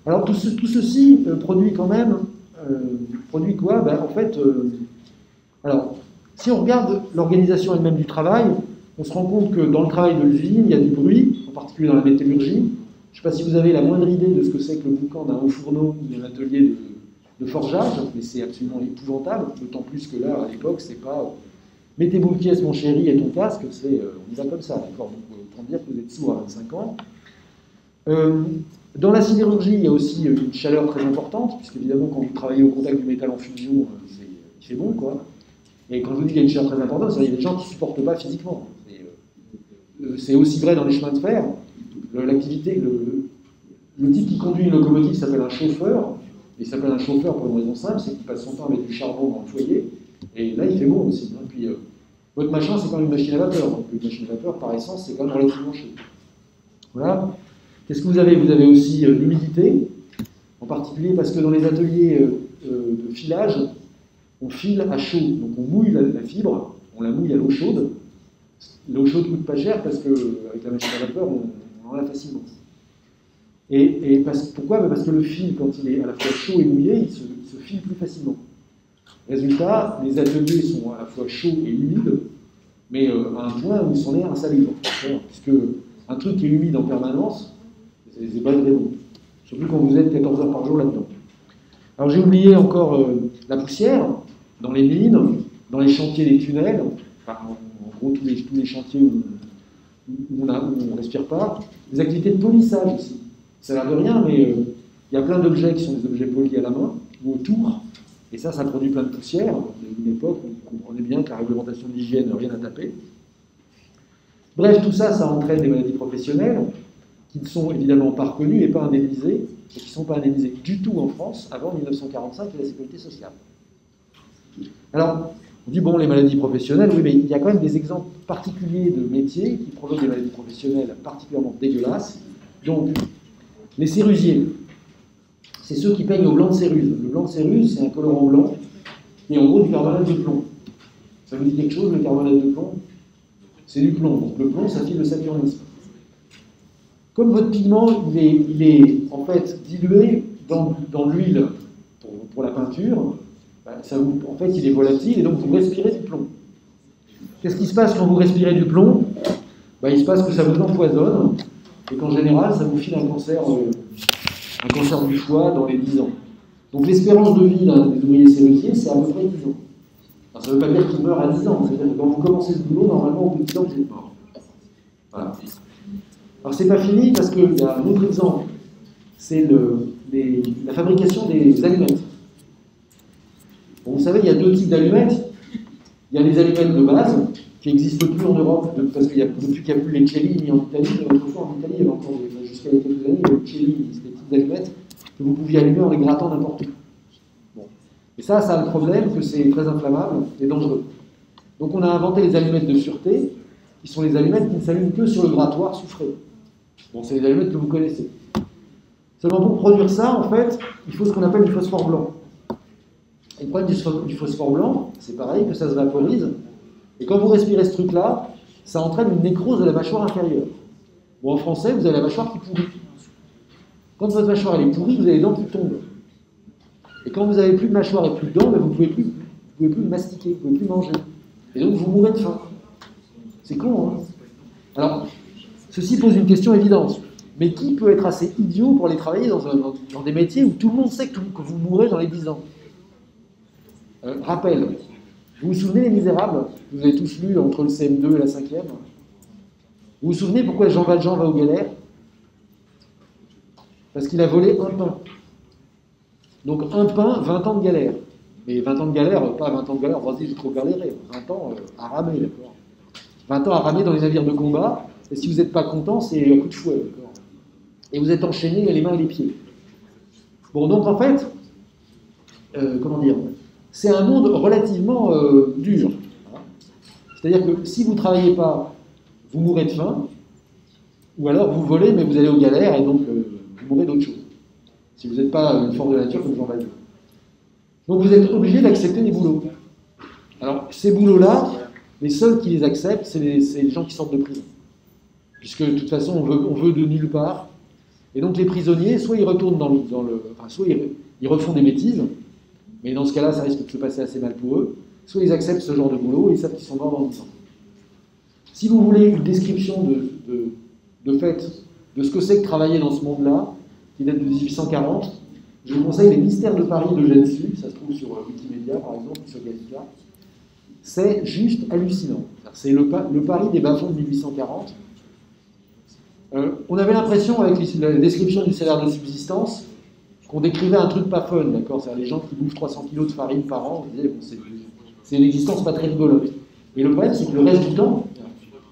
Speaker 1: Alors, tout ceci produit quand même, produit quoi? Ben, en fait, alors, si on regarde l'organisation elle-même du travail, on se rend compte que dans le travail de l'usine, il y a du bruit, en particulier dans la métallurgie. Je ne sais pas si vous avez la moindre idée de ce que c'est que le boucan d'un haut fourneau ou d'un atelier de forgeage, mais c'est absolument épouvantable, d'autant plus que là, à l'époque, c'est pas mettez vos pièces, mon chéri, et ton casque, c'est on y va comme ça, d'accord? Donc, autant dire que vous êtes sourd à 25 ans. Dans la sidérurgie, il y a aussi une chaleur très importante, puisque évidemment, quand vous travaillez au contact du métal en fusion, il fait bon, quoi. Et quand je vous dis qu'il y a une chaleur très importante, c'est qu'il y a des gens qui ne supportent pas physiquement. C'est aussi vrai dans les chemins de fer. L'activité, le type qui conduit une locomotive s'appelle un chauffeur. Et il s'appelle un chauffeur pour une raison simple, c'est qu'il passe son temps à mettre du charbon dans le foyer. Et là, il fait bon aussi. Hein. Puis, votre machin, c'est quand même une machine à vapeur. Donc, une machine à vapeur, par essence, c'est quand même relativement chaud. Voilà. Qu'est-ce que vous avez? Vous avez aussi l'humidité, en particulier parce que dans les ateliers de filage, on file à chaud. Donc, on mouille la fibre, on la mouille à l'eau chaude. L'eau chaude coûte pas cher parce qu'avec la machine à vapeur, on en a facilement. Pourquoi? Parce que le fil, quand il est à la fois chaud et mouillé, il se file plus facilement. Résultat, les ateliers sont à la fois chauds et humides, mais à un point où ils sont l'air insalubres. Puisque un truc qui est humide en permanence, c'est pas très bon. Surtout quand vous êtes 14 heures par jour là-dedans. Alors j'ai oublié encore la poussière, dans les mines, dans les chantiers des tunnels, enfin, en gros tous les chantiers où on ne respire pas, les activités de polissage aussi. Ça a l'air de rien, mais il y a plein d'objets qui sont des objets polis à la main ou autour, et ça produit plein de poussière. C'est une époque où on comprenait bien que la réglementation de l'hygiène n'a rien à taper. Bref, tout ça, ça entraîne des maladies professionnelles qui ne sont évidemment pas reconnues et pas indemnisées, et qui ne sont pas indemnisées du tout en France avant 1945 et la sécurité sociale. Alors, on dit, bon, les maladies professionnelles, oui, mais il y a quand même des exemples particuliers de métiers qui provoquent des maladies professionnelles particulièrement dégueulasses. Donc, les cérusiers, c'est ceux qui peignent au blanc de céruse. Le blanc de céruse, c'est un colorant blanc qui est en gros du carbonate de plomb. Ça vous dit quelque chose, le carbonate de plomb? C'est du plomb. Donc le plomb, ça file le saturnisme. Comme votre pigment, il est en fait dilué dans l'huile pour la peinture, en fait, il est volatile et donc vous respirez du plomb. Qu'est-ce qui se passe quand vous respirez du plomb? Il se passe que ça vous empoisonne et qu'en général, ça vous file un cancer du foie dans les 10 ans. Donc l'espérance de vie des ouvriers cérusiers, c'est à peu près 10 ans. Alors, ça ne veut pas dire qu'ils meurent à 10 ans, c'est-à-dire que quand vous commencez ce boulot, normalement, au bout de 10 ans, vous êtes mort. Voilà. Alors c'est pas fini parce qu'il y a un autre exemple, c'est la fabrication des allumettes. savez, il y a deux types d'allumettes. Il y a les allumettes de base, qui n'existent plus en Europe, parce qu'il depuis qu'il n'y a plus les Cellini en Italie, mais autrefois en Italie, il y avait encore, jusqu'à il y a quelques années, il y avait les Cellini, c'était des petites allumettes que vous pouviez allumer en les grattant n'importe où. Bon. Et ça a le problème que c'est très inflammable et dangereux. Donc on a inventé les allumettes de sûreté, qui sont les allumettes qui ne s'allument que sur le grattoir soufré. Bon, c'est les allumettes que vous connaissez. Seulement pour produire ça, en fait, il faut ce qu'on appelle du phosphore blanc. Et le problème du phosphore blanc, c'est pareil, que ça se vaporise. Et quand vous respirez ce truc-là, ça entraîne une nécrose de la mâchoire inférieure. Bon, en français, vous avez la mâchoire qui pourrit. Quand votre mâchoire elle est pourrie, vous avez les dents qui tombent. Et quand vous n'avez plus de mâchoire et plus de dents, ben vous ne pouvez plus mastiquer, vous ne pouvez plus manger. Et donc vous mourrez de faim. C'est con, hein? Alors, ceci pose une question évidente. Mais qui peut être assez idiot pour aller travailler dans des métiers où tout le monde sait que vous mourrez dans les 10 ans? Rappel. Vous vous souvenez Les Misérables? Vous avez tous lu entre le CM2 et la 5e. Vous vous souvenez pourquoi Jean Valjean va aux galères? Parce qu'il a volé un pain. Donc un pain, 20 ans de galère. Mais 20 ans de galère, pas 20 ans de galère, on va se dire j'ai trop galéré. 20 ans à ramer, d'accord? 20 ans à ramer dans les navires de combat, et si vous n'êtes pas content, c'est un coup de fouet, d'accord? Et vous êtes enchaîné les mains et les pieds. Bon, donc en fait, comment dire, c'est un monde relativement dur. Hein. C'est-à-dire que si vous ne travaillez pas, vous mourrez de faim, ou alors vous volez, mais vous allez aux galères, et donc vous mourrez d'autre chose. Si vous n'êtes pas une forme de nature comme Jean Valjean. Donc vous êtes obligé d'accepter des boulots. Alors, ces boulots-là, les seuls qui les acceptent, c'est les gens qui sortent de prison. Puisque de toute façon, on veut de nulle part. Et donc les prisonniers, soit ils retournent soit ils refont des bêtises, mais dans ce cas-là, ça risque de se passer assez mal pour eux, soit ils acceptent ce genre de boulot et ils savent qu'ils sont morts dans 10 ans. Si vous voulez une description de fait de ce que c'est que travailler dans ce monde-là, qui date de 1840, je vous conseille Les Mystères de Paris de Eugène Sue, ça se trouve sur Wikipédia par exemple, sur Gallica. C'est juste hallucinant. C'est le Paris des bas-fonds de 1840. On avait l'impression, avec la description du salaire de subsistance, qu'on décrivait un truc pas fun, d'accord? C'est-à-dire les gens qui bouffent 300 kilos de farine par an, on disait, bon, c'est une existence pas très rigolote. Et le problème, c'est que le reste du temps,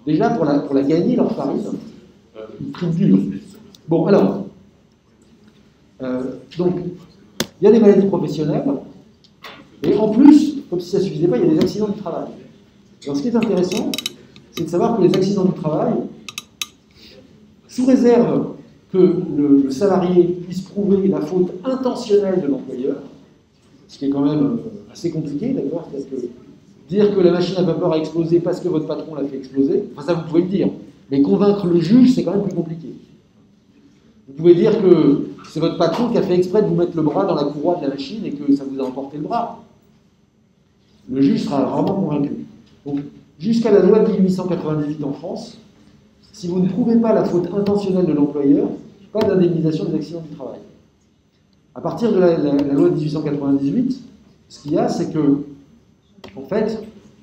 Speaker 1: déjà pour la gagner, leur farine, ils triment dur. Bon, alors, donc, il y a des maladies professionnelles, et en plus, comme si ça ne suffisait pas, il y a des accidents du travail. Alors, ce qui est intéressant, c'est de savoir que les accidents du travail, sous réserve que le salarié puisse prouver la faute intentionnelle de l'employeur, ce qui est quand même assez compliqué, d'accord? Parce que dire que la machine à vapeur a explosé parce que votre patron l'a fait exploser, enfin ça vous pouvez le dire, mais convaincre le juge, c'est quand même plus compliqué. Vous pouvez dire que c'est votre patron qui a fait exprès de vous mettre le bras dans la courroie de la machine et que ça vous a emporté le bras. Le juge sera vraiment convaincu. Donc, jusqu'à la loi de 1898 en France, si vous ne prouvez pas la faute intentionnelle de l'employeur, pas d'indemnisation des accidents du travail. À partir de la loi de 1898, ce qu'il y a, c'est que, en fait,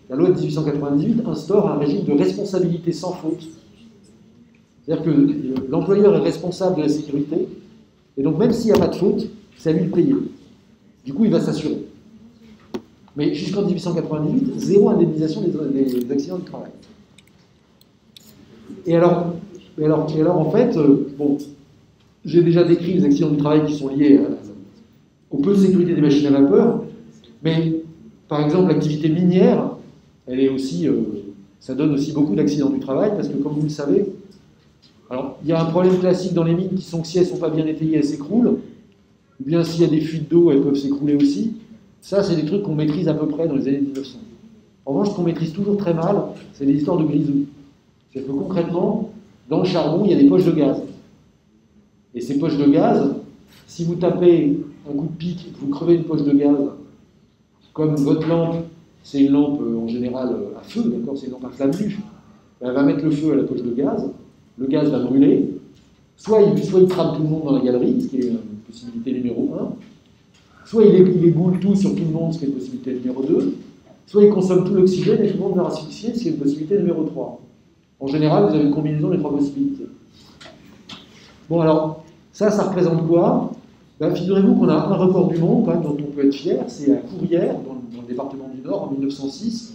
Speaker 1: la loi de 1898 instaure un régime de responsabilité sans faute. C'est-à-dire que l'employeur est responsable de la sécurité, et donc même s'il n'y a pas de faute, c'est à lui de payer. Du coup, il va s'assurer. Mais jusqu'en 1898, zéro indemnisation des accidents du travail. Et alors en fait, bon, j'ai déjà décrit les accidents du travail qui sont liés au peu de sécurité des machines à vapeur, mais par exemple l'activité minière, elle est aussi, ça donne aussi beaucoup d'accidents du travail, parce que comme vous le savez, alors il y a un problème classique dans les mines qui sont que si elles ne sont pas bien étayées, elles s'écroulent, ou bien s'il y a des fuites d'eau, elles peuvent s'écrouler aussi. Ça, c'est des trucs qu'on maîtrise à peu près dans les années 1900. En revanche, ce qu'on maîtrise toujours très mal, c'est les histoires de grisou. C'est-à-dire que concrètement, dans le charbon, il y a des poches de gaz. Et ces poches de gaz, si vous tapez un coup de pic et que vous crevez une poche de gaz, comme votre lampe, c'est une lampe en général à feu, d'accord, c'est une lampe à flamme nue, elle va mettre le feu à la poche de gaz, le gaz va brûler, soit il crame tout le monde dans la galerie, ce qui est une possibilité numéro 1, soit il éboule tout sur tout le monde, ce qui est une possibilité numéro 2, soit il consomme tout l'oxygène et tout le monde va asphyxier, ce qui est une possibilité numéro 3. En général, vous avez une combinaison des trois possibilités. Bon, alors, ça représente quoi? Ben, figurez-vous qu'on a un record du monde, quand même, dont on peut être fier, c'est à Courrières, dans le département du Nord, en 1906.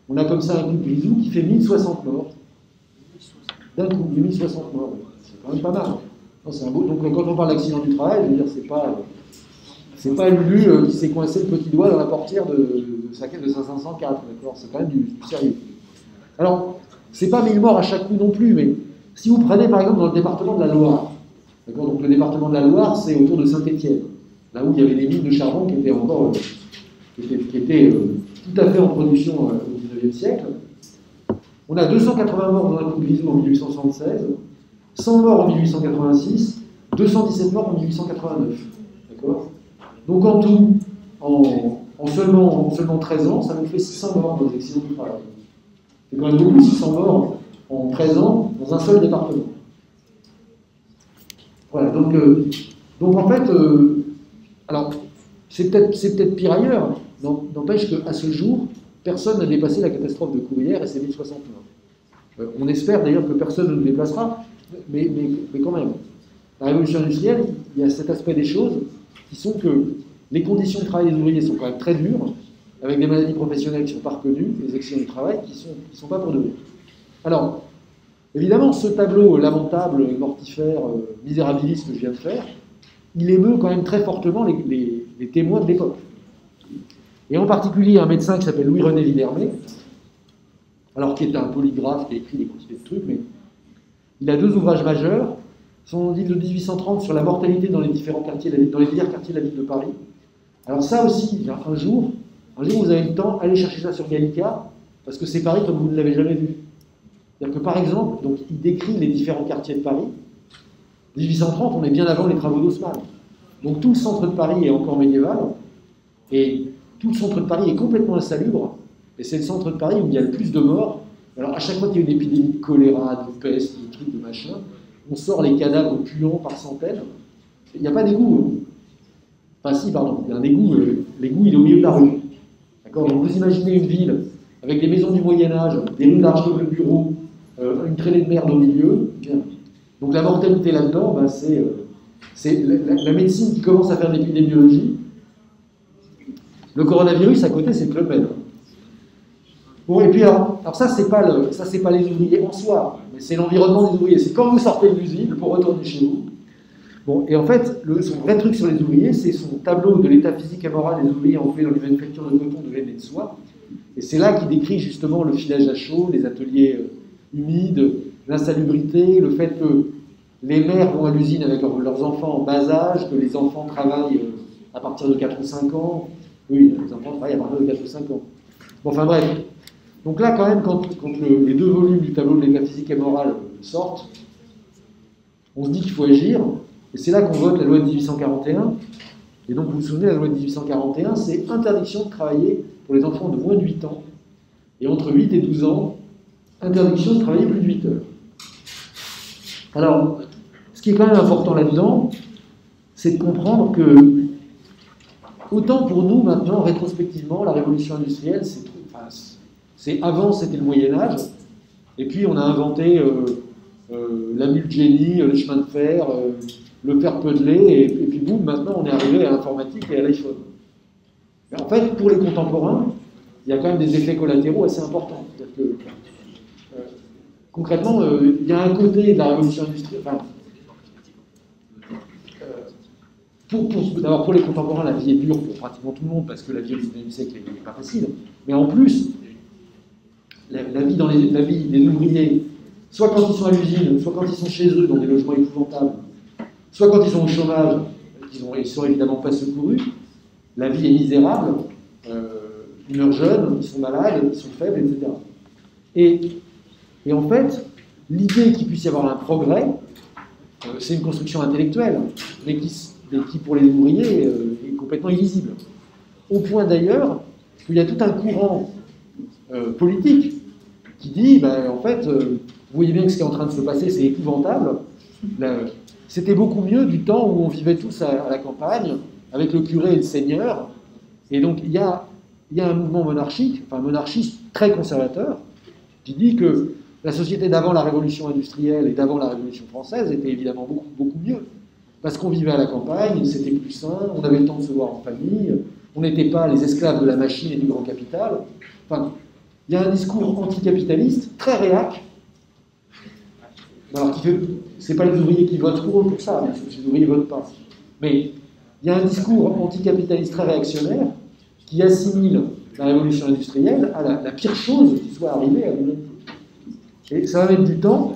Speaker 1: On a comme ça un coup de grisou qui fait 1060 morts. D'un coup, 1060 morts. C'est quand même pas mal. Non, c'est un beau... Donc quand on parle d'accident du travail, je veux dire, c'est pas Lulu qui s'est coincé le petit doigt dans la portière de sa caisse de 504, d'accord? C'est quand même du sérieux. Alors, c'est pas 1000 morts à chaque coup non plus, mais si vous prenez par exemple dans le département de la Loire, d'accord? Donc le département de la Loire, c'est autour de Saint-Étienne, là où il y avait des mines de charbon qui étaient encore qui étaient tout à fait en production au XIXe siècle. On a 280 morts dans un coup de grisou en 1876, 100 morts en 1886, 217 morts en 1889. D'accord? Donc en tout, en seulement 13 ans, ça nous fait 600 morts dans les accidents du travail. C'est quand même beaucoup, 600 morts en 13 ans dans un seul département. Voilà, donc en fait, alors c'est peut-être pire ailleurs, n'empêche qu'à ce jour, personne n'a dépassé la catastrophe de Courrières et ses 1060 morts. On espère d'ailleurs que personne ne le déplacera, mais quand même. La révolution industrielle, il y a cet aspect des choses qui sont que les conditions de travail des ouvriers sont quand même très dures, avec des maladies professionnelles qui ne sont pas reconnues, des accidents du travail qui sont pas pour de vrai. Alors, évidemment, ce tableau lamentable, mortifère, misérabiliste que je viens de faire, il émeut quand même très fortement les témoins de l'époque. Et en particulier un médecin qui s'appelle Louis-René Villermé, alors qui est un polygraphe, qui a écrit des quantités de trucs, mais il a 2 ouvrages majeurs. Son livre de 1830 sur la mortalité dans les différents quartiers, dans les divers quartiers de la ville de Paris. Alors ça aussi, un jour vous avez le temps, allez chercher ça sur Gallica, parce que c'est Paris comme vous ne l'avez jamais vu. C'est-à-dire que par exemple, donc, il décrit les différents quartiers de Paris. 1830, on est bien avant les travaux d'Haussmann. Donc tout le centre de Paris est encore médiéval, et tout le centre de Paris est complètement insalubre, et c'est le centre de Paris où il y a le plus de morts. Alors à chaque fois qu'il y a une épidémie de choléra, de peste, de trucs, de machin, on sort les cadavres puants par centaines. Il n'y a pas d'égout. Enfin si, pardon, il y a un égout. L'égout, il est au milieu de la rue. D'accord? Donc vous imaginez une ville avec des maisons du Moyen-Âge, des rues larges comme le bureau, une traînée de merde au milieu. Bien. Donc la mortalité là-dedans, ben, c'est la médecine qui commence à faire de l'épidémiologie. Le coronavirus, à côté, c'est Club Med. Bon, et puis alors ça, c'est pas les ouvriers en soi, mais c'est l'environnement des ouvriers. C'est quand vous sortez de l'usine pour retourner chez vous. Bon, et en fait, son vrai truc sur les ouvriers, c'est son tableau de l'état physique et moral des ouvriers employés dans les manufactures de coton, de laine et de soie. Et c'est là qu'il décrit justement le filage à chaud, les ateliers humides, l'insalubrité, le fait que les mères vont à l'usine avec leurs enfants en bas âge, que les enfants travaillent à partir de 4 ou 5 ans. Oui, les enfants travaillent à partir de 4 ou 5 ans. Bon, enfin bref. Donc là, quand même, quand les 2 volumes du tableau de l'état physique et moral sortent, on se dit qu'il faut agir, et c'est là qu'on vote la loi de 1841. Et donc, vous vous souvenez, la loi de 1841, c'est interdiction de travailler pour les enfants de moins de 8 ans, et entre 8 et 12 ans, interdiction de travailler plus de 8 heures. Alors, ce qui est quand même important là-dedans, c'est de comprendre que, autant pour nous, maintenant, rétrospectivement, la révolution industrielle, avant, c'était le Moyen-Âge, et puis on a inventé la mule génie, le chemin de fer, le fer Peudelé, et puis boum, maintenant on est arrivé à l'informatique et à l'iPhone. Mais en fait, pour les contemporains, il y a quand même des effets collatéraux assez importants. C'est-à-dire que, concrètement, il y a un côté de la révolution industrielle. Enfin, d'abord, pour les contemporains, la vie est dure pour pratiquement tout le monde, parce que la vie au XIXe siècle n'est pas facile. Mais en plus, la vie des ouvriers, soit quand ils sont à l'usine, soit quand ils sont chez eux dans des logements épouvantables, soit quand ils sont au chômage, ils ne sont évidemment pas secourus, la vie est misérable, ils meurent jeunes, ils sont malades, ils sont faibles, etc. Et en fait, l'idée qu'il puisse y avoir un progrès, c'est une construction intellectuelle, mais qui pour les ouvriers, est complètement illisible. Au point d'ailleurs qu'il y a tout un courant politique qui dit, ben, en fait, vous voyez bien que ce qui est en train de se passer, c'est épouvantable. C'était beaucoup mieux du temps où on vivait tous à la campagne, avec le curé et le seigneur. Et donc, il y a un mouvement monarchiste très conservateur, qui dit que la société d'avant la Révolution industrielle et d'avant la Révolution française était évidemment beaucoup, beaucoup mieux. parce qu'on vivait à la campagne, c'était plus sain, on avait le temps de se voir en famille, on n'était pas les esclaves de la machine et du grand capital. Enfin, il y a un discours anticapitaliste très réac. Alors, c'est pas les ouvriers qui votent pour eux pour ça, les ouvriers ne votent pas. Mais il y a un discours anticapitaliste très réactionnaire qui assimile la révolution industrielle à la pire chose qui soit arrivée à l'humanité. Et ça va mettre du temps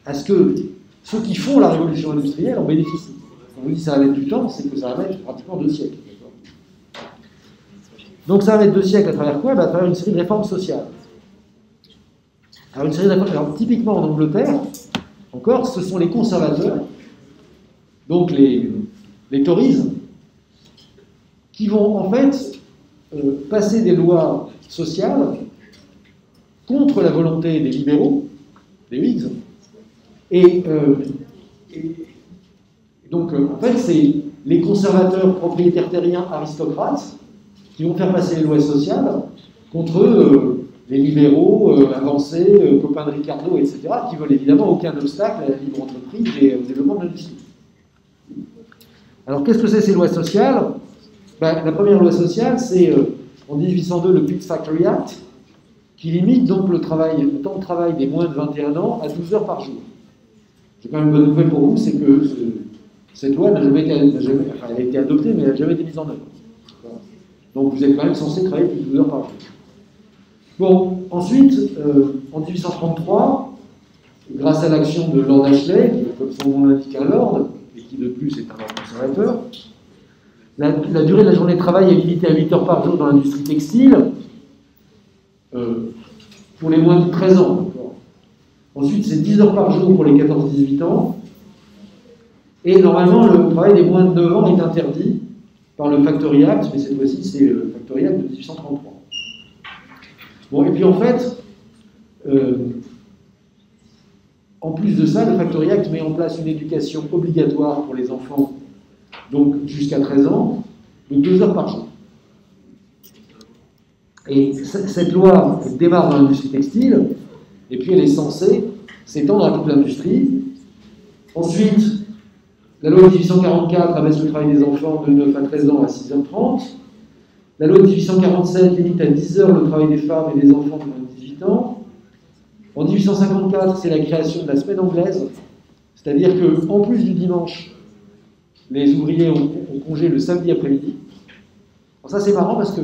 Speaker 1: à ce que ceux qui font la révolution industrielle en bénéficient. Quand on dit que ça va mettre du temps, c'est que ça va mettre pratiquement 2 siècles. Donc ça va mettre 2 siècles à travers quoi? À travers une série de réformes sociales. Alors, une série de réformes, alors, typiquement en Angleterre, encore, ce sont les conservateurs, donc les Tories, qui vont en fait passer des lois sociales contre la volonté des libéraux, des Whigs, et donc en fait c'est les conservateurs propriétaires terriens aristocrates qui vont faire passer les lois sociales contre les libéraux avancés, copains de Ricardo, etc., qui veulent évidemment aucun obstacle à la libre entreprise et au développement de l'industrie. Alors, qu'est-ce que c'est ces lois sociales? La première loi sociale, c'est en 1802 le Pitt Factory Act, qui limite donc le temps de travail des moins de 21 ans à 12 heures par jour. J'ai quand même une bonne nouvelle pour vous, c'est que cette loi n'a jamais été, elle a été adoptée, mais elle n'a jamais été mise en œuvre. Donc vous êtes quand même censé travailler plus de 12 heures par jour. Bon, ensuite, en 1833, grâce à l'action de Lord Ashley, qui, comme son nom l'indique, un lord, et qui de plus est un lord conservateur, la durée de la journée de travail est limitée à 8 heures par jour dans l'industrie textile, pour les moins de 13 ans. Ensuite, c'est 10 heures par jour pour les 14-18 ans, et normalement, le travail des moins de 9 ans est interdit par le Factory Act, mais cette fois-ci, c'est le Factory Act de 1833. Bon, et puis en fait, en plus de ça, le Factory Act met en place une éducation obligatoire pour les enfants, donc jusqu'à 13 ans, de 2 heures par jour. Et cette loi démarre dans l'industrie textile, et puis elle est censée s'étendre à toute l'industrie. Ensuite, la loi de 1844 abaisse le travail des enfants de 9 à 13 ans à 6h30. La loi de 1847 limite à 10 heures le travail des femmes et des enfants de moins de 18 ans. En 1854, c'est la création de la semaine anglaise, c'est-à-dire qu'en plus du dimanche, les ouvriers ont congé le samedi après-midi. Alors ça, c'est marrant parce que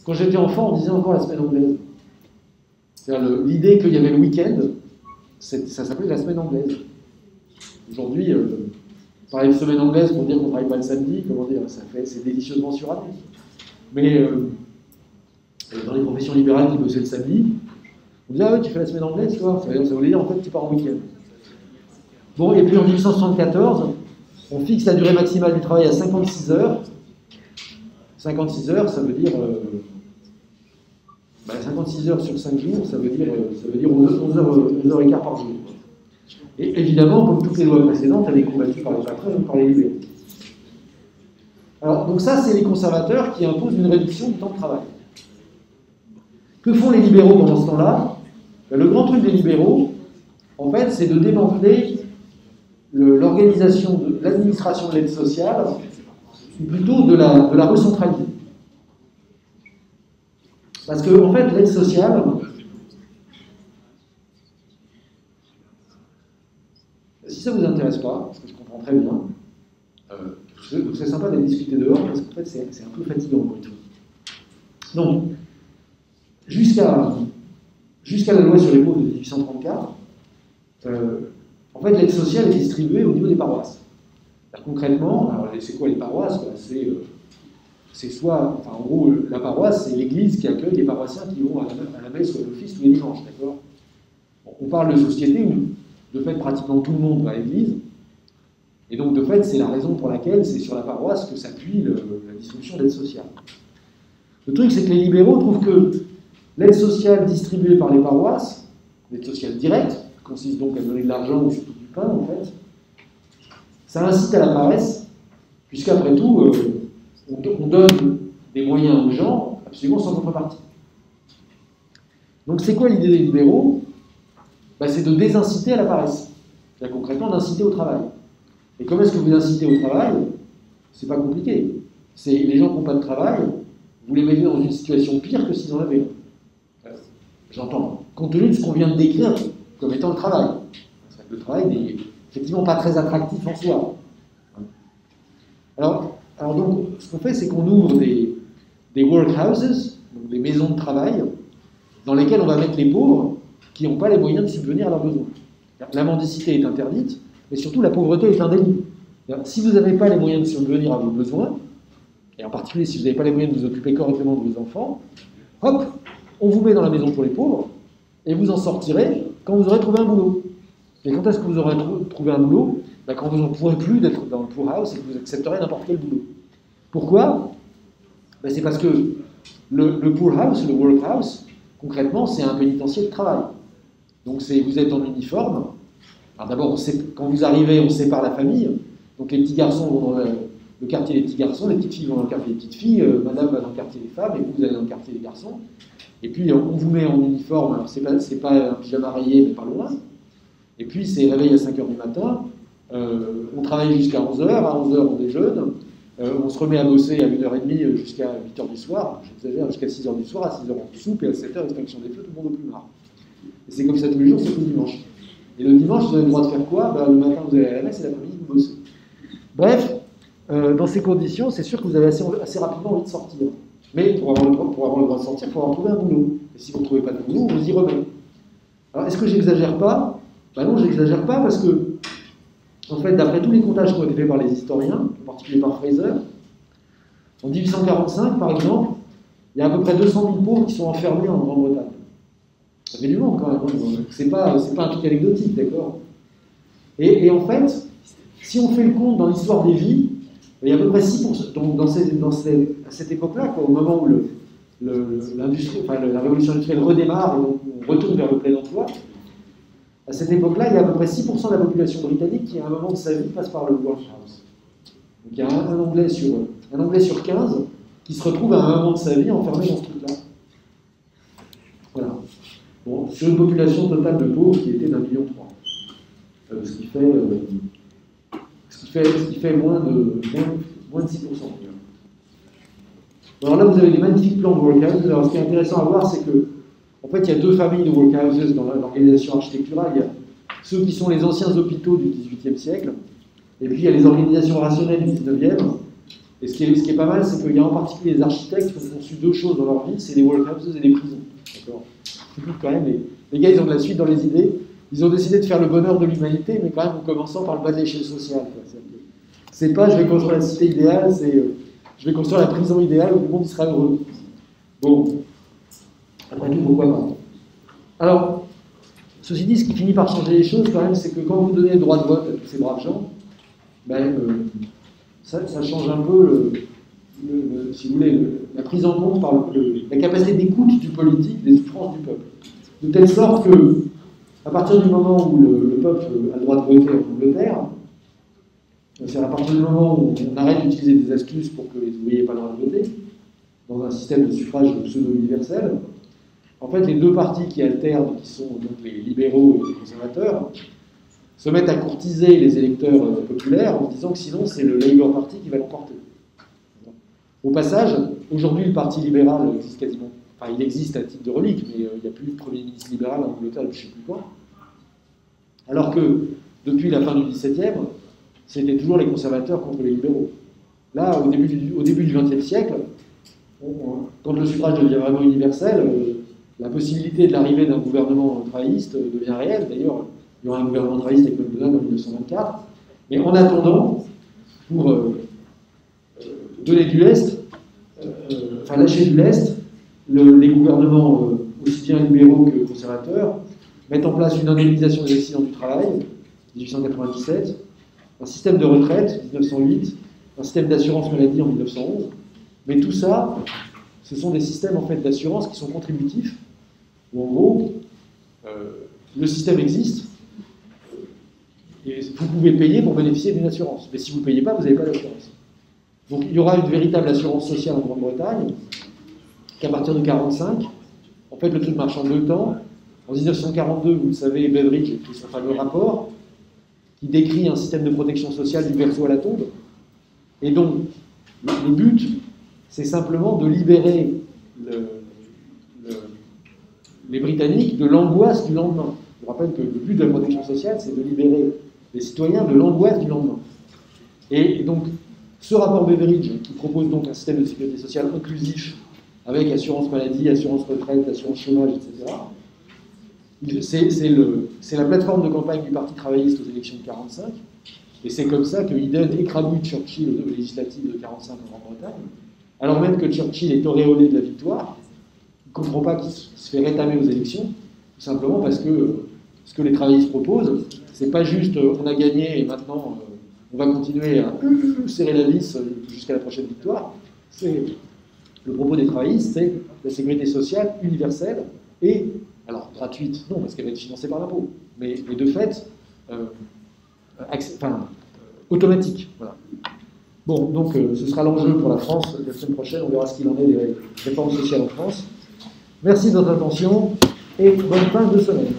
Speaker 1: quand j'étais enfant, on disait encore la semaine anglaise. C'est-à-dire l'idée qu'il y avait le week-end, ça s'appelait la semaine anglaise. Aujourd'hui, parler de semaine anglaise pour dire qu'on ne travaille pas le samedi, comment dire, c'est délicieusement suranné. Mais dans les professions libérales qui bossaient le samedi, on disait, ah oui, tu fais la semaine anglaise, toi. Ça voulait dire en fait tu pars en week-end. Bon, et puis en 1874, on fixe la durée maximale du travail à 56 heures. 56 heures, ça veut dire 56 heures sur 5 jours, ça veut dire 11 heures et quart par jour. Et évidemment, comme toutes les lois précédentes, elle est combattue par les patrons ou par les libéraux. Alors, donc ça, c'est les conservateurs qui imposent une réduction du temps de travail. Que font les libéraux pendant ce temps-là? Le grand truc des libéraux, en fait, c'est de démanteler l'organisation de l'administration de l'aide sociale, ou plutôt de la recentraliser. Parce que, en fait, l'aide sociale, si ça ne vous intéresse pas, parce que je comprends très bien, c'est sympa d'aller discuter dehors, parce qu'en fait, c'est un peu fatigant pour tout. Donc, jusqu'à la loi sur les pauvres de 1834, en fait, l'aide sociale est distribuée au niveau des paroisses. Concrètement, alors, c'est quoi les paroisses? C'est soit, enfin, en gros, la paroisse, c'est l'église qui accueille les paroissiens qui vont à la messe ou à l'office tous les dimanches, d'accord? On parle de société où, de fait, pratiquement tout le monde va à l'église, et donc, de fait, c'est la raison pour laquelle c'est sur la paroisse que s'appuie la distribution d'aide sociale. Le truc, c'est que les libéraux trouvent que l'aide sociale distribuée par les paroisses, l'aide sociale directe, qui consiste donc à donner de l'argent ou surtout du pain, en fait, ça incite à la paresse, puisqu'après tout, on donne des moyens aux gens absolument sans contrepartie. Donc c'est quoi l'idée des libéraux? C'est de désinciter à la paresse. C'est-à-dire concrètement d'inciter au travail. Et comment est-ce que vous incitez au travail? C'est pas compliqué. C'est les gens qui n'ont pas de travail, vous les mettez dans une situation pire que s'ils en avaient. J'entends, compte tenu de ce qu'on vient de décrire comme étant le travail. Le travail n'est effectivement pas très attractif en soi. Alors donc, ce qu'on fait, c'est qu'on ouvre des workhouses, donc des maisons de travail, dans lesquelles on va mettre les pauvres qui n'ont pas les moyens de subvenir à leurs besoins. La mendicité est interdite, mais surtout la pauvreté est un délit. Si vous n'avez pas les moyens de subvenir à vos besoins, et en particulier si vous n'avez pas les moyens de vous occuper correctement de vos enfants, hop, on vous met dans la maison pour les pauvres, et vous en sortirez quand vous aurez trouvé un boulot. Et quand est-ce que vous aurez trouvé un boulot? Quand vous n'en pourrez plus d'être dans le poorhouse et que vous accepterez n'importe quel boulot. Pourquoi? C'est parce que le poorhouse, le workhouse, concrètement, c'est un pénitencier de travail. Donc vous êtes en uniforme. Alors d'abord, quand vous arrivez, on sépare la famille. Donc les petits garçons vont dans le quartier des petits garçons, les petites filles vont dans le quartier des petites filles, madame va dans le quartier des femmes, et vous allez dans le quartier des garçons. Et puis on vous met en uniforme, alors c'est pas un pyjama rayé, mais pas loin. Et puis c'est réveil à 5h du matin, on travaille jusqu'à 11h, à 11h on déjeune, on se remet à bosser à 1h30 jusqu'à 8h du soir, j'exagère, jusqu'à 6h du soir, à 6h on soupe, et à 7h extinction des feux, tout le monde au plus marre. Et c'est comme ça tous les jours, sauf le dimanche. Et le dimanche, vous avez le droit de faire quoi? Le matin vous allez à la messe et l'après-midi vous bossez. Bref, dans ces conditions, c'est sûr que vous avez assez rapidement envie de sortir. Mais pour avoir le droit de sortir, il faut avoir trouvé un boulot. Et si vous ne trouvez pas de boulot, on vous y remet. Alors est-ce que j'exagère pas? Non, j'exagère pas parce que, en fait, d'après tous les comptages qui ont été faits par les historiens, en particulier par Fraser, en 1845, par exemple, il y a à peu près 200 000 pauvres qui sont enfermés en Grande-Bretagne. Ça fait du monde quand même, c'est pas un truc anecdotique, d'accord? Et en fait, si on fait le compte dans l'histoire des vies, il y a à peu près 6%, donc à cette époque-là, au moment où la révolution industrielle redémarre et on retourne vers le plein emploi, à cette époque-là, il y a à peu près 6% de la population britannique qui, à un moment de sa vie, passe par le workhouse. Donc il y a un Anglais sur 15 qui se retrouve à un moment de sa vie enfermé dans ce truc-là. Voilà. Bon, sur une population totale de pauvres qui était d'1,3 million. Ce qui fait moins de 6%. Alors là, vous avez des magnifiques plans de workhouses. Alors ce qui est intéressant à voir, c'est que en fait, il y a deux familles de workhouses dans l'organisation architecturale. Il y a ceux qui sont les anciens hôpitaux du XVIIIe siècle, et puis il y a les organisations rationnelles du XIXe. Et ce qui est pas mal, c'est qu'il y a en particulier les architectes qui ont conçu deux choses dans leur vie, c'est les workhouses et les prisons. D'accord. Quand même, les gars, ils ont de la suite dans les idées. Ils ont décidé de faire le bonheur de l'humanité, mais quand même en commençant par le bas de l'échelle sociale. C'est pas je vais construire la cité idéale, c'est je vais construire la prison idéale où le monde sera heureux. Bon, après tout, pourquoi pas? Alors, ceci dit, ce qui finit par changer les choses, quand même, c'est que quand vous donnez le droit de vote à tous ces braves gens, ça change un peu, si vous voulez, la prise en compte par la capacité d'écoute du politique, des souffrances du peuple. De telle sorte que, à partir du moment où le peuple a le droit de voter en Angleterre, c'est à partir du moment où on arrête d'utiliser des astuces pour que les ouvriers n'aient pas le droit de voter, dans un système de suffrage pseudo-universel, en fait, les deux partis qui alternent, qui sont donc les libéraux et les conservateurs, se mettent à courtiser les électeurs populaires en disant que sinon c'est le Labour Party qui va l'emporter. Au passage, aujourd'hui le Parti libéral existe quasiment, enfin il existe à titre de relique, mais il n'y a plus de Premier ministre libéral en Angleterre depuis je ne sais plus quand. Alors que depuis la fin du XVIIe, c'était toujours les conservateurs contre les libéraux. Là, au début du XXe siècle, quand le suffrage devient vraiment universel, la possibilité de l'arrivée d'un gouvernement travailliste devient réelle. D'ailleurs, il y aura un gouvernement travailliste avec McDonald's en 1924. Mais en attendant, pour donner du lest, lâcher du lest, les gouvernements, aussi bien libéraux que conservateurs, mettent en place une indemnisation des accidents du travail, 1897, un système de retraite, 1908, un système d'assurance maladie en 1911. Mais tout ça, ce sont des systèmes en fait, d'assurance qui sont contributifs, où en gros, le système existe, et vous pouvez payer pour bénéficier d'une assurance. Mais si vous ne payez pas, vous n'avez pas d'assurance. Donc il y aura une véritable assurance sociale en Grande-Bretagne, qu'à partir de 1945, en fait le truc marche en deux temps. En 1942, vous le savez, Beveridge écrit son fameux rapport, qui décrit un système de protection sociale du berceau à la tombe. Et donc, le but, c'est simplement de libérer les Britanniques de l'angoisse du lendemain. Je vous rappelle que le but de la protection sociale, c'est de libérer les citoyens de l'angoisse du lendemain. Et donc, ce rapport Beveridge, qui propose donc un système de sécurité sociale inclusif, avec assurance maladie, assurance retraite, assurance chômage, etc., c'est la plateforme de campagne du Parti travailliste aux élections de 1945, et c'est comme ça que Eden écrabouille Churchill aux législatives de 1945 en Grande-Bretagne, alors même que Churchill est auréolé de la victoire. Il ne comprend pas qu'il se fait rétamer aux élections, tout simplement parce que ce que les travaillistes proposent, c'est pas juste on a gagné et maintenant on va continuer à serrer la vis jusqu'à la prochaine victoire. Le propos des travaillistes, c'est la sécurité sociale universelle et, alors gratuite, non, parce qu'elle va être financée par l'impôt, mais de fait, automatique. Voilà. Bon, donc ce sera l'enjeu pour la France la semaine prochaine, on verra ce qu'il en est des réformes sociales en France. Merci de votre attention et bonne fin de semaine.